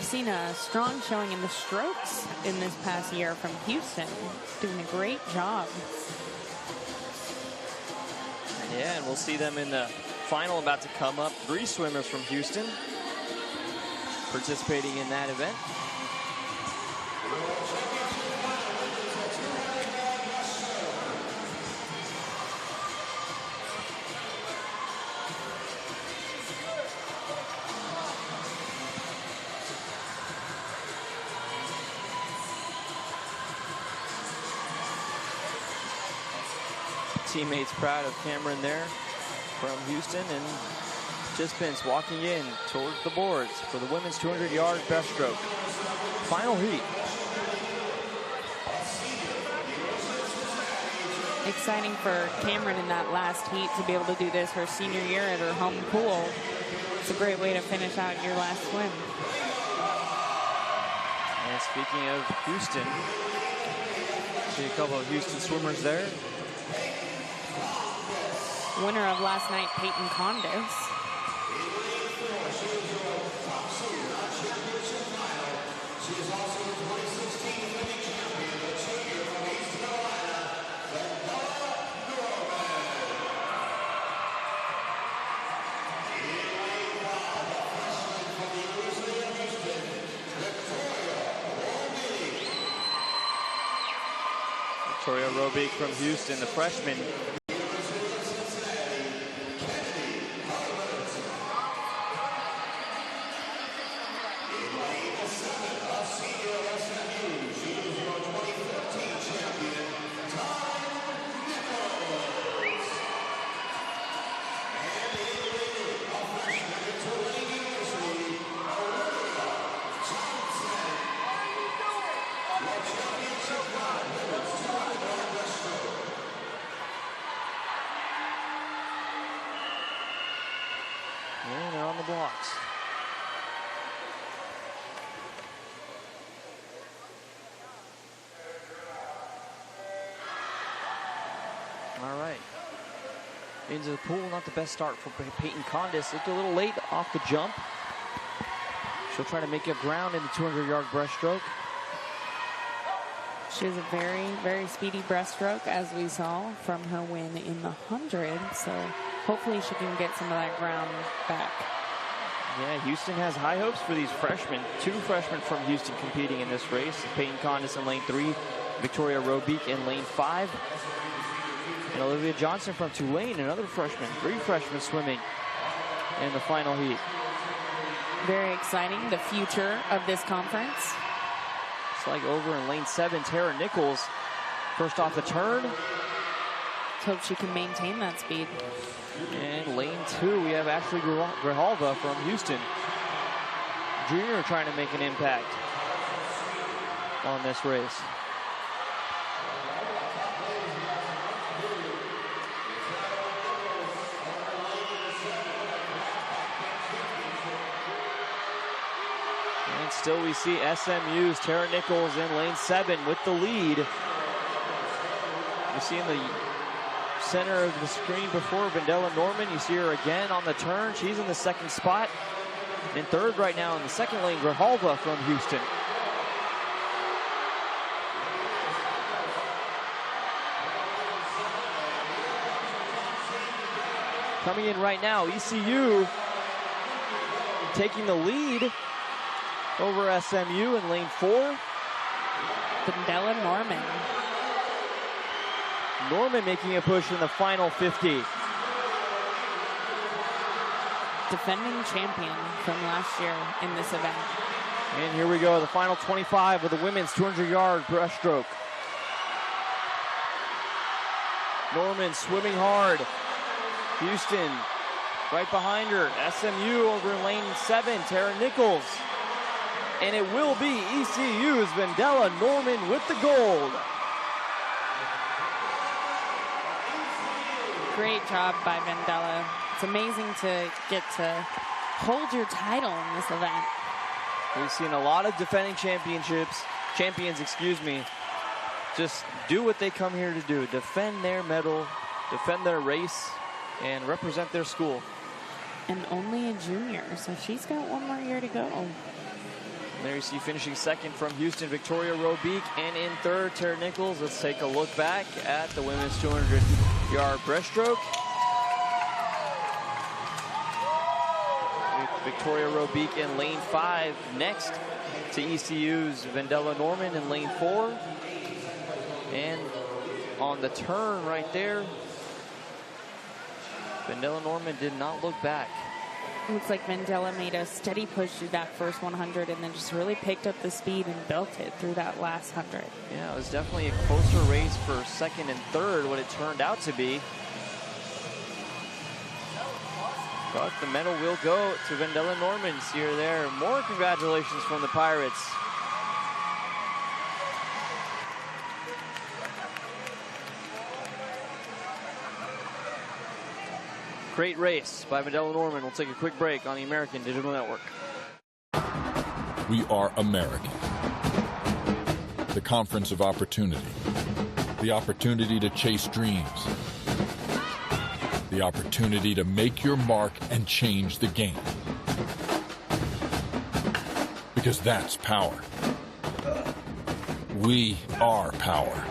Seen a strong showing in the strokes in this past year from Houston, doing a great job. Yeah, and we'll see them in the final about to come up. 3 swimmers from Houston participating in that event. Teammates proud of Cameron there from Houston, and participants walking in towards the boards for the women's 200-yard breaststroke. Final heat. Exciting for Cameron in that last heat to be able to do this her senior year at her home pool. It's a great way to finish out your last swim. And speaking of Houston, see a couple of Houston swimmers there. Winner of last night, Peyton Condos. Victoria Robeek from Houston, the freshman. blocks. All right. Into the pool, not the best start for Peyton Condis. Looked a little late off the jump. She'll try to make up ground in the 200-yard breaststroke. She has a very, very speedy breaststroke, as we saw from her win in the 100. So hopefully she can get some of that ground back. Yeah, Houston has high hopes for these freshmen. 2 freshmen from Houston competing in this race. Peyton Condis in lane 3, Victoria Robeek in lane 5. And Olivia Johnson from Tulane, another freshman. 3 freshmen swimming in the final heat. Very exciting, the future of this conference. It's like over in lane 7, Tara Nichols. First off the turn. Let's hope she can maintain that speed. And lane 2, we have Ashley Grijalva from Houston. Junior trying to make an impact on this race. And still we see SMU's Tara Nichols in lane 7 with the lead. You see in the center of the screen before Vendela Norman. You see her again on the turn. She's in the 2nd spot. In 3rd right now in the 2nd lane, Grijalva from Houston. Coming in right now, ECU taking the lead over SMU in lane 4. Vendela Norman. Norman making a push in the final 50. Defending champion from last year in this event. And here we go, the final 25 of the women's 200-yard breaststroke. Norman swimming hard. Houston right behind her. SMU over in lane 7, Tara Nichols. And it will be ECU's Vendela Norman with the gold. Great job by Vendela. It's amazing to get to hold your title in this event. We've seen a lot of defending champions, just do what they come here to do. Defend their medal, defend their race, and represent their school. And only a junior, so she's got 1 more year to go. There you see finishing 2nd from Houston, Victoria Robeek, and in 3rd, Tara Nichols. Let's take a look back at the women's 200-yard breaststroke. Victoria Robeek in lane 5 next to ECU's Vendela Norman in lane 4. And on the turn right there, Vendela Norman did not look back. Looks like Vendela made a steady push through that first 100 and then just really picked up the speed and built it through that last 100. Yeah, it was definitely a closer race for 2nd and 3rd, what it turned out to be. But the medal will go to Vendela Norman. See her there. More congratulations from the Pirates. Great race by Vendela Norman. We'll take a quick break on the American Digital Network. We are American. The conference of opportunity. The opportunity to chase dreams. The opportunity to make your mark and change the game. Because that's power. We are power.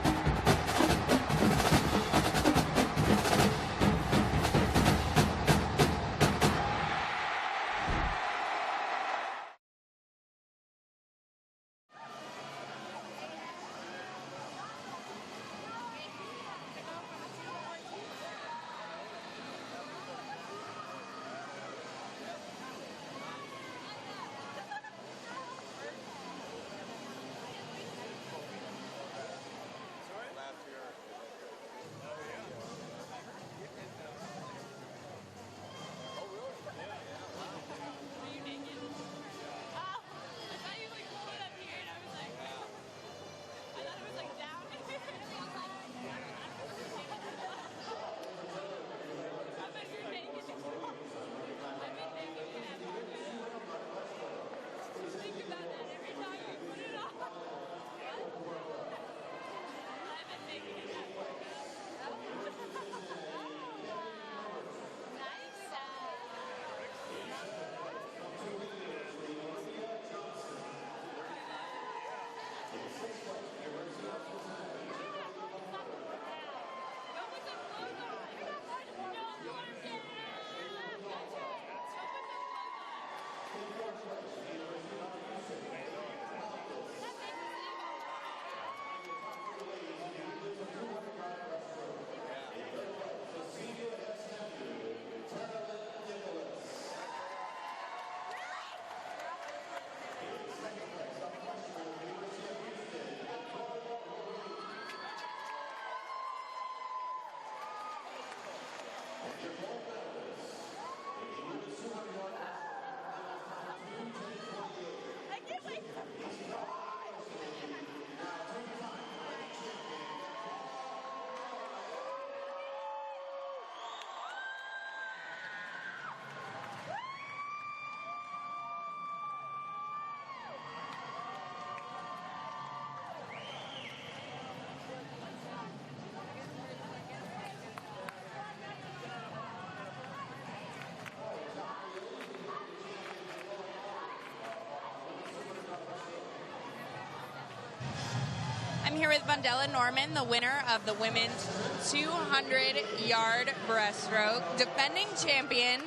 here with Vandella Norman, the winner of the women's 200-yard breaststroke, defending champion.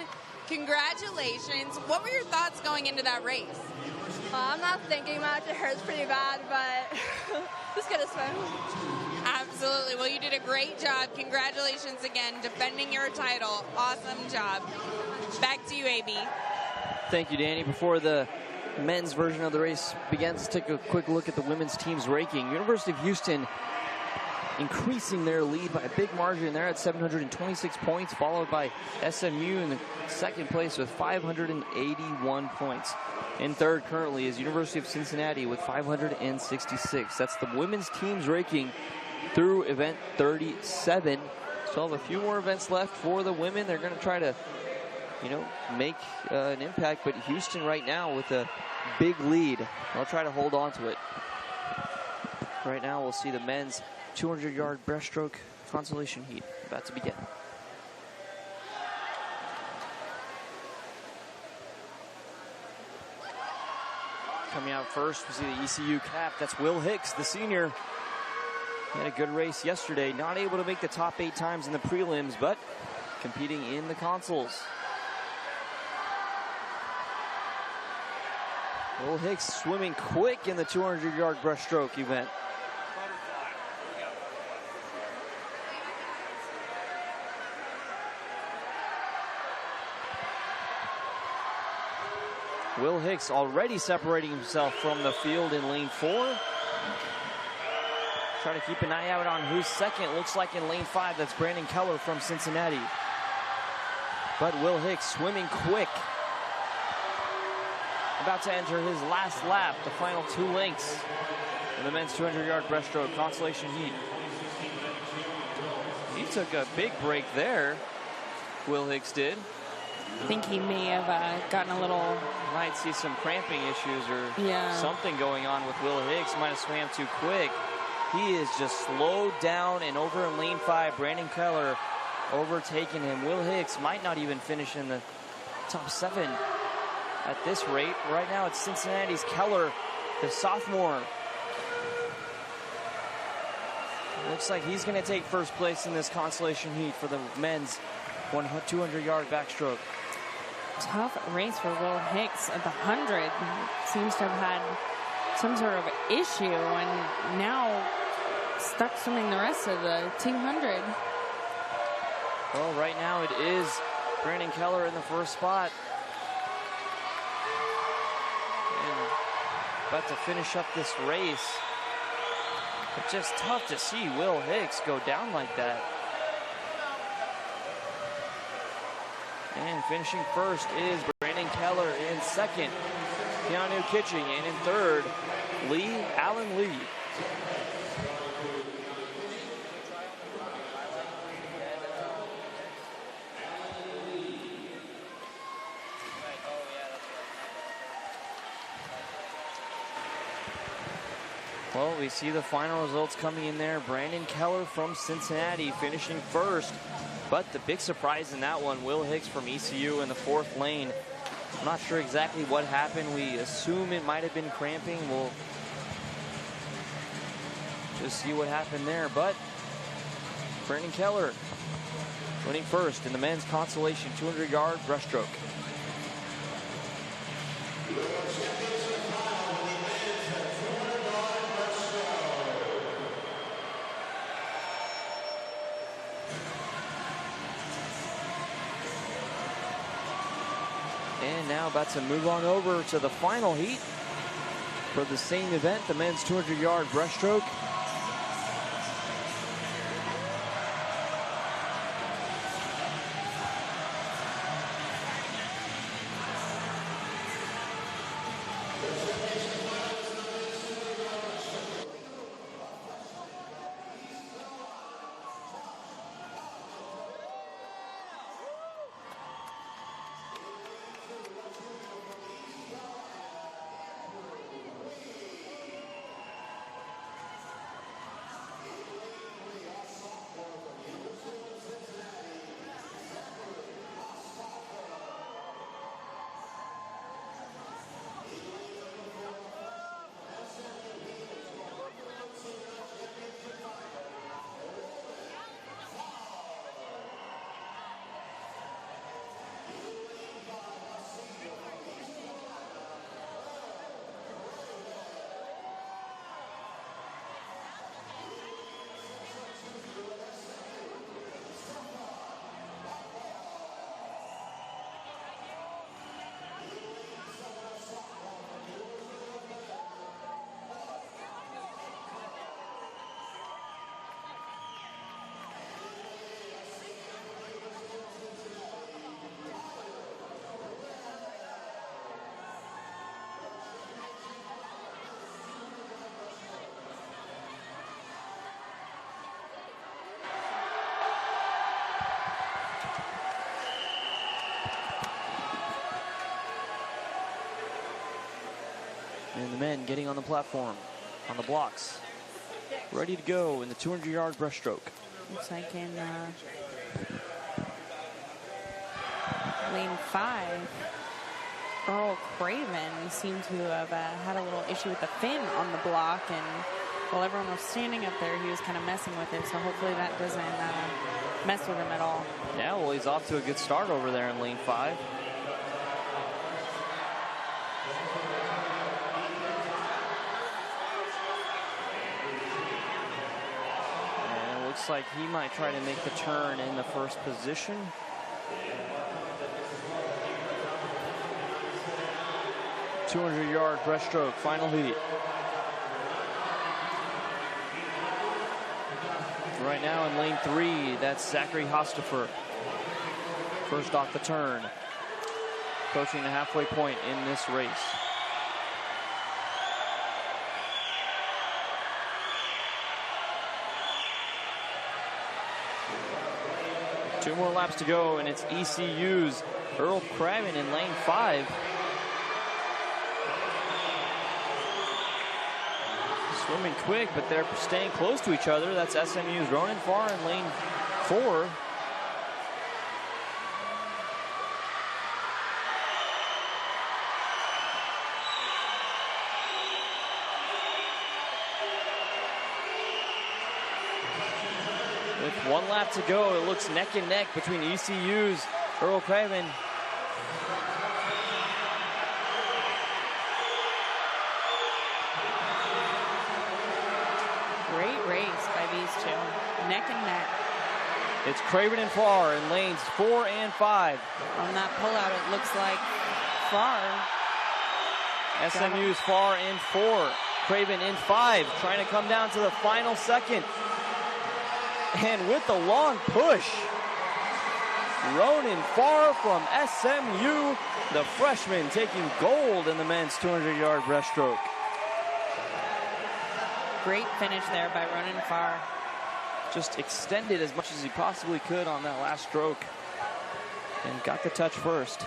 Congratulations. What were your thoughts going into that race? I'm not thinking much. It hurts pretty bad, but just gonna swim. Absolutely. Well, you did a great job. Congratulations again, defending your title. Awesome job. Back to you, AB. Thank you, Danny. Before the men's version of the race begins, let's take a quick look at the women's team's ranking. University of Houston increasing their lead by a big margin. They're at 726 points, followed by SMU in the second place with 581 points. In third currently is University of Cincinnati with 566. That's the women's team's ranking through event 37. Still have a few more events left for the women. They're going to try to, make an impact, but Houston right now with a big lead. They'll try to hold on to it. Right now we'll see the men's 200-yard breaststroke consolation heat about to begin. Coming out first, we see the ECU cap. That's Will Hicks, the senior. He had a good race yesterday. Not able to make the top 8 times in the prelims, but competing in the consoles. Will Hicks swimming quick in the 200-yard breaststroke event. Will Hicks already separating himself from the field in lane 4. Try to keep an eye out on who's second. Looks like in lane 5, that's Brandon Keller from Cincinnati. But Will Hicks swimming quick. About to enter his last lap, the final 2 lengths in the men's 200-yard breaststroke consolation heat. He took a big break there, Will Hicks did. I think he may have gotten a little... Might see some cramping issues or Yeah. something going on with Will Hicks. Might have swam too quick. He is just slowed down, and over in lane 5, Brandon Keller overtaking him. Will Hicks might not even finish in the top 7 at this rate. Right now it's Cincinnati's Keller, the sophomore. Looks like he's going to take first place in this consolation heat for the men's 200-yard backstroke. Tough race for Will Hicks at the 100. Seems to have had some sort of issue and now stuck swimming the rest of the 200. Well, right now it is Brandon Keller in the first spot. And about to finish up this race. But just tough to see Will Hicks go down like that. And finishing first is Brandon Keller. In second, Keanu Kitching. And in third, Alan Lee. Well, we see the final results coming in there. Brandon Keller from Cincinnati finishing first. But the big surprise in that one, Will Hicks from ECU in the 4th lane. I'm not sure exactly what happened. We assume it might have been cramping. We'll just see what happened there. But Brandon Keller winning first in the men's consolation 200-yard breaststroke. And now about to move on over to the final heat for the same event, the men's 200-yard breaststroke. men getting on the platform, on the blocks. Ready to go in the 200-yard breaststroke. Looks like in lane 5, Earl Craven seemed to have had a little issue with the fin on the block, and while everyone was standing up there, he was kind of messing with it, so hopefully that doesn't mess with him at all. Yeah, well, he's off to a good start over there in lane 5. And it looks like he might try to make the turn in the first position. $200-yard breaststroke, final heat. Right now in lane 3, that's Zachary Hostifer. First off the turn. Approaching the halfway point in this race. Two more laps to go, and it's ECU's Earl Craven in lane 5. Swimming quick, but they're staying close to each other. That's SMU's Ronan Farr in lane 4. With 1 lap to go, it looks neck and neck between ECU's Earl Craven. Great race by these two, neck and neck. It's Craven and Farr in lanes 4 and 5. On that pullout, it looks like Farr. SMU's Farr in 4, Craven in 5, trying to come down to the final second. And with the long push, Ronan Farr from SMU, the freshman, taking gold in the men's 200-yard breaststroke. Great finish there by Ronan Farr. Just extended as much as he possibly could on that last stroke and got the touch first.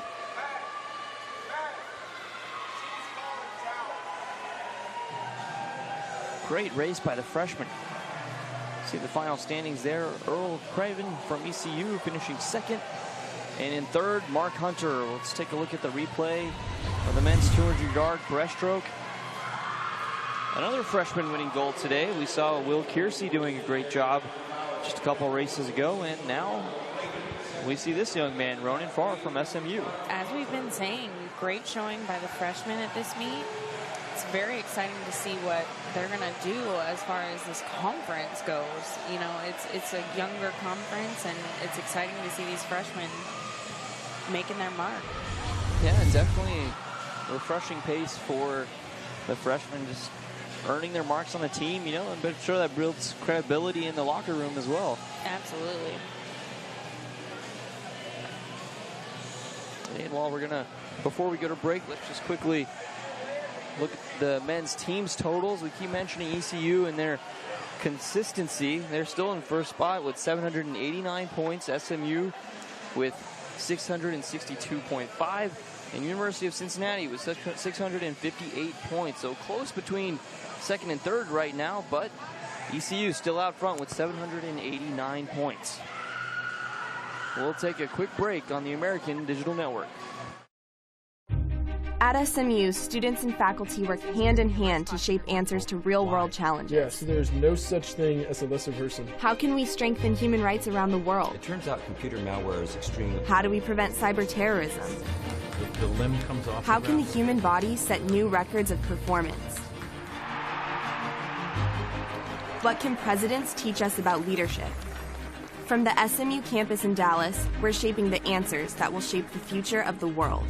Great race by the freshman. See the final standings there. Earl Craven from ECU finishing 2nd. And in 3rd, Mark Hunter. Let's take a look at the replay of the men's 200-yard breaststroke. Another freshman winning gold today. We saw Will Kiersey doing a great job just a couple races ago, and now we see this young man, Ronan Farr from SMU. As we've been saying, great showing by the freshmen at this meet. It's very exciting to see what they're going to do as far as this conference goes. You know, it's a younger conference, and it's exciting to see these freshmen making their mark. Yeah, definitely refreshing pace for the freshmen, just earning their marks on the team, you know, and I'm sure that builds credibility in the locker room as well. Absolutely. And while we're gonna, before we go to break, let's just quickly look at the men's teams totals. We keep mentioning ECU and their consistency. They're still in first spot with 789 points. SMU with 662.5. And University of Cincinnati with 658 points. So close between 2nd and 3rd right now, but ECU still out front with 789 points. We'll take a quick break on the American Digital Network. At SMU, students and faculty work hand in hand to shape answers to real-world challenges. Yes, there's no such thing as a lesser person. How can we strengthen human rights around the world? It turns out computer malware is extremely... How do we prevent cyber terrorism? The limb comes off. How can the human body set new records of performance? What can presidents teach us about leadership? From the SMU campus in Dallas, we're shaping the answers that will shape the future of the world.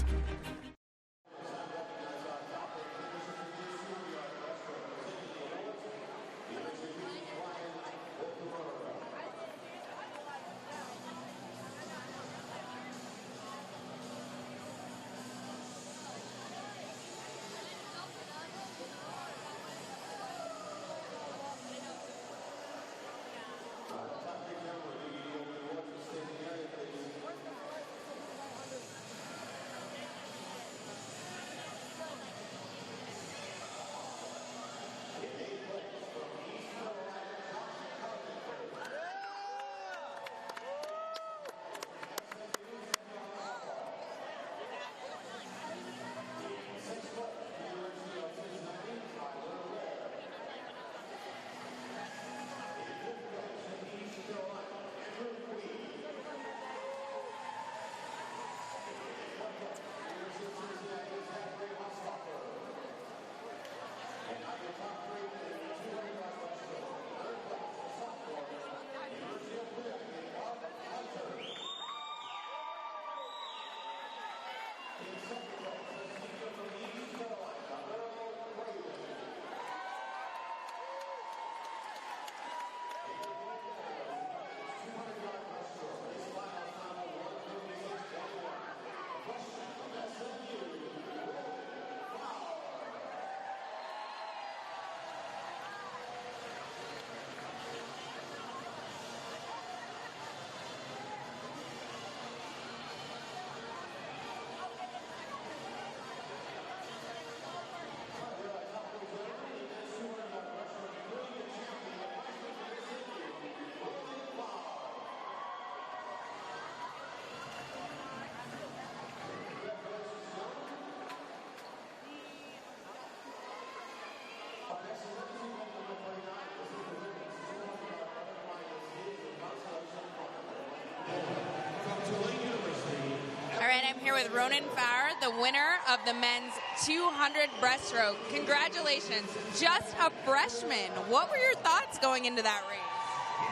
with Ronan Farr, the winner of the men's 200 breaststroke. Congratulations, just a freshman. What were your thoughts going into that race?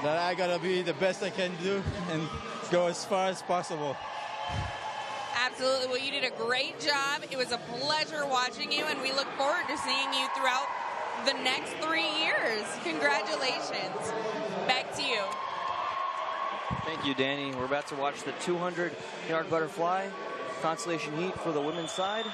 That I gotta be the best I can do and go as far as possible. Absolutely. Well, you did a great job. It was a pleasure watching you, and we look forward to seeing you throughout the next 3 years. Congratulations. Back to you. Thank you, Danny. We're about to watch the 200-yard butterfly consolation heat for the women's side.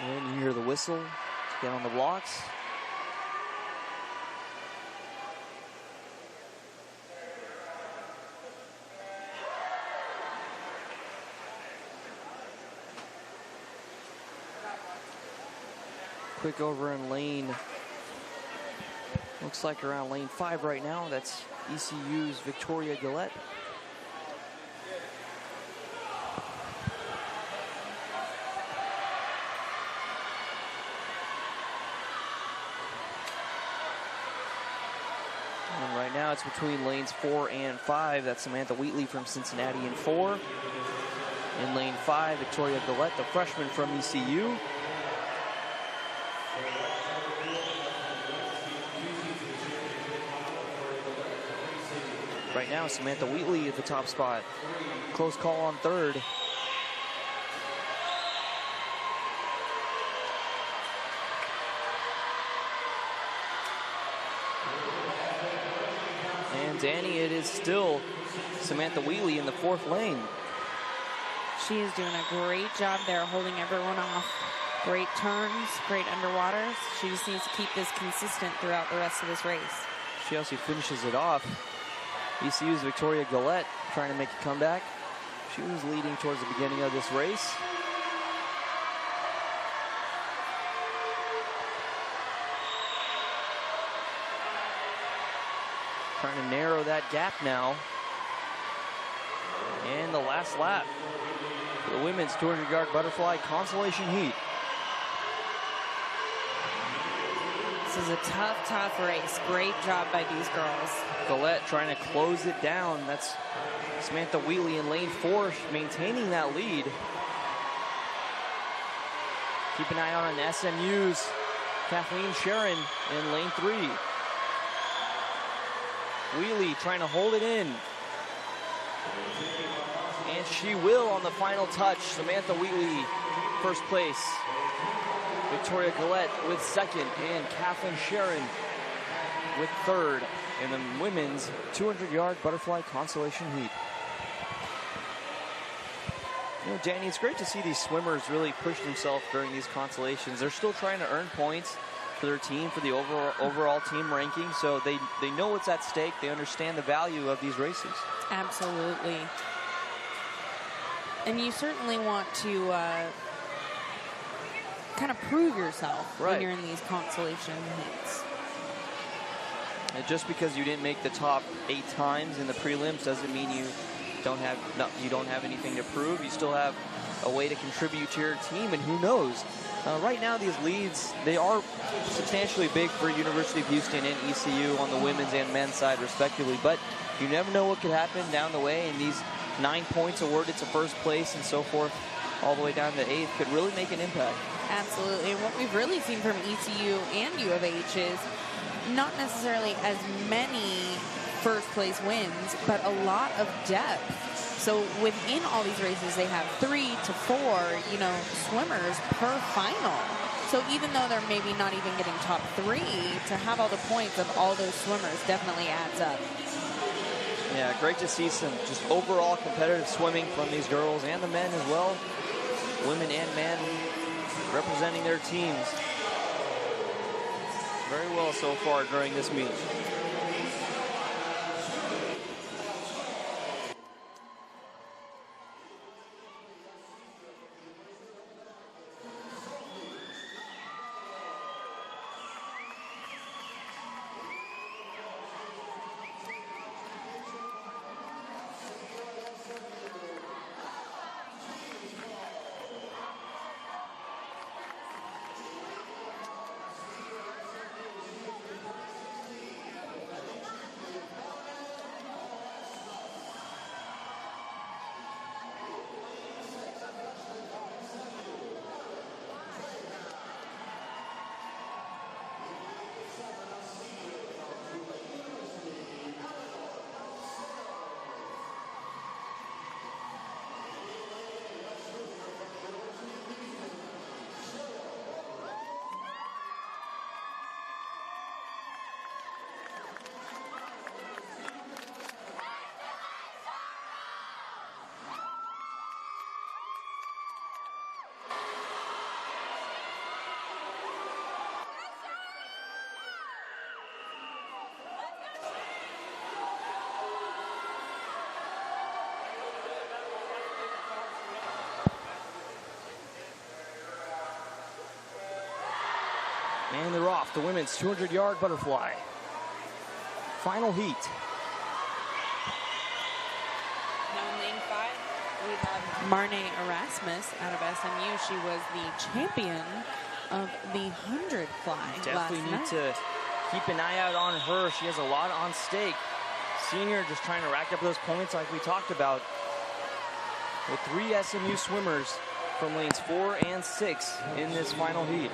And you hear the whistle to get on the blocks. Quick over in lane, looks like around lane 5 right now. That's ECU's Victoria Gillette. And right now it's between lanes 4 and 5. That's Samantha Wheatley from Cincinnati in 4. In lane 5, Victoria Gillette, the freshman from ECU. Right now, Samantha Wheatley at the top spot. Close call on third. And Danny, it is still Samantha Wheatley in the 4th lane. She is doing a great job there, holding everyone off. Great turns, great underwaters. She just needs to keep this consistent throughout the rest of this race. She also finishes it off. ECU's Victoria Gillette trying to make a comeback. She was leading towards the beginning of this race. Trying to narrow that gap now. And the last lap for the women's 200-yard butterfly consolation heat. This is a tough race. Great job by these girls. Gillette trying to close it down. That's Samantha Wheatley in lane 4, maintaining that lead. Keep an eye on SMU's Kathleen Sharon in lane 3. Wheatley trying to hold it in. And she will on the final touch. Samantha Wheatley, first place. Victoria Gillette with 2nd, and Kathleen Sharon with 3rd in the women's 200-yard butterfly consolation heat. You know, Danny, it's great to see these swimmers really push themselves during these consolations. They're still trying to earn points for their team, for the overall team ranking, so they know what's at stake. They understand the value of these races. Absolutely. And you certainly want to kind of prove yourself when you're in these consolation heats. And just because you didn't make the top 8 times in the prelims doesn't mean you don't have anything to prove. You still have a way to contribute to your team, and who knows? Right now, these leads, they are substantially big for University of Houston and ECU on the women's and men's side, respectively. But you never know what could happen down the way, and these 9 points awarded to first place and so forth, all the way down to 8th, could really make an impact. Absolutely. And what we've really seen from ECU and U of H is not necessarily as many first place wins, but a lot of depth. So within all these races, they have 3 to 4, swimmers per final. So even though they're maybe not even getting top 3, to have all the points of all those swimmers definitely adds up. Yeah, great to see some just overall competitive swimming from these girls and the men as well. Women and men representing their teams very well so far during this meet. And they're off. The women's 200-yard butterfly. Final heat. Now in lane 5, we have Marne Erasmus out of SMU. She was the champion of the 100 fly. Definitely need to keep an eye out on her. She has a lot on stake. Senior just trying to rack up those points like we talked about. With 3 SMU swimmers from lanes 4 and 6 in this final heat.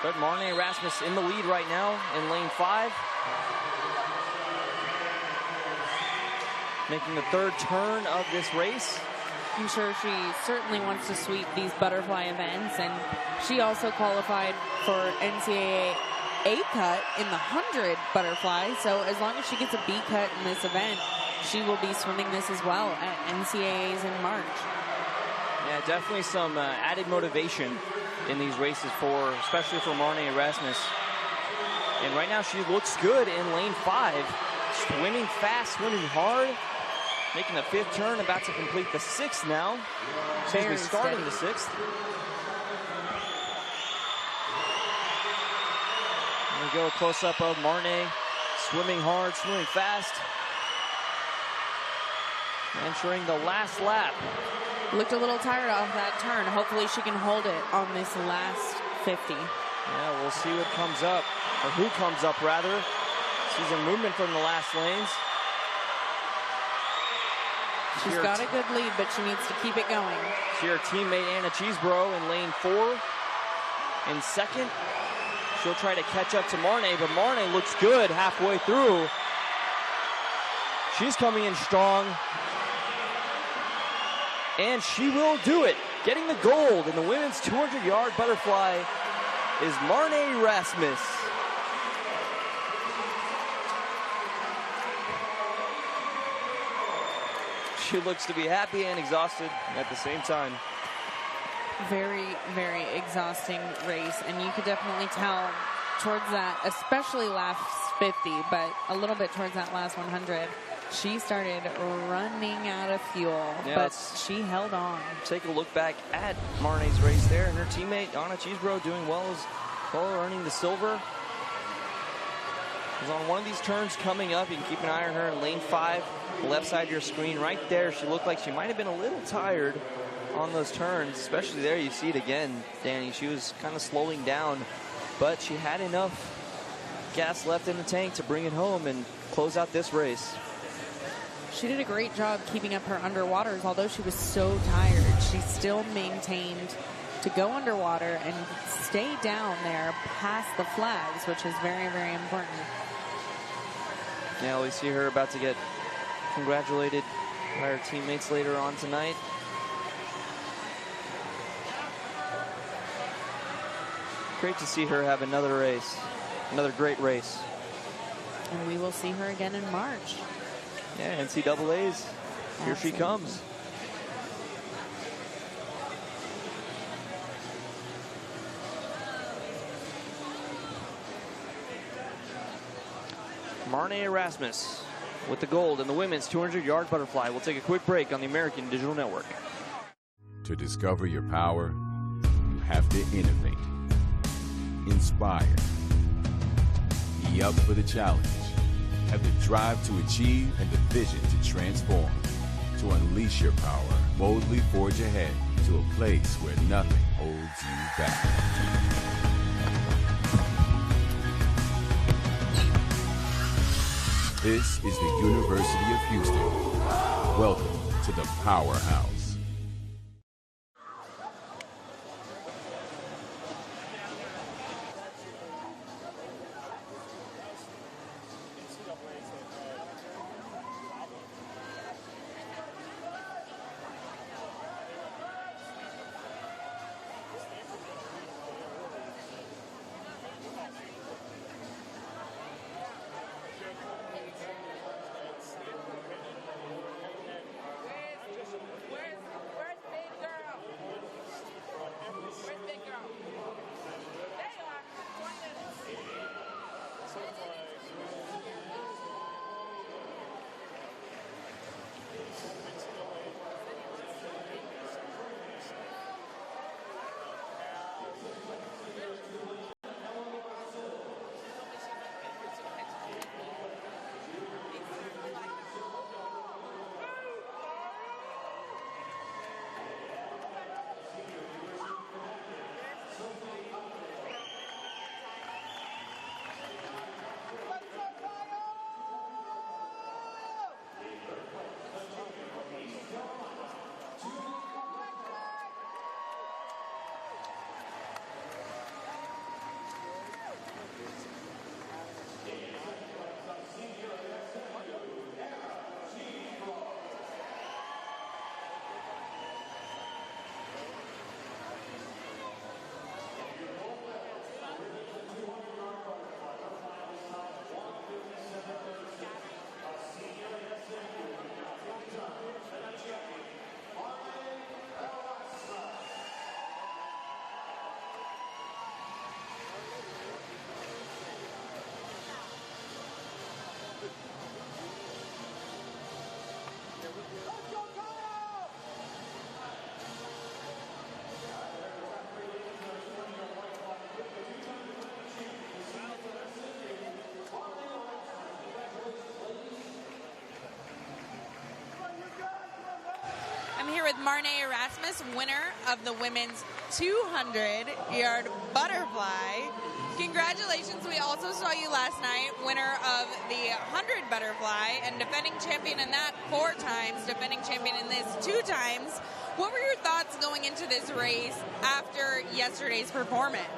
But Marne Erasmus in the lead right now in lane 5. Making the 3rd turn of this race. I'm sure she certainly wants to sweep these butterfly events, and she also qualified for NCAA A cut in the 100 butterfly, so as long as she gets a B cut in this event, she will be swimming this as well at NCAAs in March. Yeah, definitely some added motivation in these races especially for Marne Erasmus. And right now she looks good in lane 5. Swimming fast, swimming hard. Making the 5th turn, about to complete the 6th now. Excuse me, starting the 6th. There we go, a close-up of Marne. Swimming hard, swimming fast. Entering the last lap. Looked a little tired off that turn. Hopefully she can hold it on this last 50. Yeah, we'll see what comes up, or who comes up rather. See some movement from the last lanes. She's got a good lead, but she needs to keep it going. See her teammate Anna Cheeseborough in lane 4. In 2nd, she'll try to catch up to Marne, but Marne looks good halfway through. She's coming in strong. And she will do it. Getting the gold in the women's 200-yard butterfly is Marne Erasmus. She looks to be happy and exhausted at the same time. Very, very exhausting race, and you could definitely tell towards that, especially last 50, but a little bit towards that last 100. She started running out of fuel, but she held on. Take a look back at Marne's race there, and her teammate, Anna Cheeseborough, doing well as well, earning the silver. Is on one of these turns coming up. You can keep an eye on her in lane 5, the left side of your screen. Right there, she looked like she might have been a little tired on those turns, especially there. You see it again, Danny. She was kind of slowing down, but she had enough gas left in the tank to bring it home and close out this race. She did a great job keeping up her underwaters. Although she was so tired, she still maintained to go underwater and stay down there past the flags, which is very, very important. Yeah, we see her about to get congratulated by her teammates later on tonight. Great to see her have another race, another great race. And we will see her again in March. Yeah, NCAAs. Here she comes. Marne Erasmus with the gold in the women's 200-yard butterfly. We'll take a quick break on the American Digital Network. To discover your power, you have to innovate, inspire, be up for the challenge, have the drive to achieve and the vision to transform. To unleash your power, boldly forge ahead to a place where nothing holds you back. This is the University of Houston. Welcome to the Powerhouse. with Marnay Erasmus, winner of the women's 200-yard butterfly. Congratulations. We also saw you last night, winner of the 100 butterfly and defending champion in that 4 times, defending champion in this 2 times. What were your thoughts going into this race after yesterday's performance?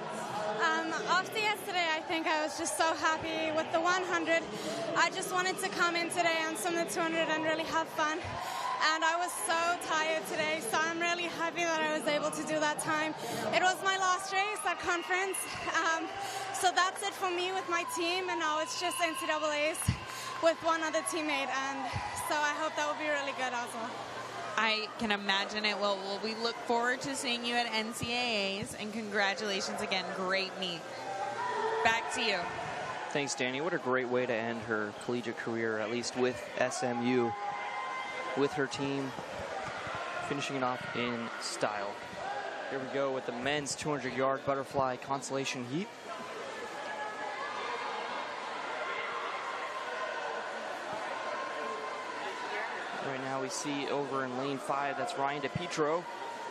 After yesterday, I think I was just so happy with the 100. I just wanted to come in today on some of the 200 and really have fun. And I was so tired today, so I'm really happy that I was able to do that time. It was my last race at conference, so that's it for me with my team, and now it's just NCAAs with one other teammate, and so I hope that will be really good as well. I can imagine it will. Well, we look forward to seeing you at NCAAs, and congratulations again. Great meet. Back to you. Thanks, Danny. What a great way to end her collegiate career, at least with SMU, with her team, finishing it off in style. Here we go with the men's 200-yard butterfly consolation heat. Right now we see over in lane 5, that's Ryan DePietro.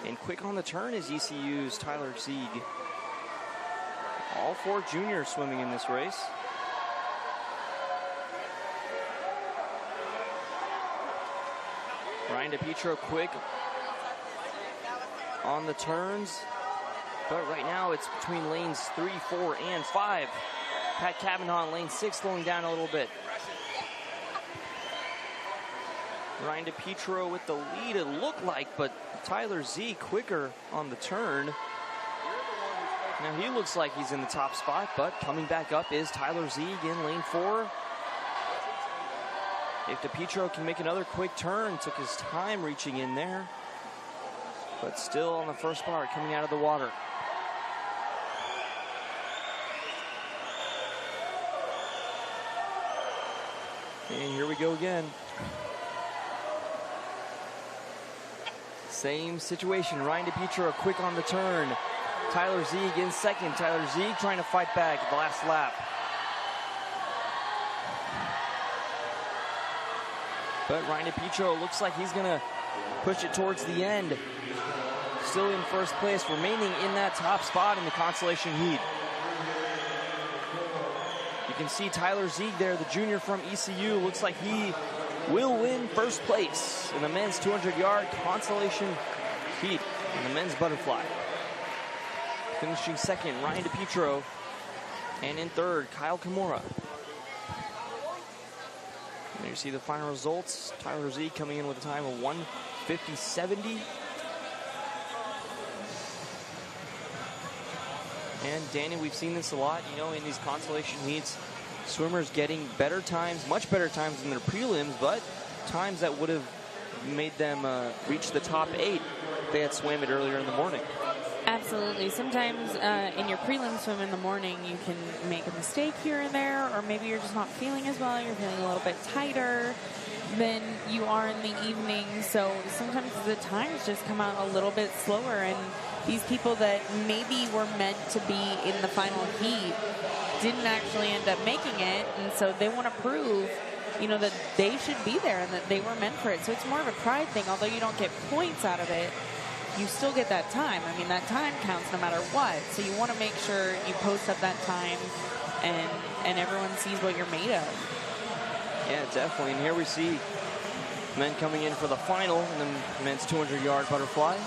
And quick on the turn is ECU's Tyler Zieg. All 4 juniors swimming in this race. Ryan DePietro quick on the turns. But right now it's between lanes 3, 4, and 5. Pat Cavanaugh in lane 6 slowing down a little bit. Ryan DePietro with the lead, it looked like, but Tyler Zieg quicker on the turn. Now he looks like he's in the top spot, but coming back up is Tyler Zieg in lane 4. If DePietro can make another quick turn, took his time reaching in there, but still on the first bar coming out of the water. And here we go again. Same situation. Ryan DePietro quick on the turn. Tyler Zieg in second. Tyler Zieg trying to fight back at the last lap. But Ryan DePietro looks like he's going to push it towards the end. Still in first place, remaining in that top spot in the consolation heat. You can see Tyler Zieg there, the junior from ECU. Looks like he will win first place in the men's 200-yard consolation heat in the men's butterfly. Finishing second, Ryan DePietro. And in third, Kyle Kimura. And there you see the final results. Tyler Zieg coming in with a time of 1:50.70. And Danny, we've seen this a lot, you know, in these consolation heats. Swimmers getting better times, much better times in their prelims, but times that would have made them reach the top 8 if they had swam it earlier in the morning. Absolutely. Sometimes in your prelim swim in the morning, you can make a mistake here and there, or maybe you're just not feeling as well. You're feeling a little bit tighter than you are in the evening. So sometimes the times just come out a little bit slower. And these people that maybe were meant to be in the final heat didn't actually end up making it. And so they want to prove, you know, that they should be there and that they were meant for it. So it's more of a pride thing. Although you don't get points out of it, you still get that time. I mean, that time counts no matter what. So you want to make sure you post up that time and everyone sees what you're made of. Yeah, definitely. And here we see men coming in for the final in the men's 200-yard butterfly.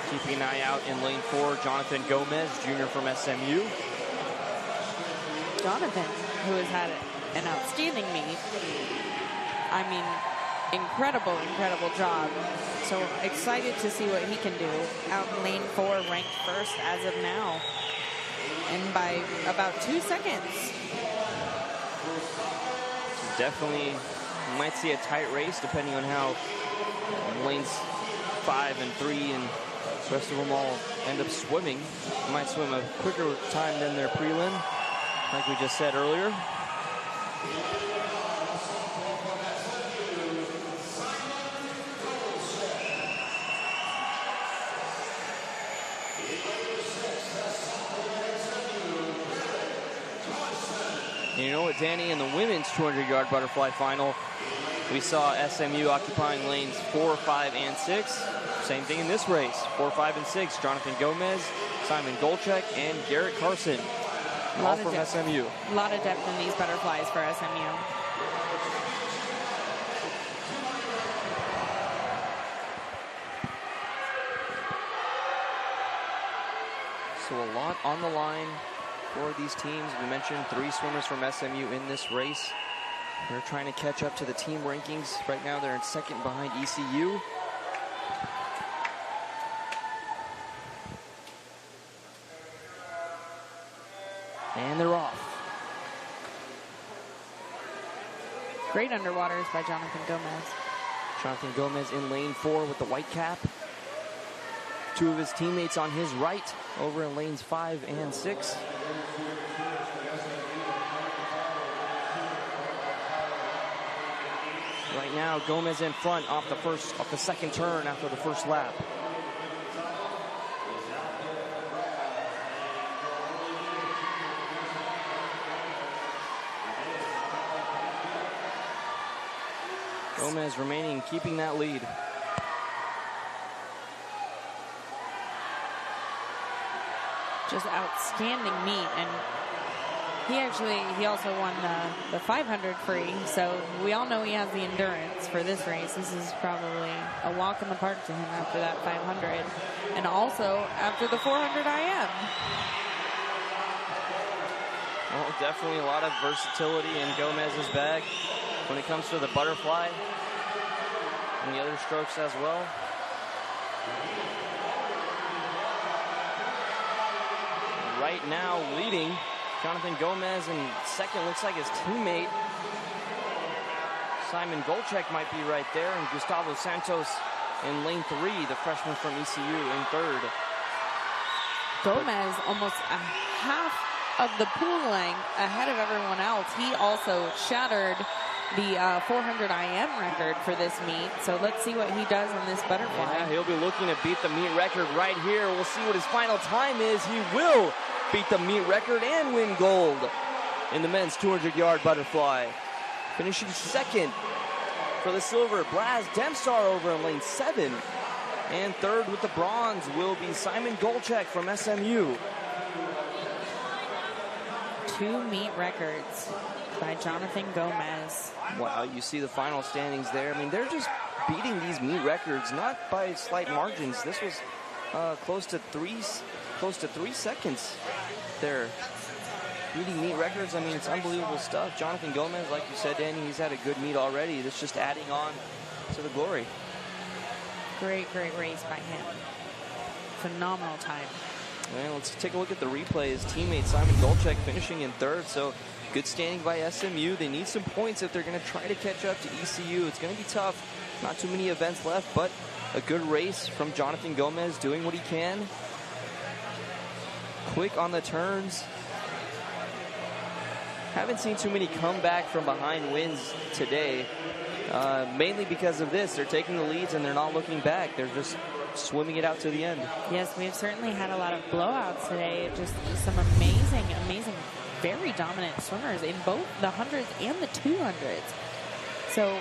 Keeping an eye out in lane 4, Jonathan Gomez, junior from SMU. Jonathan, who has had an outstanding meet. I mean, incredible job. So excited to see what he can do. Out in lane 4, ranked first as of now. And by about 2 seconds. Definitely might see a tight race depending on how lanes 5 and 3 and the rest of them all end up swimming. They might swim a quicker time than their prelim, like we just said earlier. And you know what, Danny, in the women's 200-yard butterfly final, we saw SMU occupying lanes 4, 5, and 6. Same thing in this race, 4, 5, and 6. Jonathan Gomez, Simon Golchek, and Garrett Carson, all from SMU. A lot of depth in these butterflies for SMU. So a lot on the line for these teams. We mentioned 3 swimmers from SMU in this race. They're trying to catch up to the team rankings. Right now they're in second behind ECU. And they're off. Great underwaters by Jonathan Gomez. Jonathan Gomez in lane 4 with the white cap. 2 of his teammates on his right over in lanes 5 and 6. Right now, Gomez in front off the second turn after the first lap. Gomez remaining, keeping that lead. Just outstanding meet, and he also won the 500 free, so we all know he has the endurance for this race. This is probably a walk in the park to him after that 500, and also after the 400 IM. Well, definitely a lot of versatility in Gomez's bag when it comes to the butterfly and the other strokes as well. Right now leading, Jonathan Gomez, and second looks like his teammate Simon Golchek might be right there, and Gustavo Santos in lane 3, the freshman from ECU, in third. Gomez almost a half of the pool length ahead of everyone else. He also shattered the 400 IM record for this meet, so let's see what he does on this butterfly. Yeah, he'll be looking to beat the meet record right here. We'll see what his final time is. He will beat the meet record and win gold in the men's 200-yard butterfly. Finishing second for the silver, Blaz Demstar over in lane 7. And third with the bronze will be Simon Golchek from SMU. 2 meet records by Jonathan Gomez. Wow, you see the final standings there. I mean, they're just beating these meet records, not by slight margins. This was close to 3 seconds there. Beating meet records, I mean, it's unbelievable stuff. Jonathan Gomez, like you said, Danny, he's had a good meet already. That's just adding on to the glory. Great race by him. Phenomenal time. Well, let's take a look at the replay. His teammate Simon Golchek finishing in third, so good standing by SMU. They need some points if they're going to try to catch up to ECU. It's going to be tough. Not too many events left, but a good race from Jonathan Gomez, doing what he can. Quick on the turns. Haven't seen too many come back from behind wins today, mainly because of this. They're taking the leads and they're not looking back. They're just swimming it out to the end. Yes, we've certainly had a lot of blowouts today. Just some amazing, very dominant swimmers in both the 100s and the 200s. So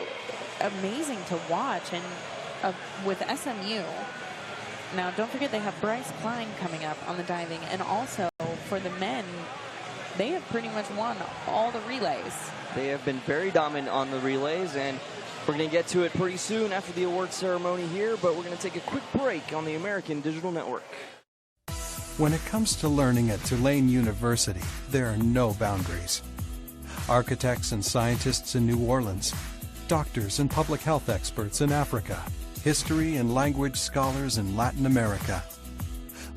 amazing to watch. And with SMU, now don't forget they have Bryce Klein coming up on the diving. And also for the men, they have pretty much won all the relays. They have been very dominant on the relays, and we're going to get to it pretty soon after the award ceremony here, but we're going to take a quick break on the American Digital Network. When it comes to learning at Tulane University, there are no boundaries. Architects and scientists in New Orleans, doctors and public health experts in Africa, history and language scholars in Latin America,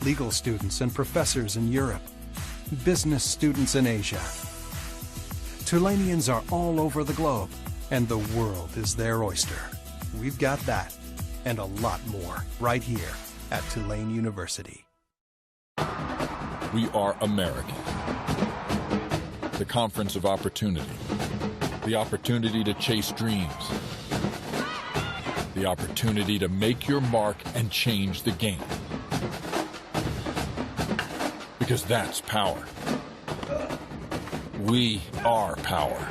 legal students and professors in Europe, business students in Asia. Tulaneans are all over the globe, and the world is their oyster. We've got that, and a lot more, right here at Tulane University. We are American. The conference of opportunity. The opportunity to chase dreams. The opportunity to make your mark and change the game. Because that's power. We are power.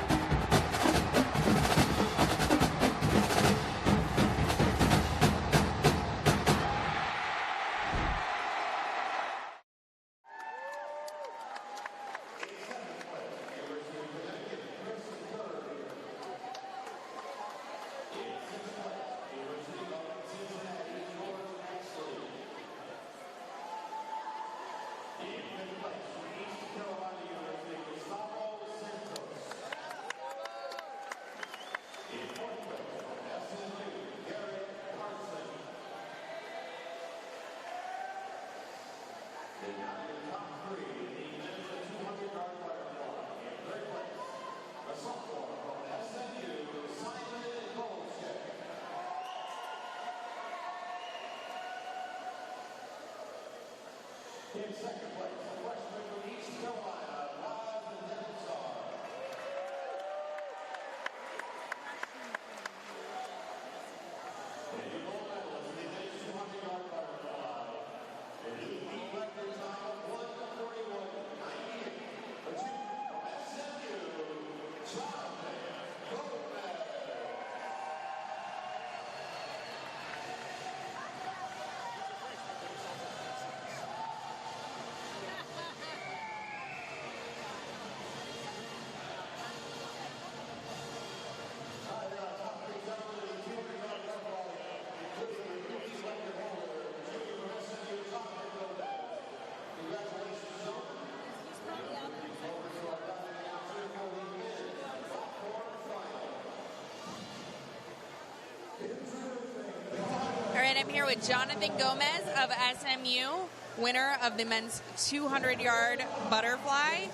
All right, I'm here with Jonathan Gomez of SMU, winner of the men's 200-yard butterfly,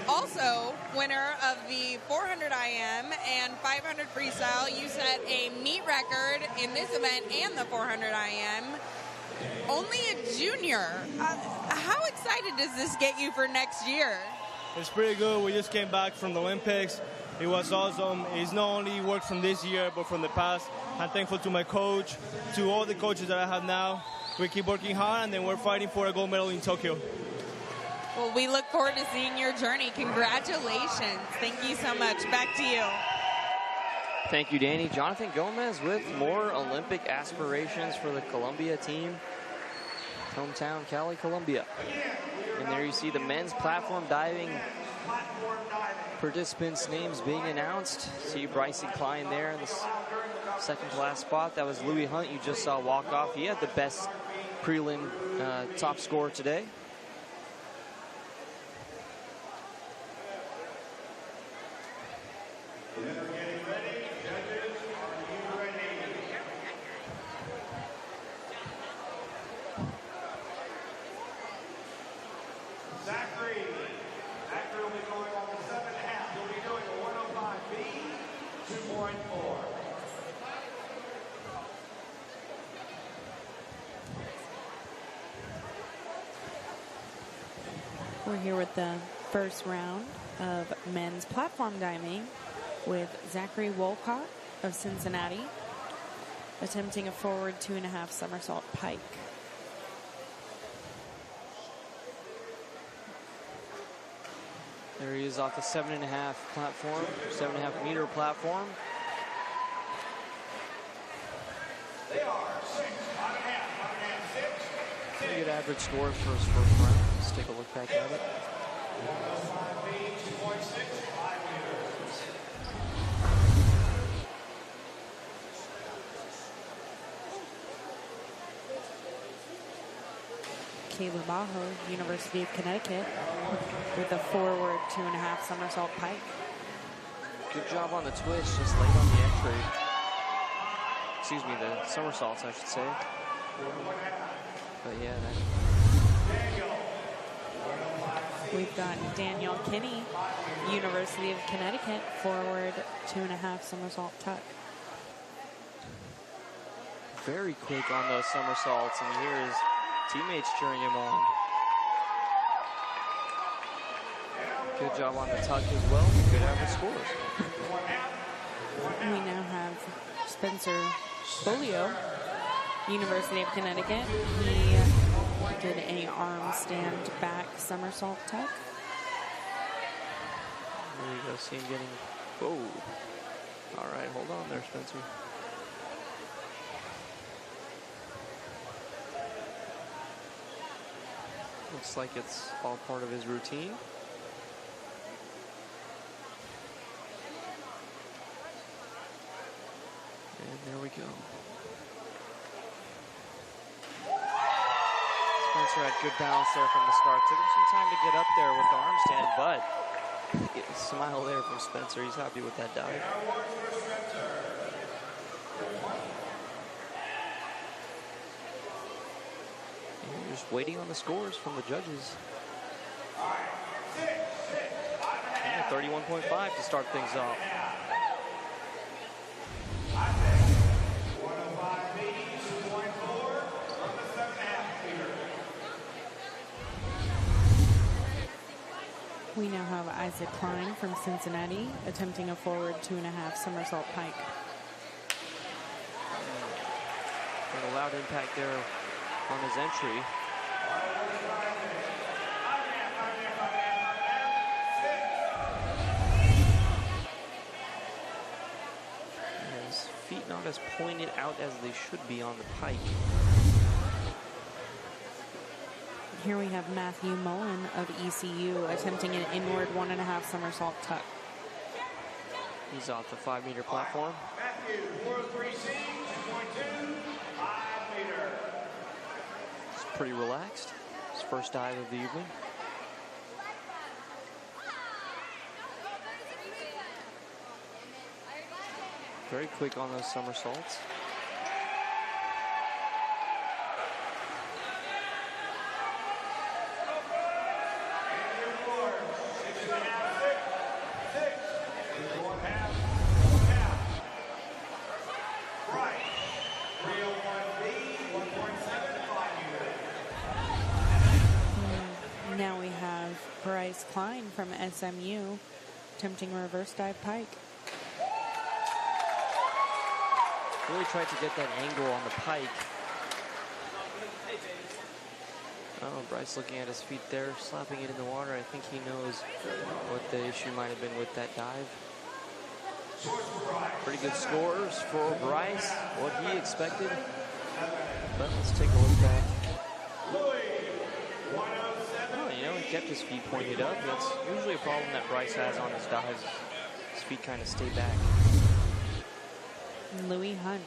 also winner of the 400 IM and 500 freestyle. You set a meet record in this event and the 400 IM. Only a junior. How excited does this get you for next year? It's pretty good. We just came back from the Olympics. It was awesome. It's not only work from this year, but from the past. I'm thankful to my coach, to all the coaches that I have now. We keep working hard, and then we're fighting for a gold medal in Tokyo. Well, we look forward to seeing your journey. Congratulations. Thank you so much. Back to you. Thank you, Danny. Jonathan Gomez with more Olympic aspirations for the Columbia team. Hometown, Cali, Columbia. And there you see the men's platform diving participants' names being announced. See Bryson Klein there in the second to last spot. That was Louis Hunt you just saw walk off. He had the best prelim top score today. We're here with the first round of men's platform diving with Zachary Wolcott of Cincinnati attempting a forward 2.5 somersault pike. There he is off the 7.5 platform, 7.5 meter platform. They are 6, 5.5, 6. Pretty good average scores for his first round. Let's take a look back at it. Caleb Bajo, University of Connecticut, with a forward 2.5 somersault pike. Good job on the twist, just late on the entry. Excuse me, the somersaults, I should say. But yeah, we've got Daniel Kinney, University of Connecticut, forward 2.5 somersault tuck. Very quick on those somersaults, and here his teammates cheering him on. Good job on the tuck as well. Good average scores. We now have Spencer Spolio, University of Connecticut. He did a arm stand back somersault tuck. There you go, see him getting, whoa. All right, hold on there, Spencer. Looks like it's all part of his routine. And there we go. Spencer had good balance there from the start. Took him some time to get up there with the arm stand, but a smile there from Spencer. He's happy with that dive. And we're just waiting on the scores from the judges. And 31.5 to start things off. We now have Isaac Klein from Cincinnati attempting a forward 2.5 somersault pike. And a loud impact there on his entry. His feet not as pointed out as they should be on the pike. Here we have Matthew Mullen of ECU attempting an inward 1.5 somersault tuck. He's off the 5-meter platform. Matthew, 403C, 2.2, 5 meter. He's pretty relaxed. His first dive of the evening. Very quick on those somersaults. Now we have Bryce Klein from SMU attempting a reverse dive pike. Really tried to get that angle on the pike. Oh, Bryce looking at his feet there, slapping it in the water. I think he knows what the issue might have been with that dive. Pretty good scores for Bryce, what he expected. But let's take a look back. Oh, you know, he kept his feet pointed up. That's usually a problem that Bryce has on his dives. His feet kind of stay back. Louis Hunt,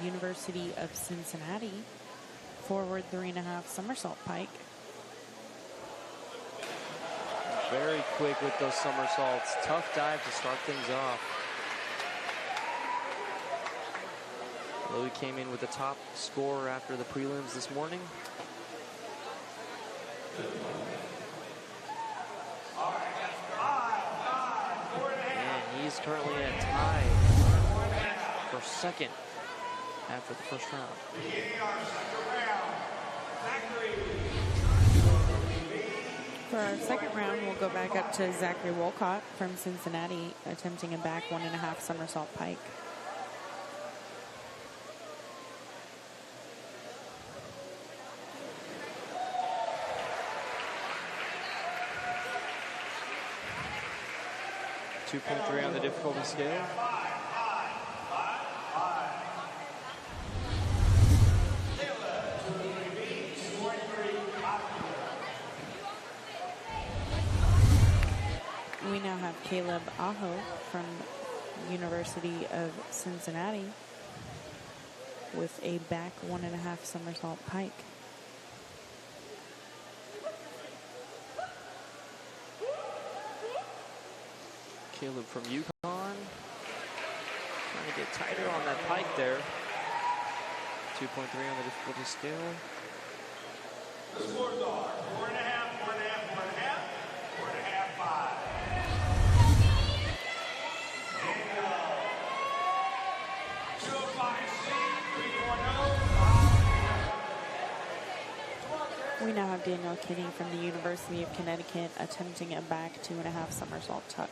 University of Cincinnati, forward 3.5 somersault pike. Very quick with those somersaults. Tough dive to start things off. Louis came in with the top score after the prelims this morning. And he's currently in a tie for second after the first round. For our second round, we'll go back up to Zachary Wolcott from Cincinnati attempting a back 1.5 somersault pike. .3 on the difficulty scale. We now have Caleb Aho from University of Cincinnati with a back 1.5 somersault pike. Caleb from UConn trying to get tighter on that pike there. 2.3 on the difficulty scale. The scores are 4.5, 4.5, 4.5, 4.5, 5. Daniel, 205C, 3.0. We now have Daniel Kinney from the University of Connecticut attempting a back 2.5 somersault tuck.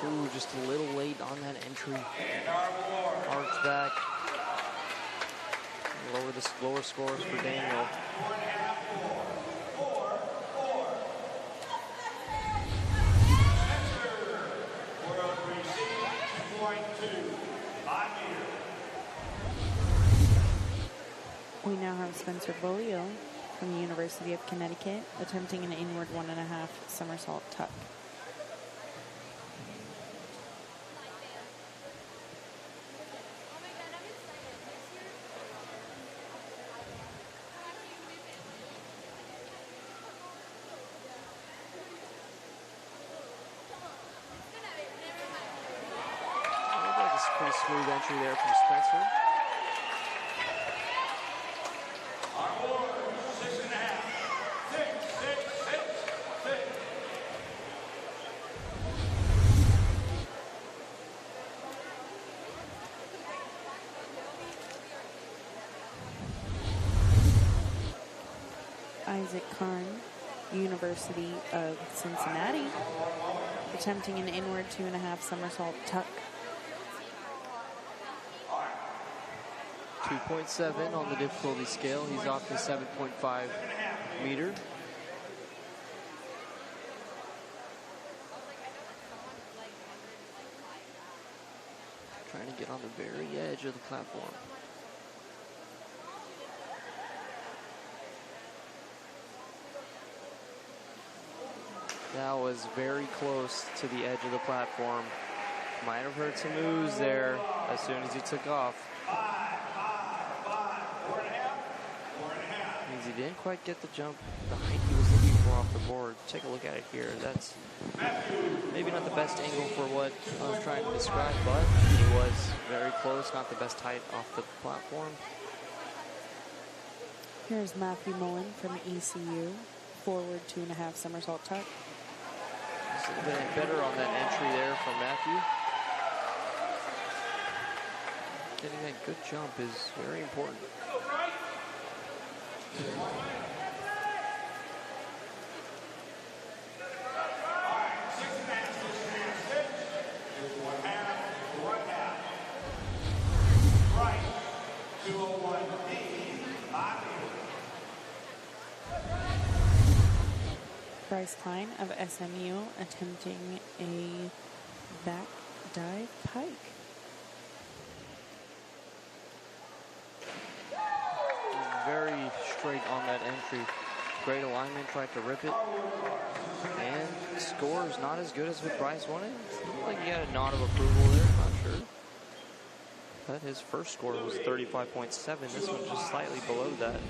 Ooh, just a little late on that entry. Arch back. Lower scores for Daniel. We now have Spencer Bolio from the University of Connecticut attempting an inward 1.5 somersault tuck. Pretty smooth entry there from Spencer. Isaac Karn, University of Cincinnati, attempting an inward 2.5 somersault tuck. 2.7 on the difficulty scale. He's off to 7.5 meter. Trying to get on the very edge of the platform. That was very close to the edge of the platform. Might have heard some ooze there as soon as he took off. Means he didn't quite get the jump, the height he was looking for off the board. Take a look at it here. That's maybe not the best angle for what I was trying to describe, but he was very close, not the best height off the platform. Here's Matthew Mullen from ECU, forward 2.5 somersault tuck. Just a bit better on that entry there from Matthew. Getting that good jump is very important. Bryce Klein of SMU attempting a back dive pike. Very straight on that entry. Great alignment, tried to rip it. And scores not as good as what Bryce wanted. Looked like he had a nod of approval there, not sure. But his first score was 35.7. This one's just slightly below that.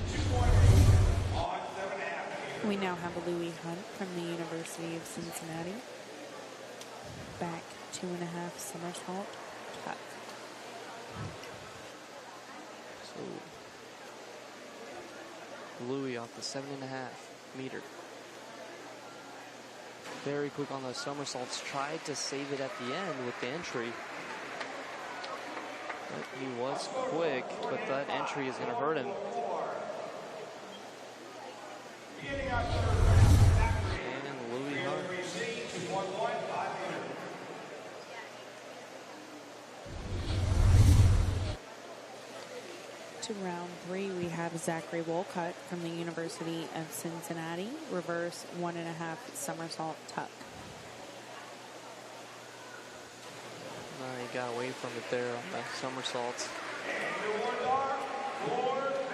We now have Louis Hunt from the University of Cincinnati. Back 2.5 somersault tuck. So Louis off the 7.5 meter. Very quick on those somersaults. Tried to save it at the end with the entry. But he was quick, but that entry is going to hurt him. And Louis Hunt. To round 3, we have Zachary Wolcott from the University of Cincinnati, reverse 1.5 somersault tuck. He got away from it there on the somersaults.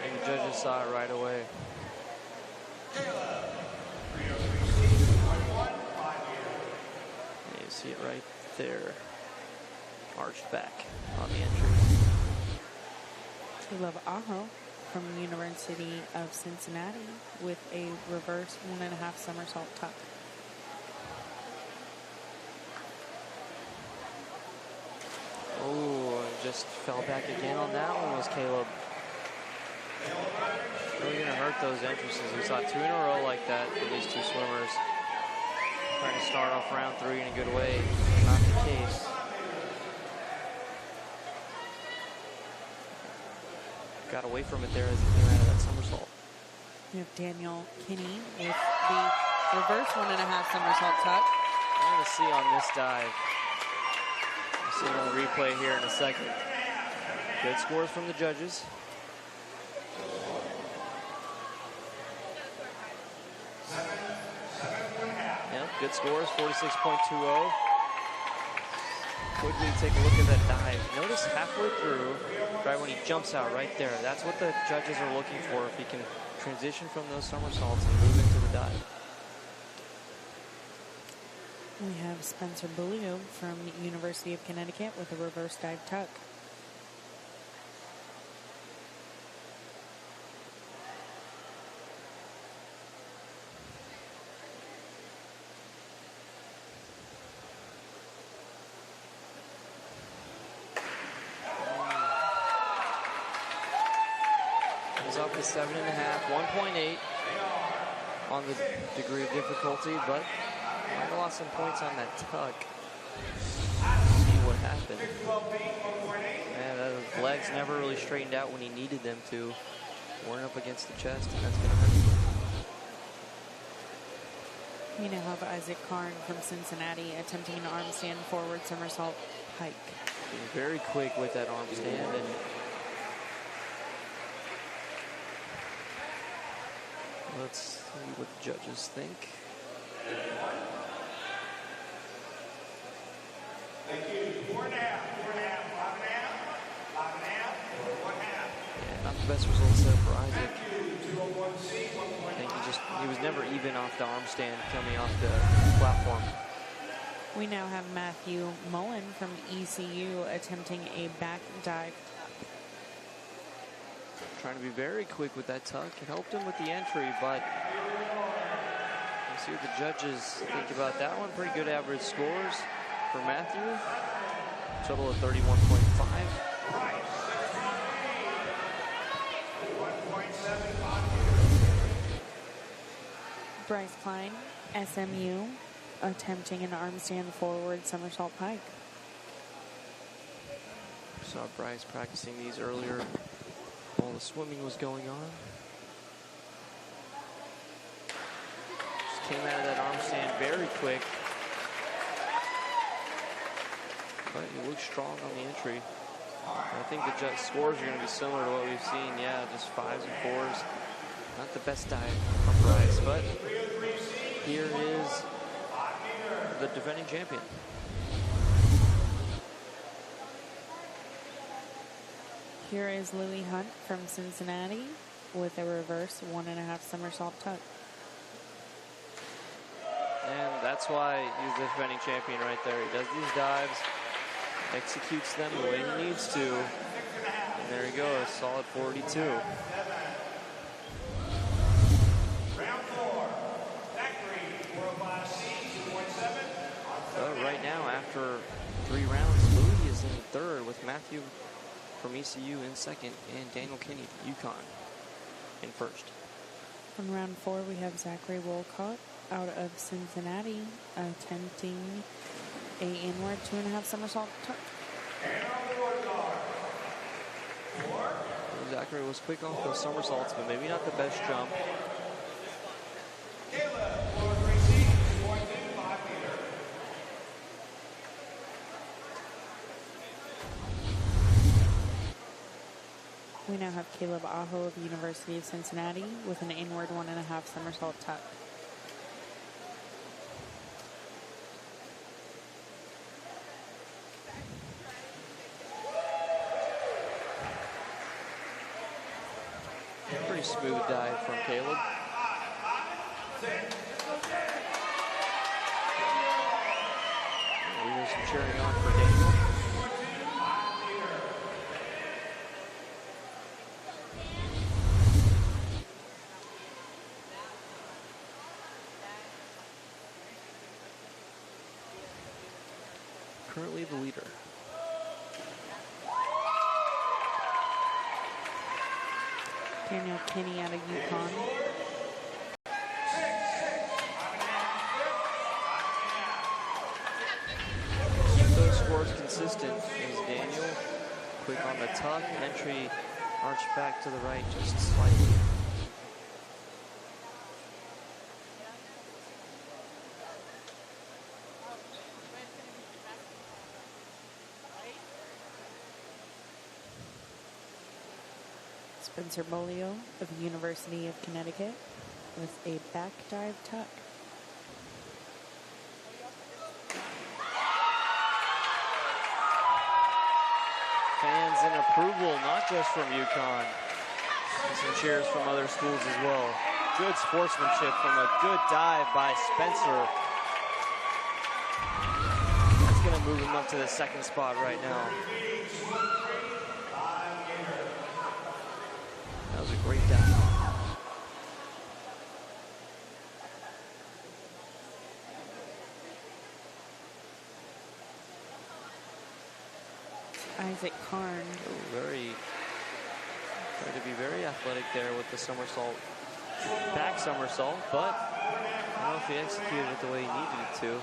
And the judges saw it right away. And you see it right there. Arched back on the entry. Caleb Aho from the University of Cincinnati with a reverse 1.5 somersault tuck. Oh, just fell back again on that one was Caleb. Really gonna hurt those entrances. We saw 2 in a row like that for these two swimmers. Trying to start off round 3 in a good way. Not the case. Got away from it there as he came out of that somersault. We have Daniel Kinney with the reverse 1.5 somersault tuck. I'm going to see on this dive See it on the replay here in a second. Good scores from the judges. Yep, good scores, 46.20. Quickly take a look at that dive. Notice halfway through, right when he jumps out right there, that's what the judges are looking for, if he can transition from those somersaults and move into the dive. We have Spencer Bulio from the University of Connecticut with a reverse dive tuck. He's up to 7.5, 1.8 on the degree of difficulty, but I lost some points on that tuck. See what happened. Man, those legs never really straightened out when he needed them to. Weren't up against the chest, and that's going to hurt. We now have Isaac Karn from Cincinnati attempting an arm stand forward somersault pike. Being very quick with that arm stand, and let's see what the judges think. Thank you. 4.5, 4.5, 5.5, 5.5, or 1.5. Yeah, not the best result set for Isaac. I think he was never even off the arm stand coming off the platform. We now have Matthew Mullen from ECU attempting a back dive. Trying to be very quick with that tuck. It helped him with the entry, but let's see what the judges think about that one. Pretty good average scores for Matthew. Total of 31.5. Bryce Klein, SMU, attempting an arm stand forward somersault pike. Saw Bryce practicing these earlier while the swimming was going on. Just came out of that arm stand very quick. But he looks strong on the entry. I think the scores are going to be similar to what we've seen. Yeah, just 5s and 4s. Not the best dive from Bryce, but here is the defending champion. Here is Louis Hunt from Cincinnati with a reverse 1.5 somersault tuck. And that's why he's the defending champion right there. He does these dives, executes them the way he needs to. And there you go, a solid 42. But right now, after 3 rounds, Louis is in third with Matthew from ECU in second and Daniel Kinney, UConn, in first. On round 4, we have Zachary Wolcott out of Cincinnati attempting a inward 2.5 somersault tuck. Zachary was quick off those somersaults, but maybe not the best jump. We now have Caleb Aho of the University of Cincinnati with an inward 1.5 somersault tuck. Pretty smooth dive from Caleb. We hear some cheering on for Daniel. Currently the leader. Daniel Kinney out of UConn. Keep those scores consistent is Daniel. Quick on the tuck, entry, arch back to the right just slightly. Spencer Bolio of the University of Connecticut with a back dive tuck. Fans in approval, not just from UConn. Some cheers from other schools as well. Good sportsmanship from a good dive by Spencer. That's going to move him up to the second spot right now. That was a great dive. Isaac Karn. Tried to be very athletic there with the somersault, back somersault, but I don't know if he executed it the way he needed it to.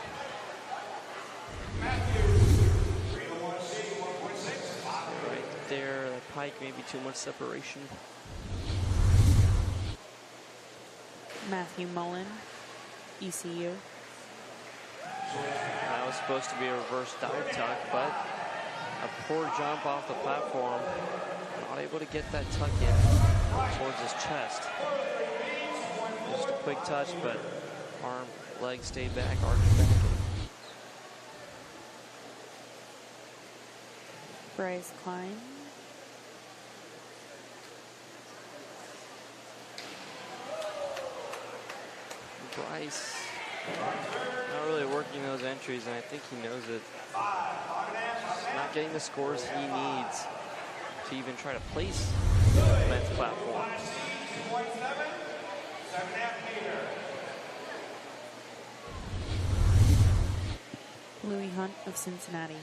Right there, the pike, maybe too much separation. Matthew Mullen, ECU. That was supposed to be a reverse dive tuck, but a poor jump off the platform. Not able to get that tuck in towards his chest. Just a quick touch, but arm, leg stayed back, arched back. Bryce Klein. Bryce not really working those entries, and I think he knows it. Just not getting the scores he needs to even try to place the men's platform. Louis Hunt of Cincinnati.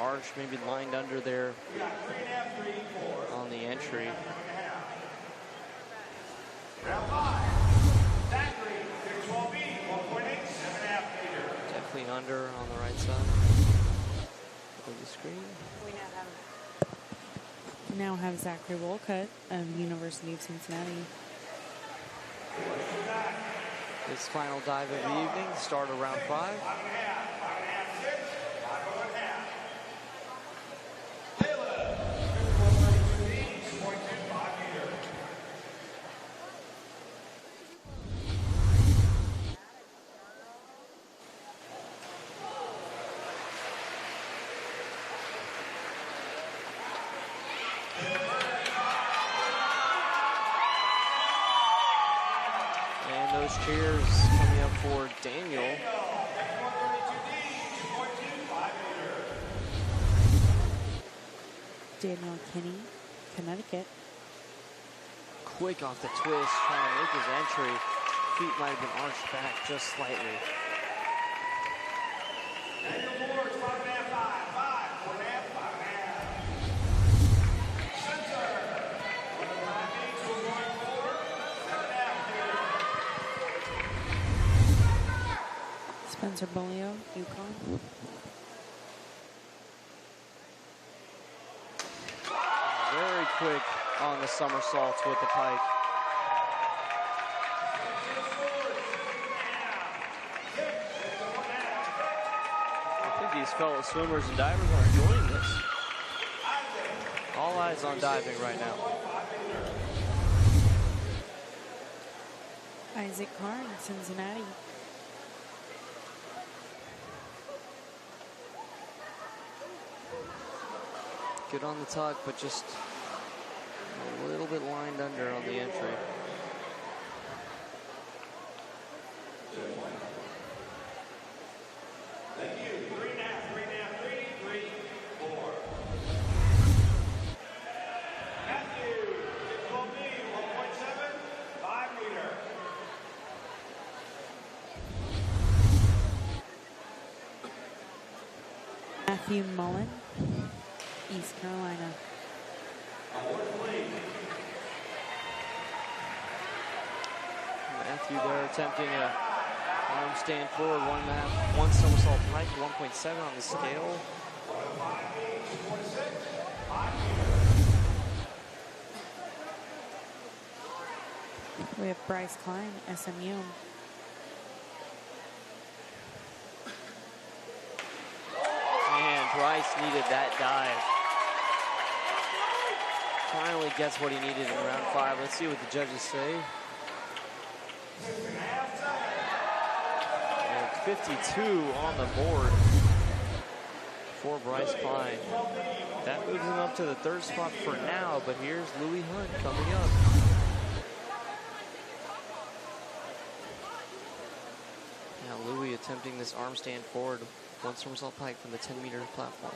Arch maybe lined under there on the entry. Definitely under on the right side of the screen. We now have Zachary Wolcott of the University of Cincinnati. His final dive of the evening, start of round 5. Cheers coming up for Daniel. Daniel Kinney, Connecticut. Quick off the twist, trying to make his entry. Feet might have been arched back just slightly. Spencer Bolio, UConn. Very quick on the somersaults with the pike. I think these fellow swimmers and divers are enjoying this. All eyes on diving right now. Isaac Karn, Cincinnati. Good on the tuck, but just a little bit lined under on the entry. Thank you. 3 and a half, 3 and a half, 3, 3, 4. Matthew, 12B, 1.7, 5 meter. Matthew Mullen, East Carolina. Matthew there attempting a Arm stand forward, 1.5, 1 somersault pike, 1.7 on the scale. We have Bryce Klein, SMU. Man, Bryce needed that dive. Finally gets what he needed in round 5. Let's see what the judges say. And 52 on the board for Bryce Klein. That moves him up to the 3rd spot for now, but here's Louis Hunt coming up. Now Louis attempting this arm stand forward, 1 somersault pike from the 10-meter platform.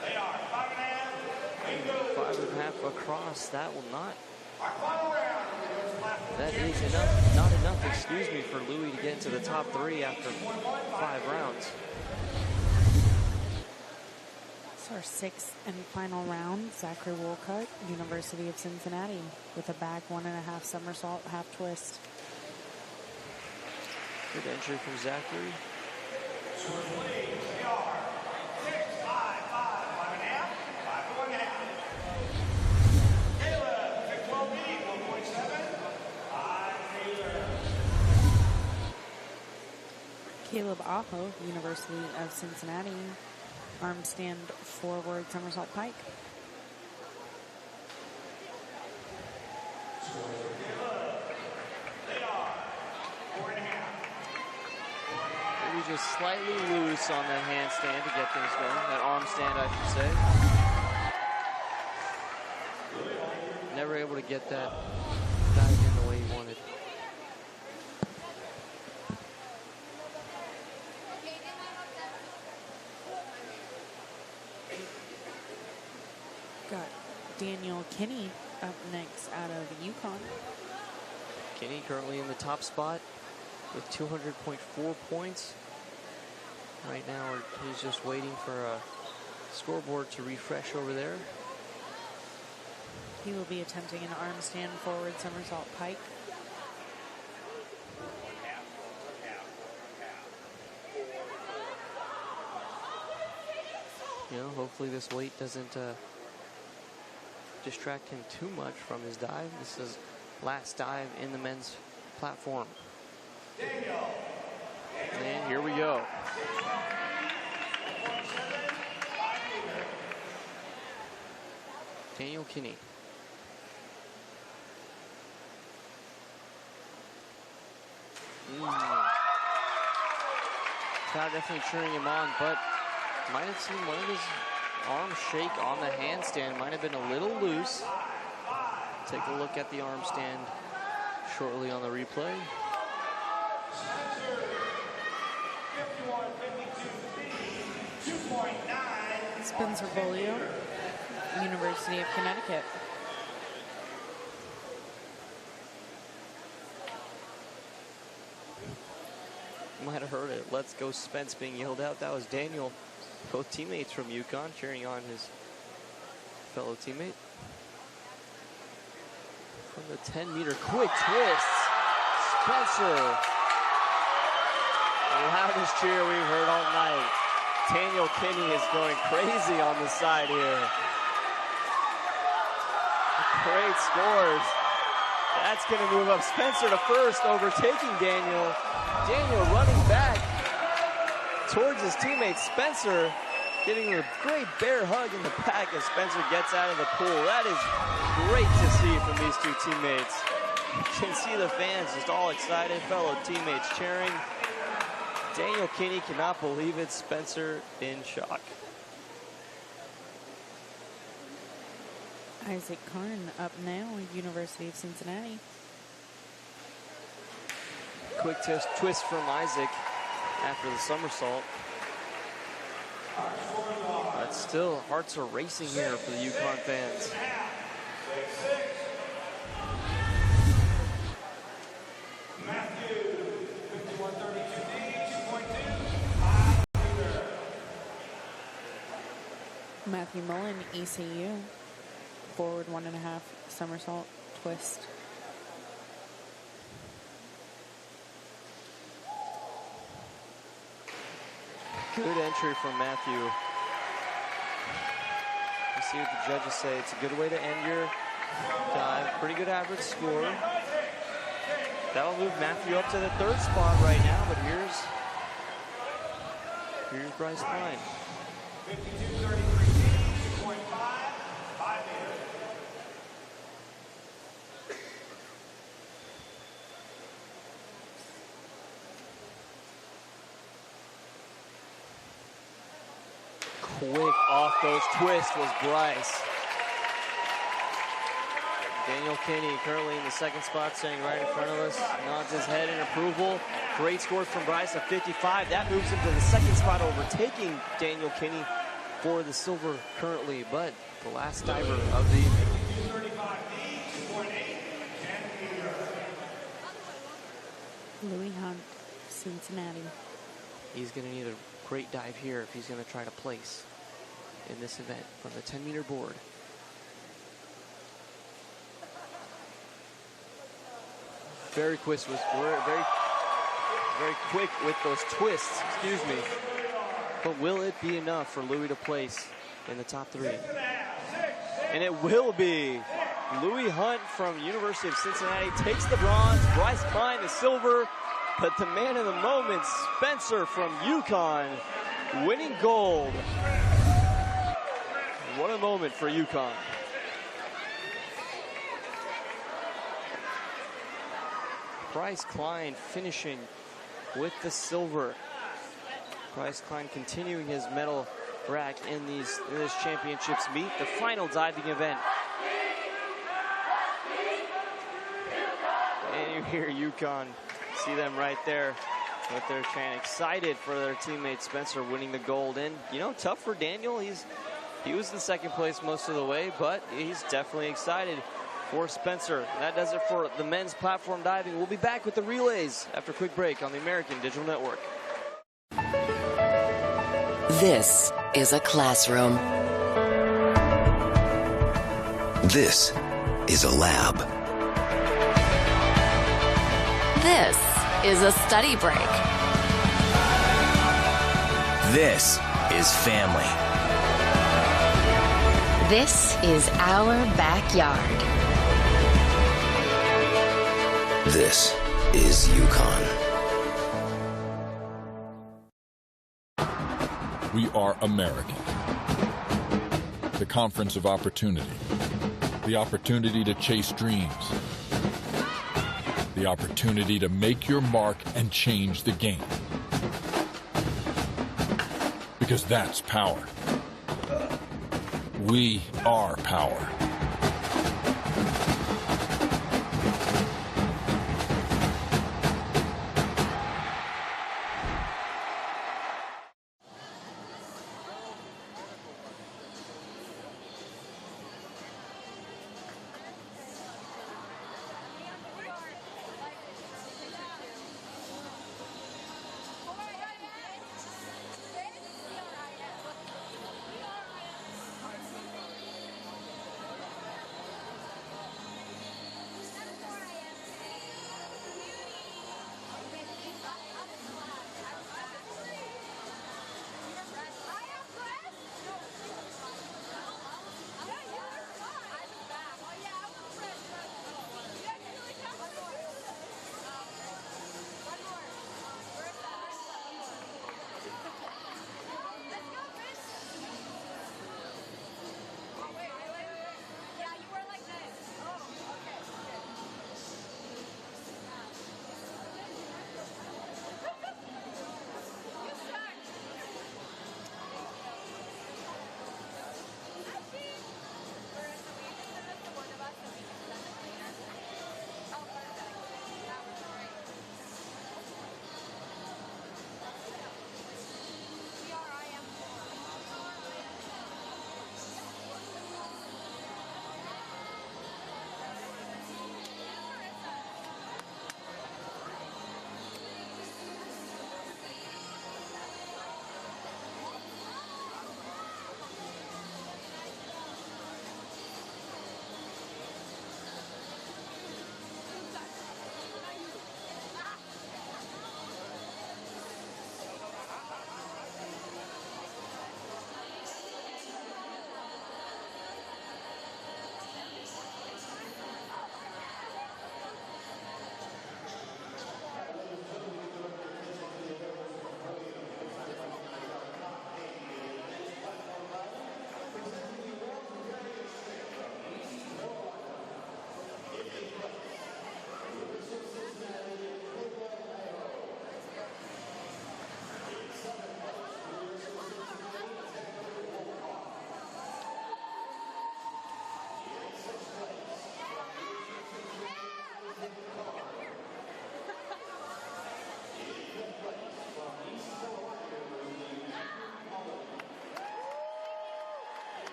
They are 5.5. 5.5 across. That will not. That is enough. Not enough, excuse me, for Louis to get into the top 3 after 5 rounds. It's our 6th and final round. Zachary Wolcott, University of Cincinnati, with a back 1.5 somersault, half twist. Good entry from Zachary. Caleb Aho, University of Cincinnati, arm stand forward somersault pike. Maybe just slightly loose on that handstand to get things going. That arm stand, I should say. Never able to get that dive in the way he wanted. Got Daniel Kinney up next out of UConn. Kinney currently in the top spot with 200.4 points. Right now, he's just waiting for a scoreboard to refresh over there. He will be attempting an arm stand forward somersault pike. You know, hopefully this weight doesn't distract him too much from his dive. This is last dive in the men's platform. And here we go. Daniel Kinney. Crowd definitely cheering him on, but might have seen one of his arms shake on the handstand. Might have been a little loose. Take a look at the arm stand shortly on the replay. Spencer Bolio, University of Connecticut. You might have heard it. "Let's go Spence" being yelled out. That was Daniel. Both teammates from UConn cheering on his fellow teammate. From the 10-meter quick twist, Spencer. The loudest cheer we've heard all night. Daniel Kinney is going crazy on the side here. Great scores. That's going to move up Spencer to first, overtaking Daniel. Daniel running back towards his teammate Spencer, getting a great bear hug in the back as Spencer gets out of the pool. That is great to see from these two teammates. You can see the fans just all excited, fellow teammates cheering. Daniel Kinney cannot believe it. Spencer in shock. Isaac Karn up now, University of Cincinnati. Quick twist from Isaac after the somersault. But still, hearts are racing here for the UConn fans. Matthew Mullen, ECU. forward 1.5 somersault twist. Good entry from Matthew. Let's see what the judges say. It's a good way to end your dive. Pretty good average score. That'll move Matthew up to the 3rd spot right now, but here's Bryce Klein. 52.33, 5 meters. Quick off those twists was Bryce. Daniel Kinney currently in the 2nd spot, standing right in front of us, nods his head in approval. Great score from Bryce of 55. That moves him to the 2nd spot, overtaking Daniel Kinney for the silver currently, but the last diver of the evening. Louis Hunt, Cincinnati. He's going to need a great dive here if he's going to try to place in this event from the 10-meter board. Very quick with those twists, excuse me. But will it be enough for Louis to place in the top 3? And it will be. Louis Hunt from University of Cincinnati takes the bronze, Bryce Klein the silver, but the man of the moment, Spencer from UConn, winning gold. What a moment for UConn. Bryce Klein finishing with the silver. Bryce Klein continuing his medal rack in this championships meet, the final diving event. And you hear UConn, see them right there with their chant, excited for their teammate Spencer winning the gold. And you know, tough for Daniel. He was in 2nd place most of the way, but he's definitely excited for Spencer. That does it for the men's platform diving. We'll be back with the relays after a quick break on the American Digital Network. This is a classroom. This is a lab. This is a study break. This is family. This is our backyard. This is UConn. We are American. The conference of opportunity. The opportunity to chase dreams. The opportunity to make your mark and change the game. Because that's power. We are power.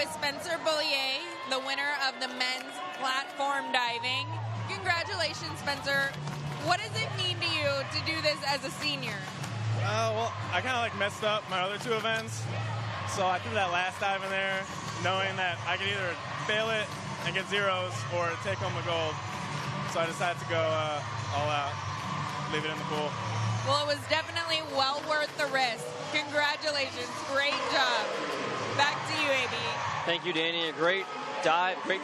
with Spencer Bollier, the winner of the men's platform diving. Congratulations, Spencer. What does it mean to you to do this as a senior? Well, I kind of messed up my other 2 events. So I threw that last dive in there, knowing that I could either fail it and get zeros or take home the gold. So I decided to go all out, leave it in the pool. Well, it was definitely well worth the risk. Congratulations. Great job. Back to you, AB. Thank you, Danny. A great dive, great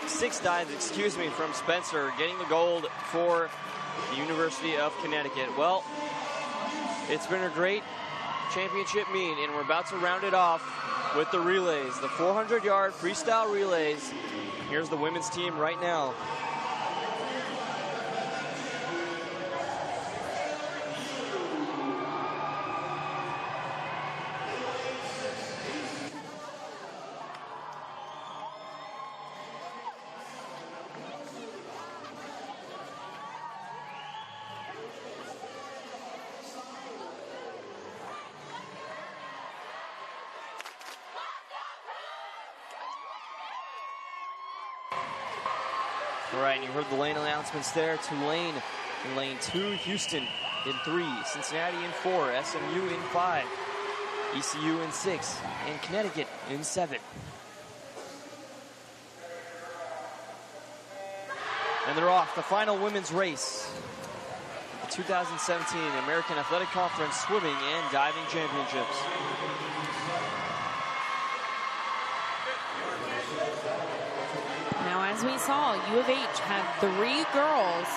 6 dives, from Spencer, getting the gold for the University of Connecticut. Well, it's been a great championship meet, and we're about to round it off with the relays, the 400-yard freestyle relays. Here's the women's team right now. All right, and you heard the lane announcements there. Tulane in lane 2, Houston in 3, Cincinnati in 4, SMU in 5, ECU in 6, and Connecticut in 7. And they're off. The final women's race, the 2017 American Athletic Conference Swimming and Diving Championships. Now, as we saw, U of H had 3 girls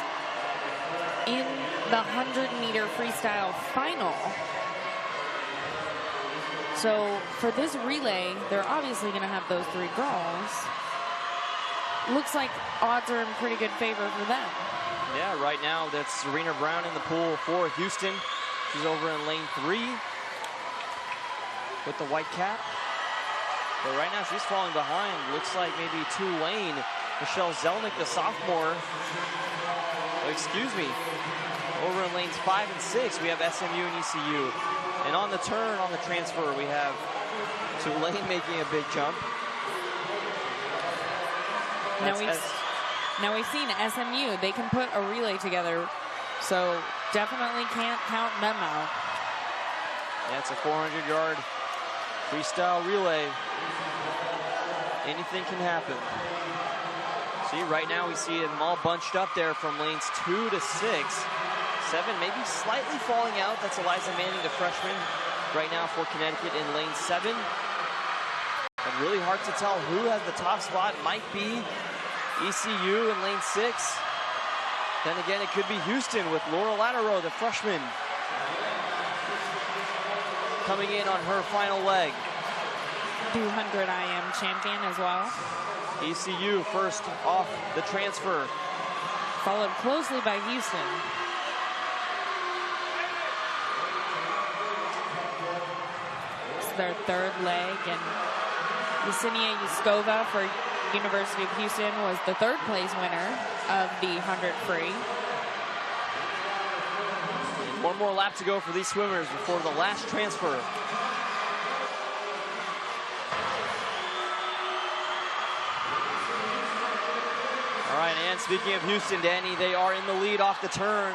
in the 100-meter freestyle final. So for this relay, they're obviously going to have those 3 girls. Looks like odds are in pretty good favor for them. Yeah, right now that's Serena Brown in the pool for Houston. She's over in lane 3 with the white cap. But right now she's falling behind. Looks like maybe Tulane. Michelle Zelnick, the sophomore. Over in lanes 5 and 6, we have SMU and ECU. And on the turn, on the transfer, we have Tulane making a big jump. Now we've seen SMU. They can put a relay together. So definitely can't count them out. That's a 400-yard freestyle relay. Anything can happen. See, right now we see them all bunched up there from lanes 2 to 6. 7 maybe slightly falling out. That's Eliza Manning, the freshman, right now for Connecticut in lane 7. But really hard to tell who has the top spot. Might be ECU in lane 6. Then again, it could be Houston with Laura Latero, the freshman, coming in on her final leg. 200 IM champion as well. ECU first off the transfer. Followed closely by Houston. It's their 3rd leg, and Yesenia Yuskova for University of Houston was the 3rd place winner of the 100 free. One more lap to go for these swimmers before the last transfer. All right, and speaking of Houston, Danny, they are in the lead off the turn.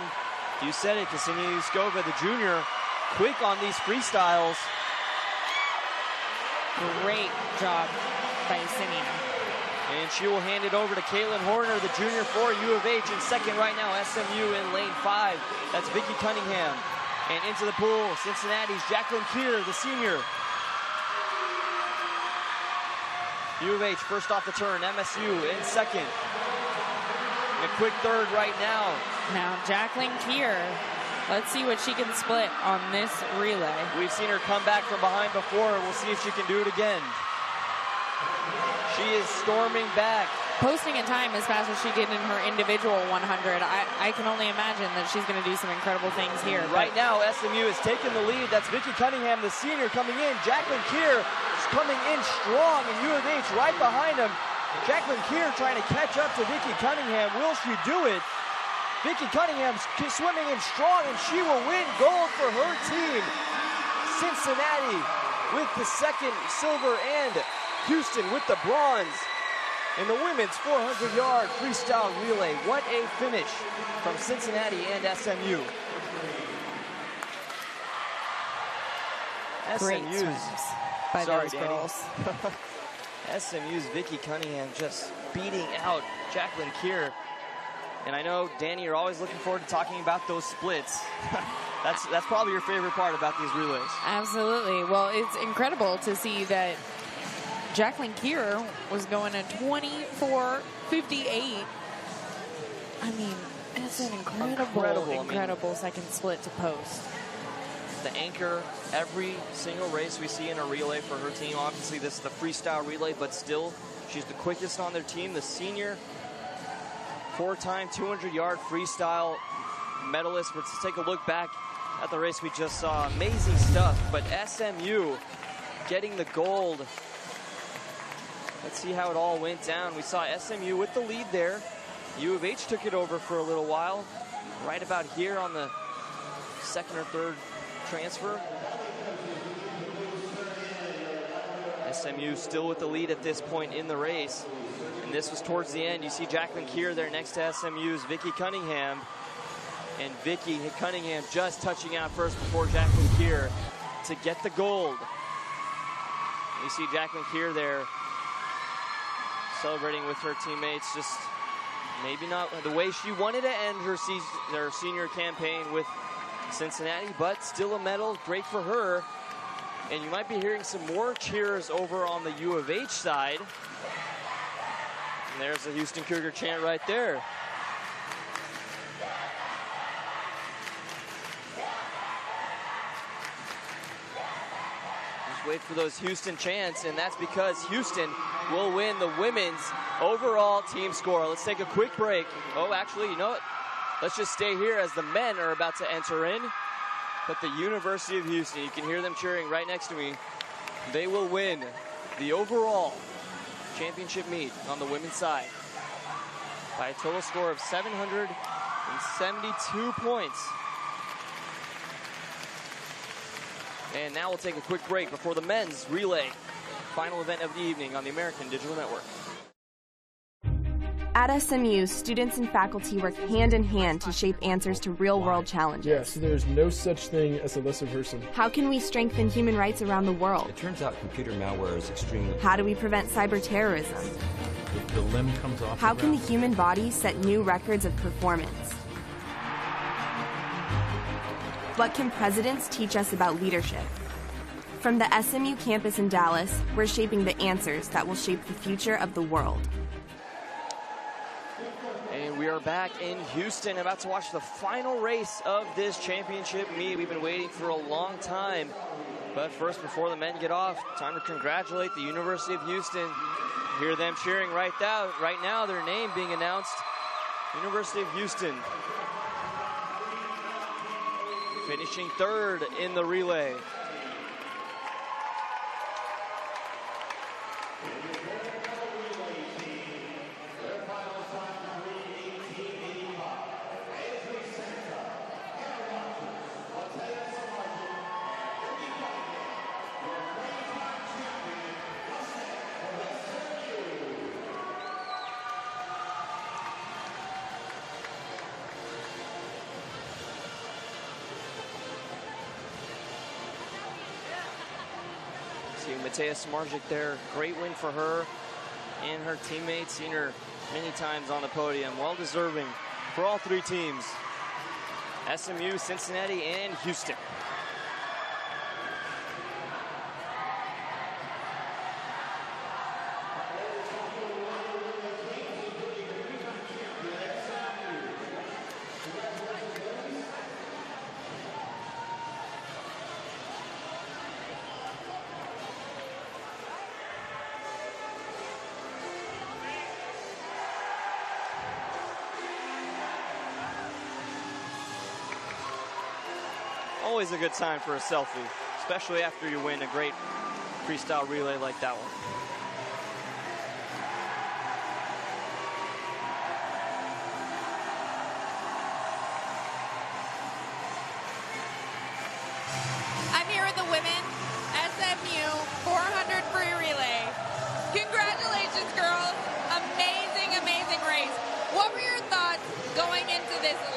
You said it, Ksenia Yuskova, the junior, quick on these freestyles. Great job by Yesenia. And she will hand it over to Caitlin Horner, the junior for U of H. In second right now, SMU in lane 5. That's Vicky Cunningham. And into the pool, Cincinnati's Jacqueline Keir, the senior. U of H first off the turn, MSU in second. And a quick 3rd right now. Now Jacqueline Keir, let's see what she can split on this relay. We've seen her come back from behind before. We'll see if she can do it again. She is storming back. Posting a time as fast as she did in her individual 100, I can only imagine that she's going to do some incredible things here. Right now, SMU has taken the lead. That's Vicky Cunningham, the senior, coming in. Jacqueline Keir is coming in strong, and U of H right behind him. Jacqueline Keir trying to catch up to Vicky Cunningham. Will she do it? Vicky Cunningham's swimming in strong, and she will win gold for her team. Cincinnati with the 2nd silver and Houston with the bronze in the women's 400-yard freestyle relay. What a finish from Cincinnati and SMU. Great swims by those girls. SMU's Vicky Cunningham just beating out Jacqueline Keir. And I know, Danny, you're always looking forward to talking about those splits. That's probably your favorite part about these relays. Absolutely. Well, it's incredible to see that Jacqueline Keir was going at 24:58. I mean, it's an incredible second split to post. The anchor every single race we see in a relay for her team. Obviously, this is the freestyle relay, but still, she's the quickest on their team. The senior 4-time 200-yard freestyle medalist. Let's take a look back at the race we just saw. Amazing stuff, but SMU getting the gold. Let's see how it all went down. We saw SMU with the lead there. U of H took it over for a little while, right about here on the second or third transfer. SMU still with the lead at this point in the race. And this was towards the end. You see Jacqueline Keir there next to SMU's Vicky Cunningham. And Vicky Cunningham just touching out first before Jacqueline Keir to get the gold. You see Jacqueline Keir there celebrating with her teammates, just maybe not the way she wanted to end her senior campaign with Cincinnati, but still a medal, great for her. And you might be hearing some more cheers over on the U of H side. And there's the Houston Cougar chant right there. Just wait for those Houston chants, and that's because Houston will win the women's overall team score. Let's take a quick break. Oh, actually, you know what? Let's just stay here as the men are about to enter in. But the University of Houston, you can hear them cheering right next to me. They will win the overall championship meet on the women's side by a total score of 772 points. And now we'll take a quick break before the men's relay, final event of the evening on the American Digital Network. At SMU, students and faculty work hand in hand to shape answers to real-world challenges. Yes, there's no such thing as a lesser person. How can we strengthen human rights around the world? It turns out computer malware is extremely... How do we prevent cyber terrorism? The limb comes off. How can the human body set new records of performance? What can presidents teach us about leadership? From the SMU campus in Dallas, we're shaping the answers that will shape the future of the world. And we are back in Houston, about to watch the final race of this championship meet. We've been waiting for a long time. But first, before the men get off, time to congratulate the University of Houston. Hear them cheering right now, their name being announced. University of Houston finishing third in the relay. Matea Smarjic there, great win for her and her teammates. Seen her many times on the podium. Well deserving for all three teams. SMU, Cincinnati, and Houston. Always a good time for a selfie, especially after you win a great freestyle relay like that one. I'm here with the women SMU 400 free relay.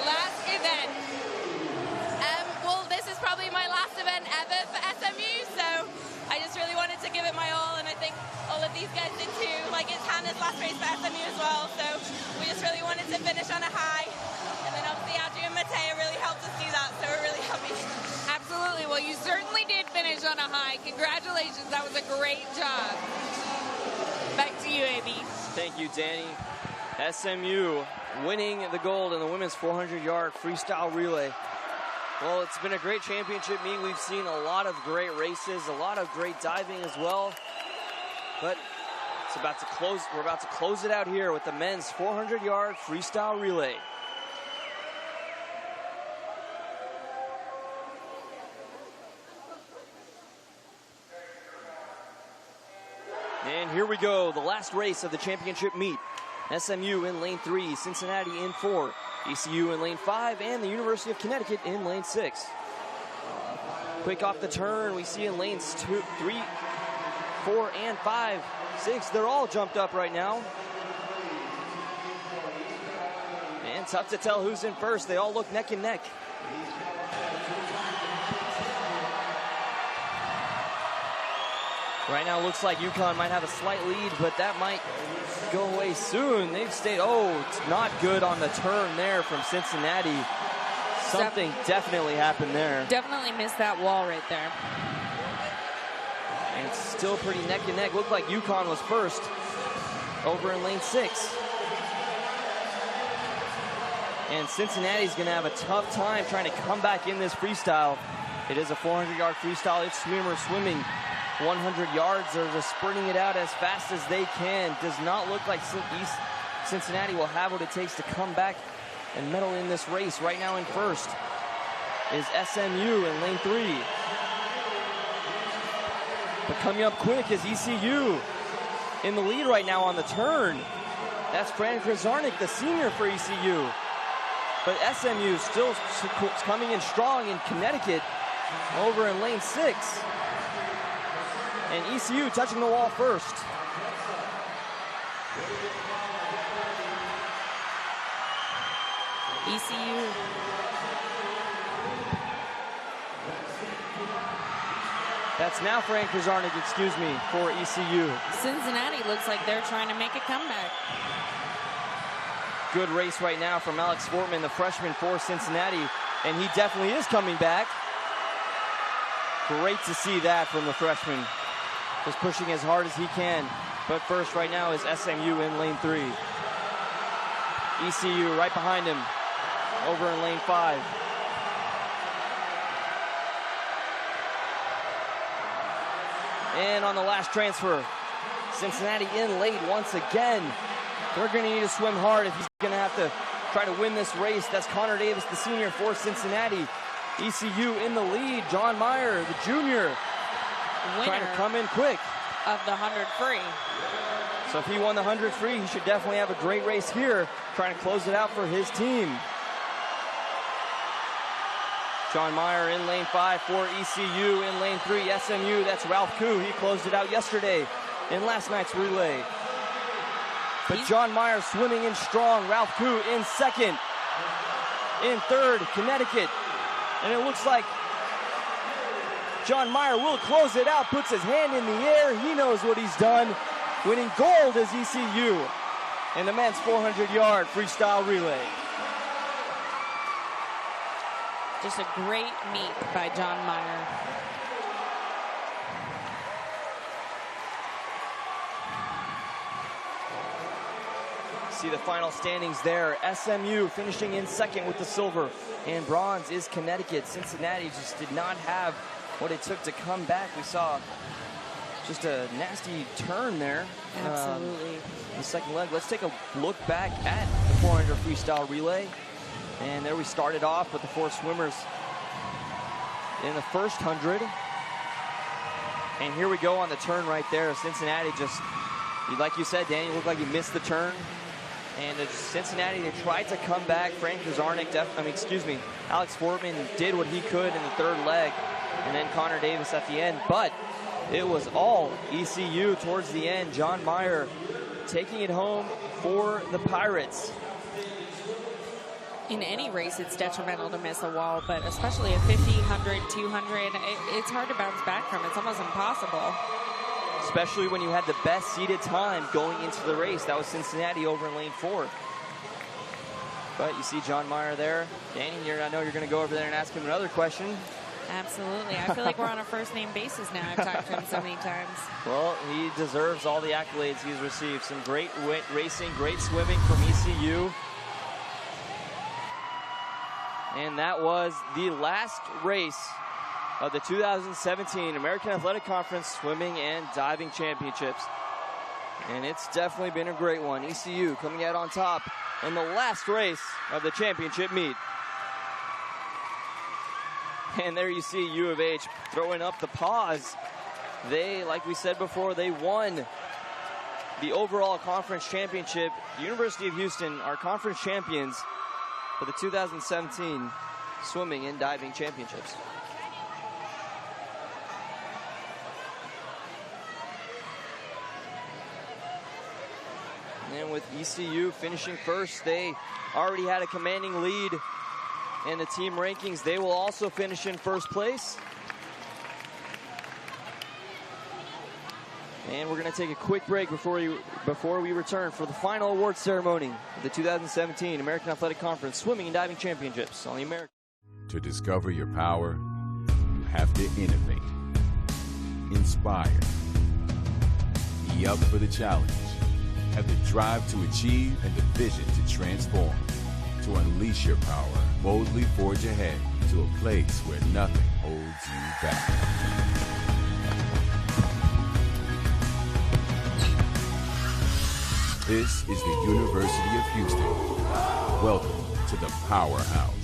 last event. Well, this is probably my last event ever for SMU, so I just really wanted to give it my all, and I think all of these guys did too. Like, it's Hannah's last race for SMU as well, so we just really wanted to finish on a high. And then obviously Adri and Mattea really helped us do that, so we're really happy. Absolutely. Well, you certainly did finish on a high. Congratulations. That was a great job. Back to you, AB. Thank you, Danny. SMU winning the gold in the women's 400-yard freestyle relay. Well, it's been a great championship meet. We've seen a lot of great races, a lot of great diving as well. But it's about to close. We're about to close it out here with the men's 400-yard freestyle relay. And here we go, the last race of the championship meet. SMU in lane 3, Cincinnati in 4, ECU in lane 5, and the University of Connecticut in lane 6. Quick off the turn, we see in lanes 2, 3, 4, and 5, 6. They're all jumped up right now. And tough to tell who's in first. They all look neck and neck. Right now, looks like UConn might have a slight lead, but that might go away soon. They've stayed, it's not good on the turn there from Cincinnati. Something definitely happened there. Definitely missed that wall right there. And it's still pretty neck and neck. Looked like UConn was first over in lane 6. And Cincinnati's gonna have a tough time trying to come back in this freestyle. It is a 400-yard freestyle. Each swimmer swimming 100 yards. They're just sprinting it out as fast as they can. Does not look like Cincinnati will have what it takes to come back and medal in this race. Right now in first is SMU in lane 3. But coming up quick is ECU in the lead right now on the turn. That's Fran Krasarnik, the senior for ECU. But SMU still coming in strong in Connecticut over in lane 6. And ECU touching the wall first. ECU. That's now Fran Krasarnik, excuse me, for ECU. Cincinnati looks like they're trying to make a comeback. Good race right now from Alex Fortman, the freshman for Cincinnati, and he definitely is coming back. Great to see that from the freshman. Just pushing as hard as he can. But first right now is SMU in lane 3. ECU right behind him over in lane 5. And on the last transfer, Cincinnati in late once again. They're going to need to swim hard if he's going to have to try to win this race. That's Connor Davis, the senior for Cincinnati. ECU in the lead. John Meyer, the junior, trying to come in quick. Of the 100 free. So if he won the 100 free, he should definitely have a great race here, trying to close it out for his team. John Meyer in lane 5 for ECU. In lane 3, SMU, that's Ralph Koo. He closed it out yesterday in last night's relay. But John Meyer swimming in strong. Ralph Koo in second. In third, Connecticut. And it looks like John Meyer will close it out, puts his hand in the air. He knows what he's done. Winning gold is ECU in the men's 400-yard freestyle relay. Just a great meet by John Meyer. See the final standings there. SMU finishing in second with the silver, and bronze is Connecticut. Cincinnati just did not have what it took to come back. We saw just a nasty turn there. Absolutely. The second leg. Let's take a look back at the 400 freestyle relay. And there we started off with the 4 swimmers in the first 100. And here we go on the turn right there. Cincinnati just, like you said, Danny, looked like he missed the turn. And Cincinnati, they tried to come back. Frank Krasarnik, Alex Fortman did what he could in the third leg. And then Connor Davis at the end. But it was all ECU towards the end. John Meyer taking it home for the Pirates. in any race, it's detrimental to miss a wall, but especially a 50, 100, 200, it's hard to bounce back from. It's almost impossible. Especially when you had the best seated time going into the race. That was Cincinnati over in lane 4. But you see John Meyer there. Danny, I know you're going to go over there and ask him another question. Absolutely. I feel like we're on a first-name basis now. I've talked to him so many times. Well, he deserves all the accolades he's received. Some great racing, great swimming from ECU. And that was the last race of the 2017 American Athletic Conference Swimming and Diving Championships. And it's definitely been a great one. ECU coming out on top in the last race of the championship meet. And there you see U of H throwing up the paws. They, like we said before, they won the overall conference championship. The University of Houston are conference champions for the 2017 Swimming and Diving Championships. And with ECU finishing first, they already had a commanding lead in the team rankings. They will also finish in first place. And we're going to take a quick break before we return for the final award ceremony of the 2017 American Athletic Conference Swimming and Diving Championships on the American. To discover your power, you have to innovate, inspire, be up for the challenge, have the drive to achieve and the vision to transform. To unleash your power, boldly forge ahead to a place where nothing holds you back. This is the University of Houston. Welcome to the Powerhouse.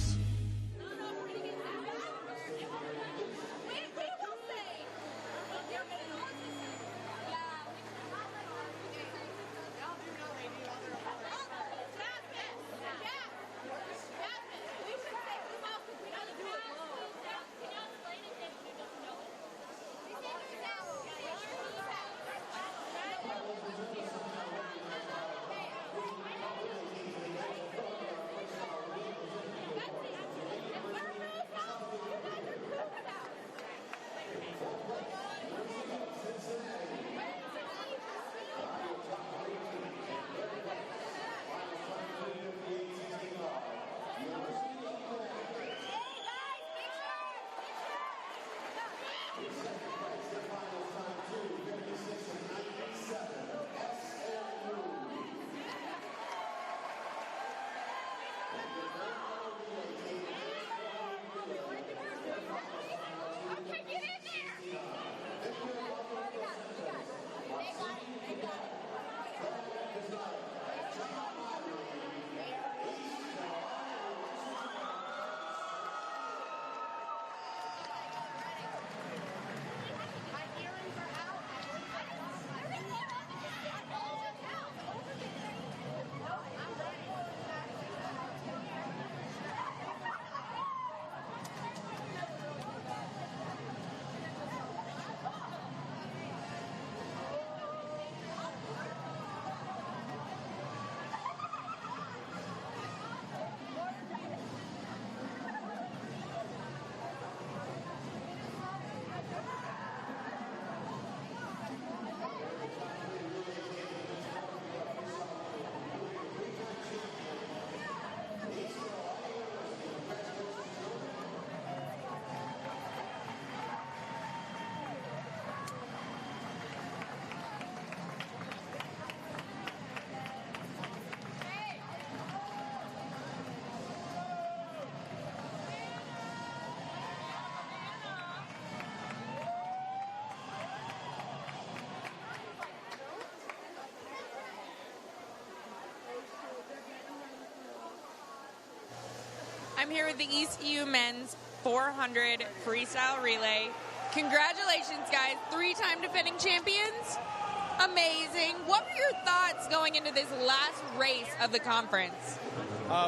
I'm here with the ECU men's 400 freestyle relay. Congratulations, guys. 3-time defending champions. Amazing. What were your thoughts going into this last race of the conference?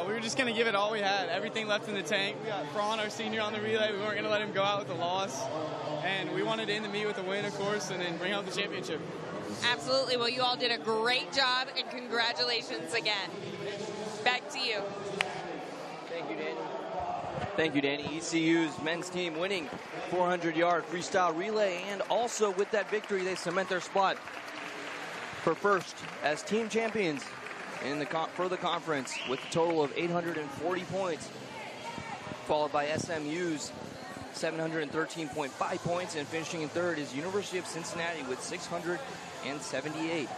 We were just going to give it all we had, everything left in the tank. We got Braun, our senior, on the relay. We weren't going to let him go out with a loss. And we wanted to end the meet with a win, of course, and then bring out the championship. Absolutely. Well, you all did a great job, and congratulations again. Back to you. Thank you, Danny. ECU's men's team winning 400-yard freestyle relay, and also with that victory, they cement their spot for first as team champions in the for the conference with a total of 840 points, followed by SMU's 713.5 points, and finishing in third is University of Cincinnati with 678.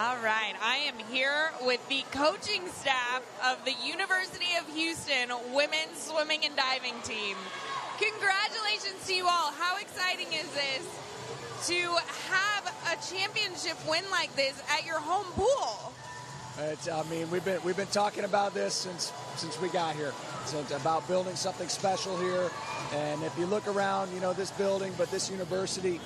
All right, I am here with the coaching staff of the University of Houston women's swimming and diving team. Congratulations to you all. How exciting is this to have a championship win like this at your home pool? We've been talking about this since we got here. It's about building something special here. And if you look around, this building, but this university,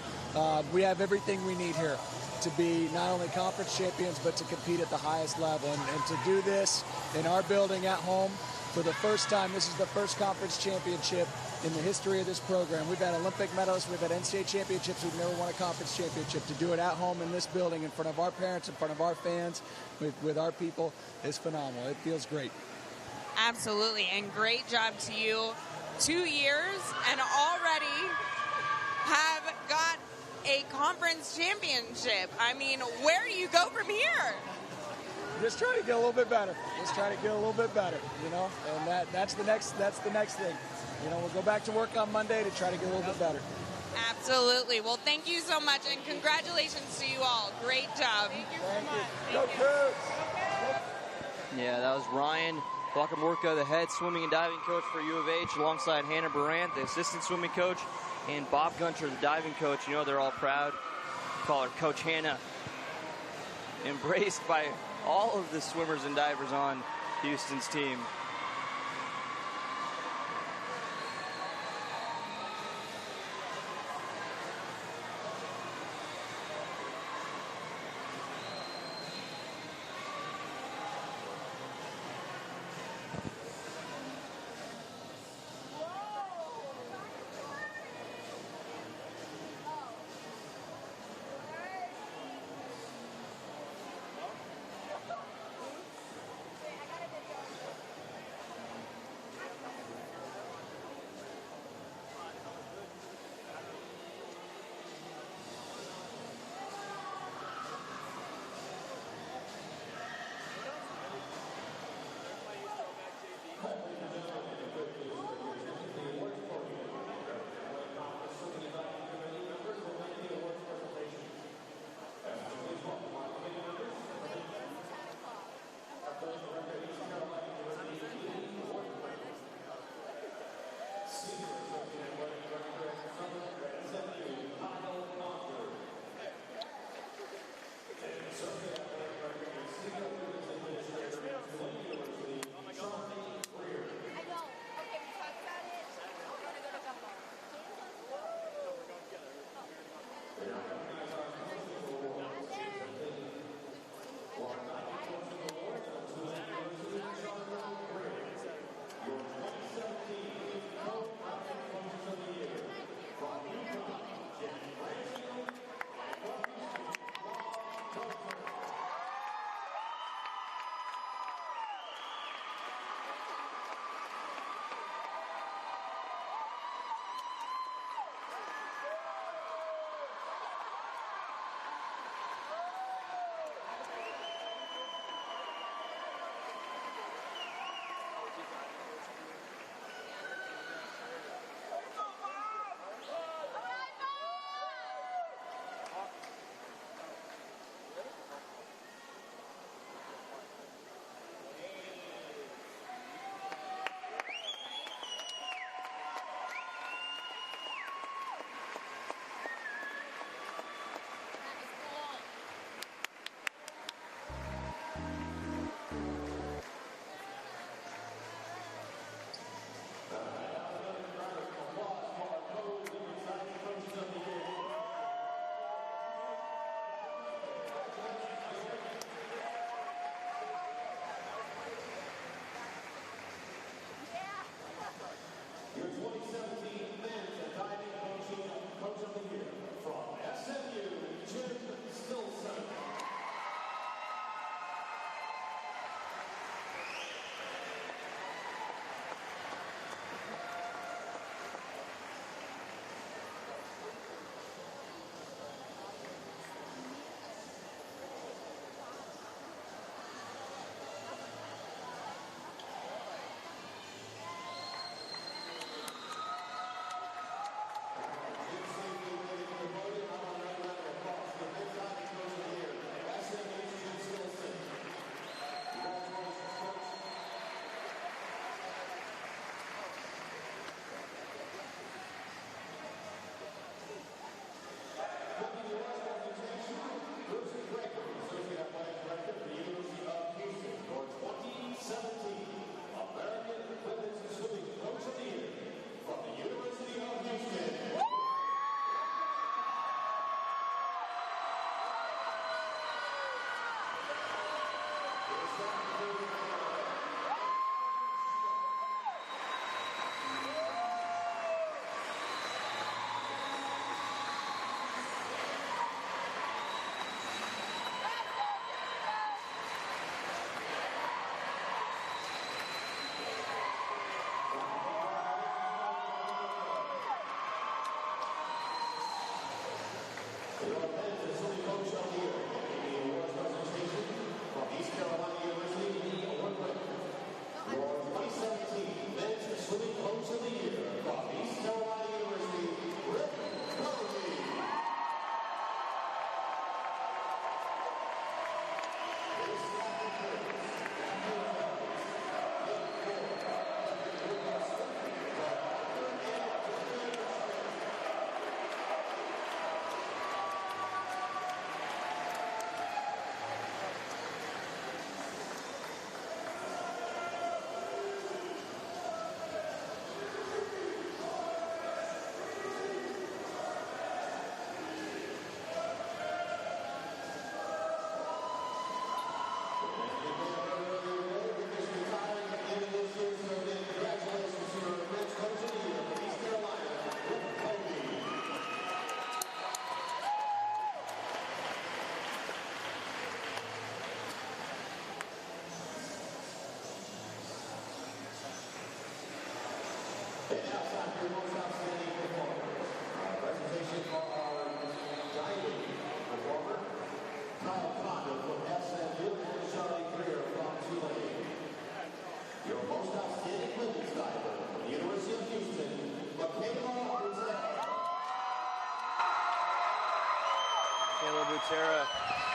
we have everything we need here to be not only conference champions, but to compete at the highest level. And to do this in our building at home for the first time, this is the first conference championship in the history of this program. We've had Olympic medalists, we've had NCAA championships, we've never won a conference championship. To do it at home in this building, in front of our parents, in front of our fans, with our people, is phenomenal. It feels great. Absolutely, and great job to you. 2 years and already have got a conference championship. Where do you go from here? Just try to get a little bit better. And that's the next thing. We'll go back to work on Monday to try to get a little bit better. Absolutely. Well, thank you so much, and congratulations to you all. Great job. Thank you. Go Cougs! Yeah, that was Ryan Bakamurka, the head swimming and diving coach for U of H, alongside Hannah Barant, the assistant swimming coach, and Bob Gunter, the diving coach. They're all proud. Call her Coach Hannah. Embraced by all of the swimmers and divers on Houston's team.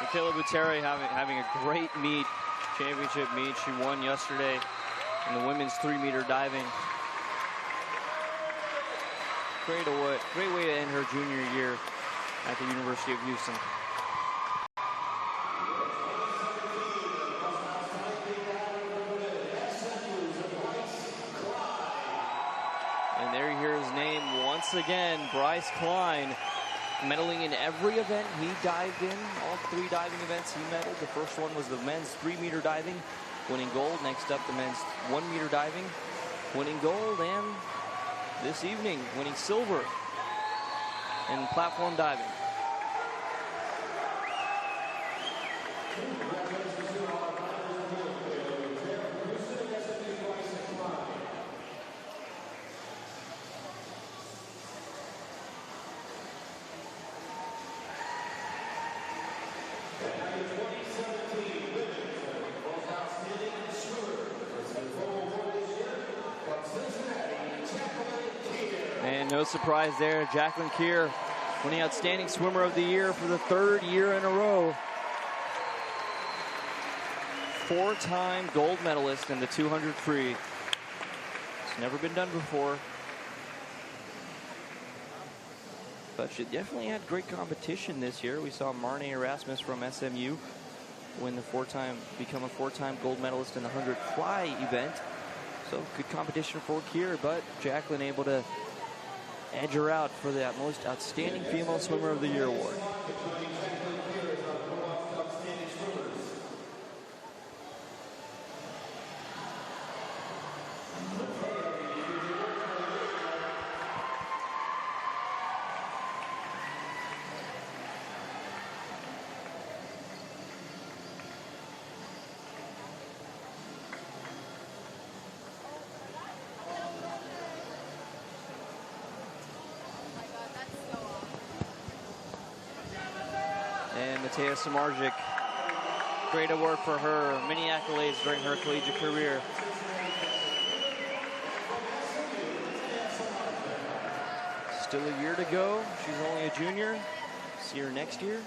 Michaela Butera having a great meet, championship meet. She won yesterday in the women's 3-meter diving. Great way to end her junior year at the University of Houston. And there you hear his name once again, Bryce Klein. Medaling in every event he dived in, all 3 diving events he medaled. The first one was the men's 3-meter diving, winning gold. Next up, the men's 1-meter diving, winning gold. And this evening, winning silver in platform diving. And no surprise there, Jacqueline Keir winning Outstanding Swimmer of the Year for the 3rd year in a row. 4-time gold medalist in the 200 free. It's never been done before. But she definitely had great competition this year. We saw Marne Erasmus from SMU become a 4-time gold medalist in the 100 fly event. So good competition for Keir, but Jacqueline able to edge her out for that most outstanding female swimmer of the year award. Matea Samardzic, great award for her, many accolades during her collegiate career. Still a year to go. She's only a junior. See her next year.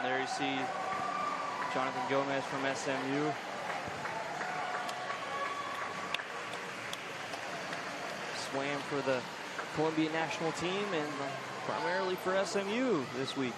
There you see Jonathan Gomez from SMU. Swam for the Colombian national team and primarily for SMU this week.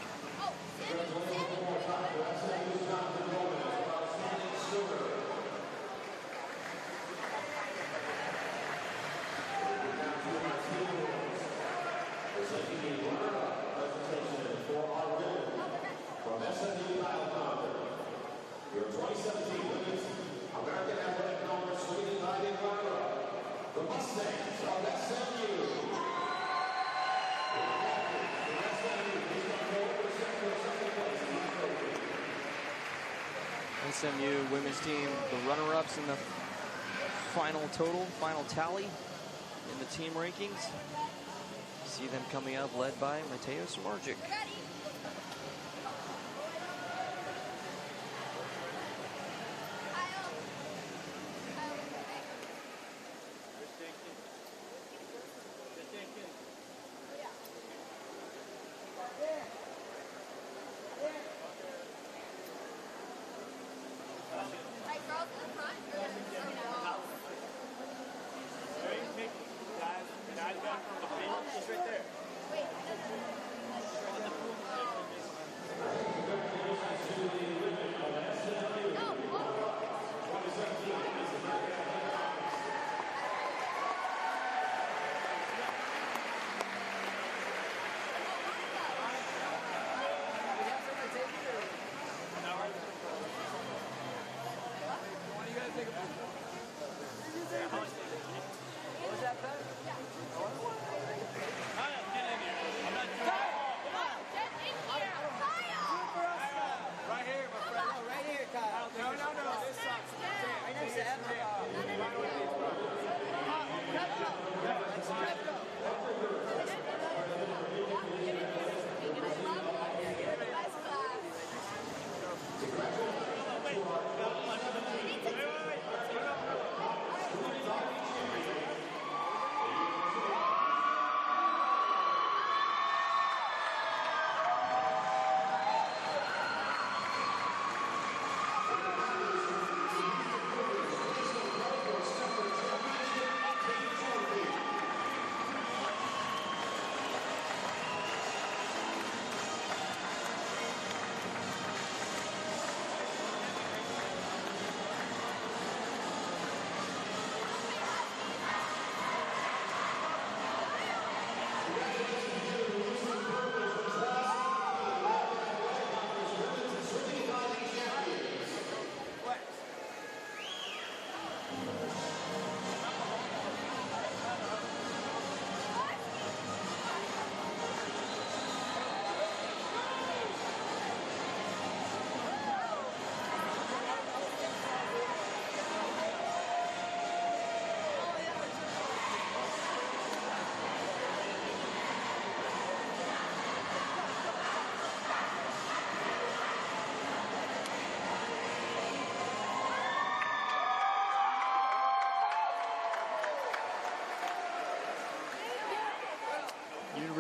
SMU women's team, the runner-ups in the final tally in the team rankings. See them coming up, led by Matea Samardzic.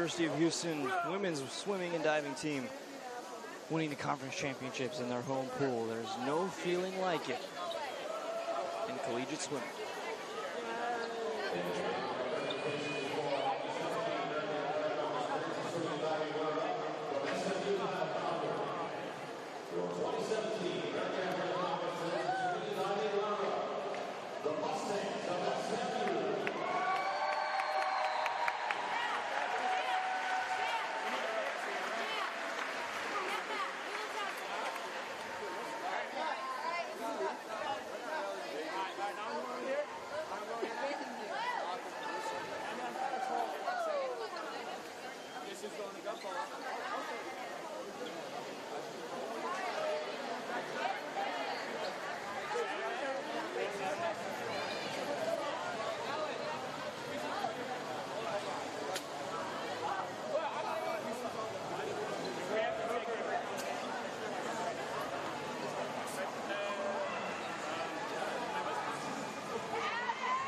University of Houston women's swimming and diving team winning the conference championships in their home pool. There's no feeling like it in collegiate swimming.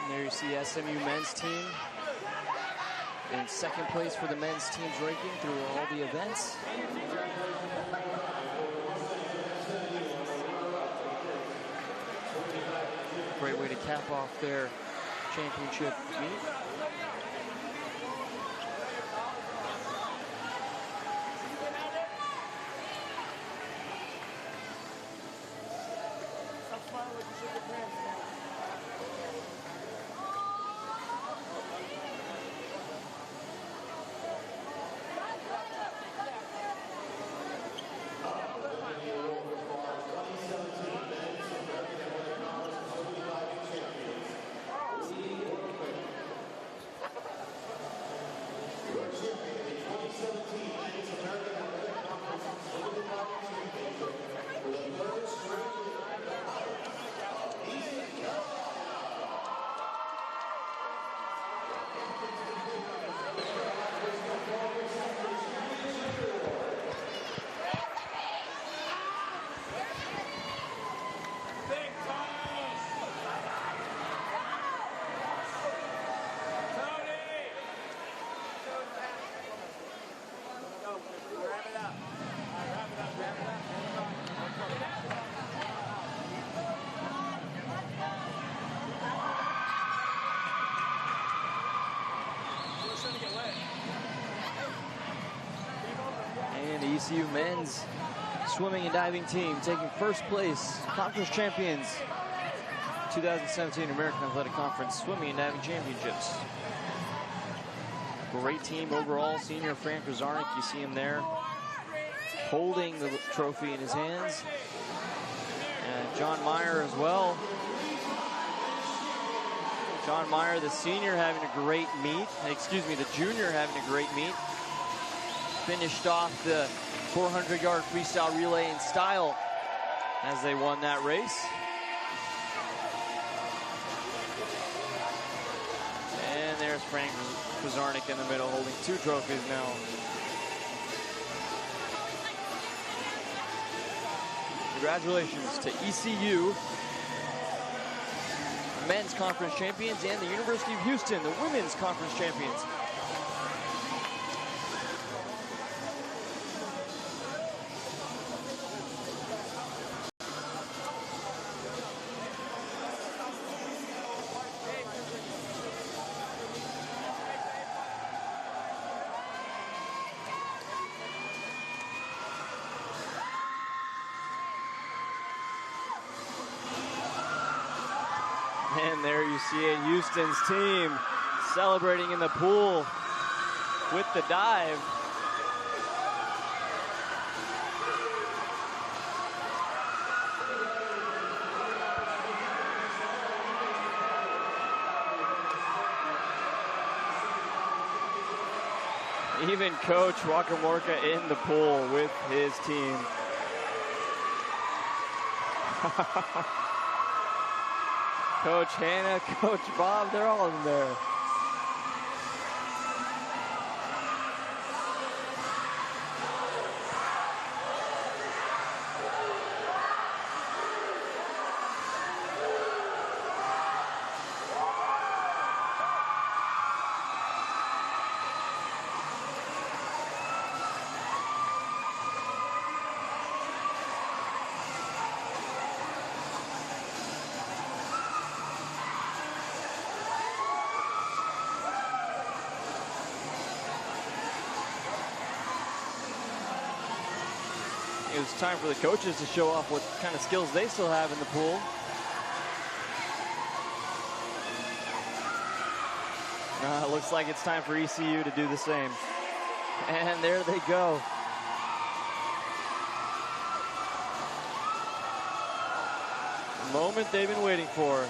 There you see SMU men's team in second place for the men's team's ranking through all the events. Great way to cap off their championship meet. And the ECU men's swimming and diving team taking first place, conference champions, 2017 American Athletic Conference Swimming and Diving Championships. Great team overall. Senior Frank Krasarnik, you see him there, holding the trophy in his hands. And John Meyer as well. John Meyer, the senior, having a great meet. Excuse me, the junior having a great meet. Finished off the 400-yard freestyle relay in style as they won that race. And there's Frank Krasarnik in the middle holding two trophies now. Congratulations to ECU, men's conference champions, and the University of Houston, the women's conference champions. And there you see it, Houston's team celebrating in the pool with the dive. Even Coach Wakamorka in the pool with his team. Coach Hannah, Coach Bob, they're all in there. it was time for the coaches to show off what kind of skills they still have in the pool. Looks like it's time for ECU to do the same. And there they go. The moment they've been waiting for.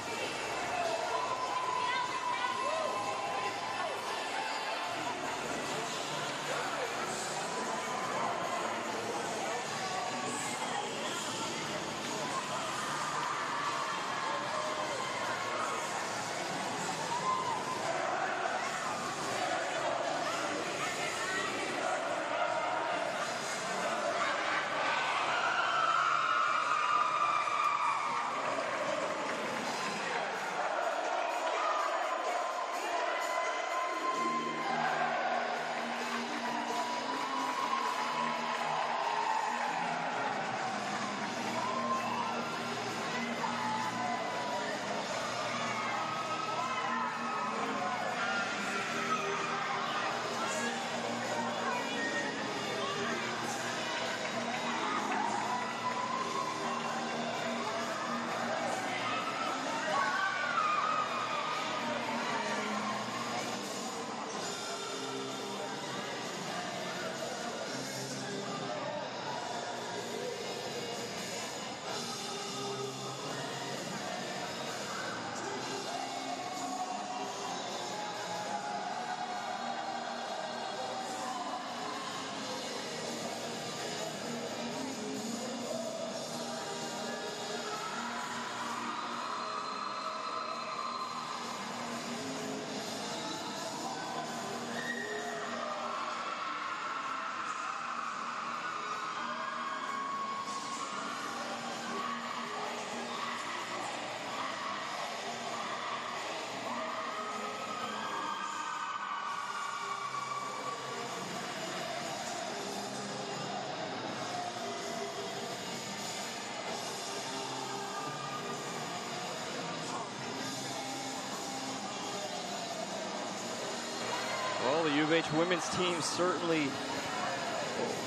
Well, the U of H women's team certainly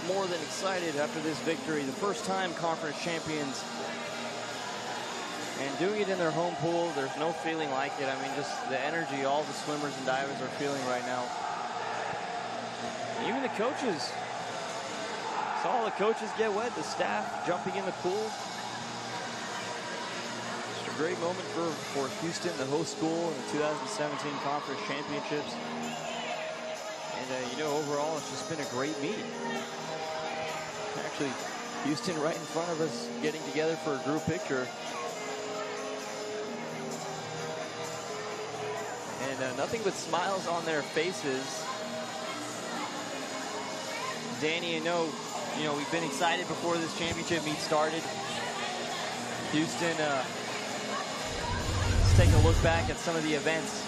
more than excited after this victory. The first time conference champions, and doing it in their home pool, there's no feeling like it. I mean, just the energy all the swimmers and divers are feeling right now. Even the coaches. Saw all the coaches get wet, the staff jumping in the pool. Just a great moment for Houston, the host school, in the 2017 conference championships. And, you know, overall, it's just been a great meet. Actually, Houston right in front of us getting together for a group picture. And nothing but smiles on their faces. Danny, you know, we've been excited before this championship meet started. Houston, let's take a look back at some of the events.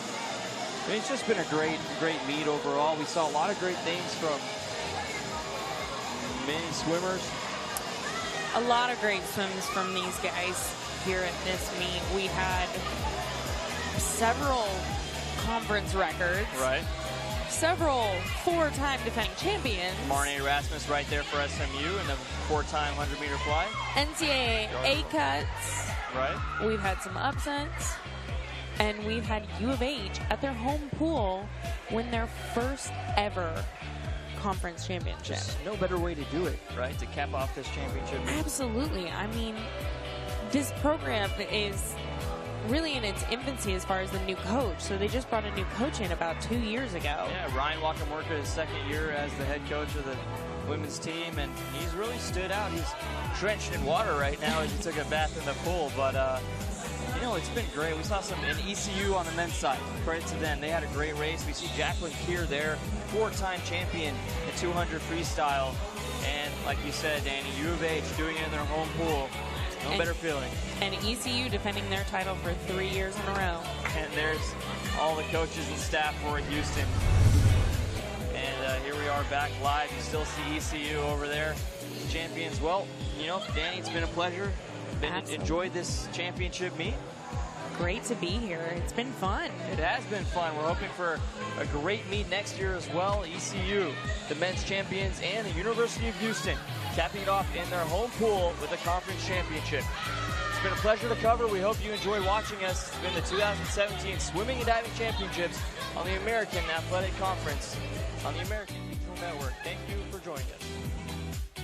I mean, it's just been a great meet overall. We saw a lot of great things from many swimmers. A lot of great swims from these guys here at this meet. We had several conference records. Right. Several four-time defending champions. Marnie Erasmus right there for SMU in the four-time 100-meter fly. NCAA A-cuts. Right. We've had some upsets. And we've had U of H at their home pool win their first ever conference championship. Just no better way to do it, right? To cap off this championship. Absolutely. I mean, this program is really in its infancy as far as the new coach. So they just brought a new coach in about 2 years ago. Yeah, Ryan Wakamurka, his second year as the head coach of the women's team, and he's really stood out. He's drenched in water right now as he took a bath in the pool, but you know, it's been great. We saw some in ECU on the men's side. Credit to them. They had a great race. We see Jacqueline Keir there, four-time champion in 200 freestyle. And like you said, Danny, U of H doing it in their home pool. No better feeling. And ECU defending their title for 3 years in a row. And there's all the coaches and staff for Houston. And here we are back live. You still see ECU over there. Champions. Well, you know, Danny, it's been a pleasure. Enjoyed this championship meet. great to be here. It's been fun. It has been fun. We're hoping for a great meet next year as well. ECU, the men's champions, and the University of Houston capping it off in their home pool with a conference championship. It's been a pleasure to cover. We hope you enjoy watching us. It's been the 2017 Swimming and Diving Championships on the American Athletic Conference on the American Regional Network. Thank you for joining us.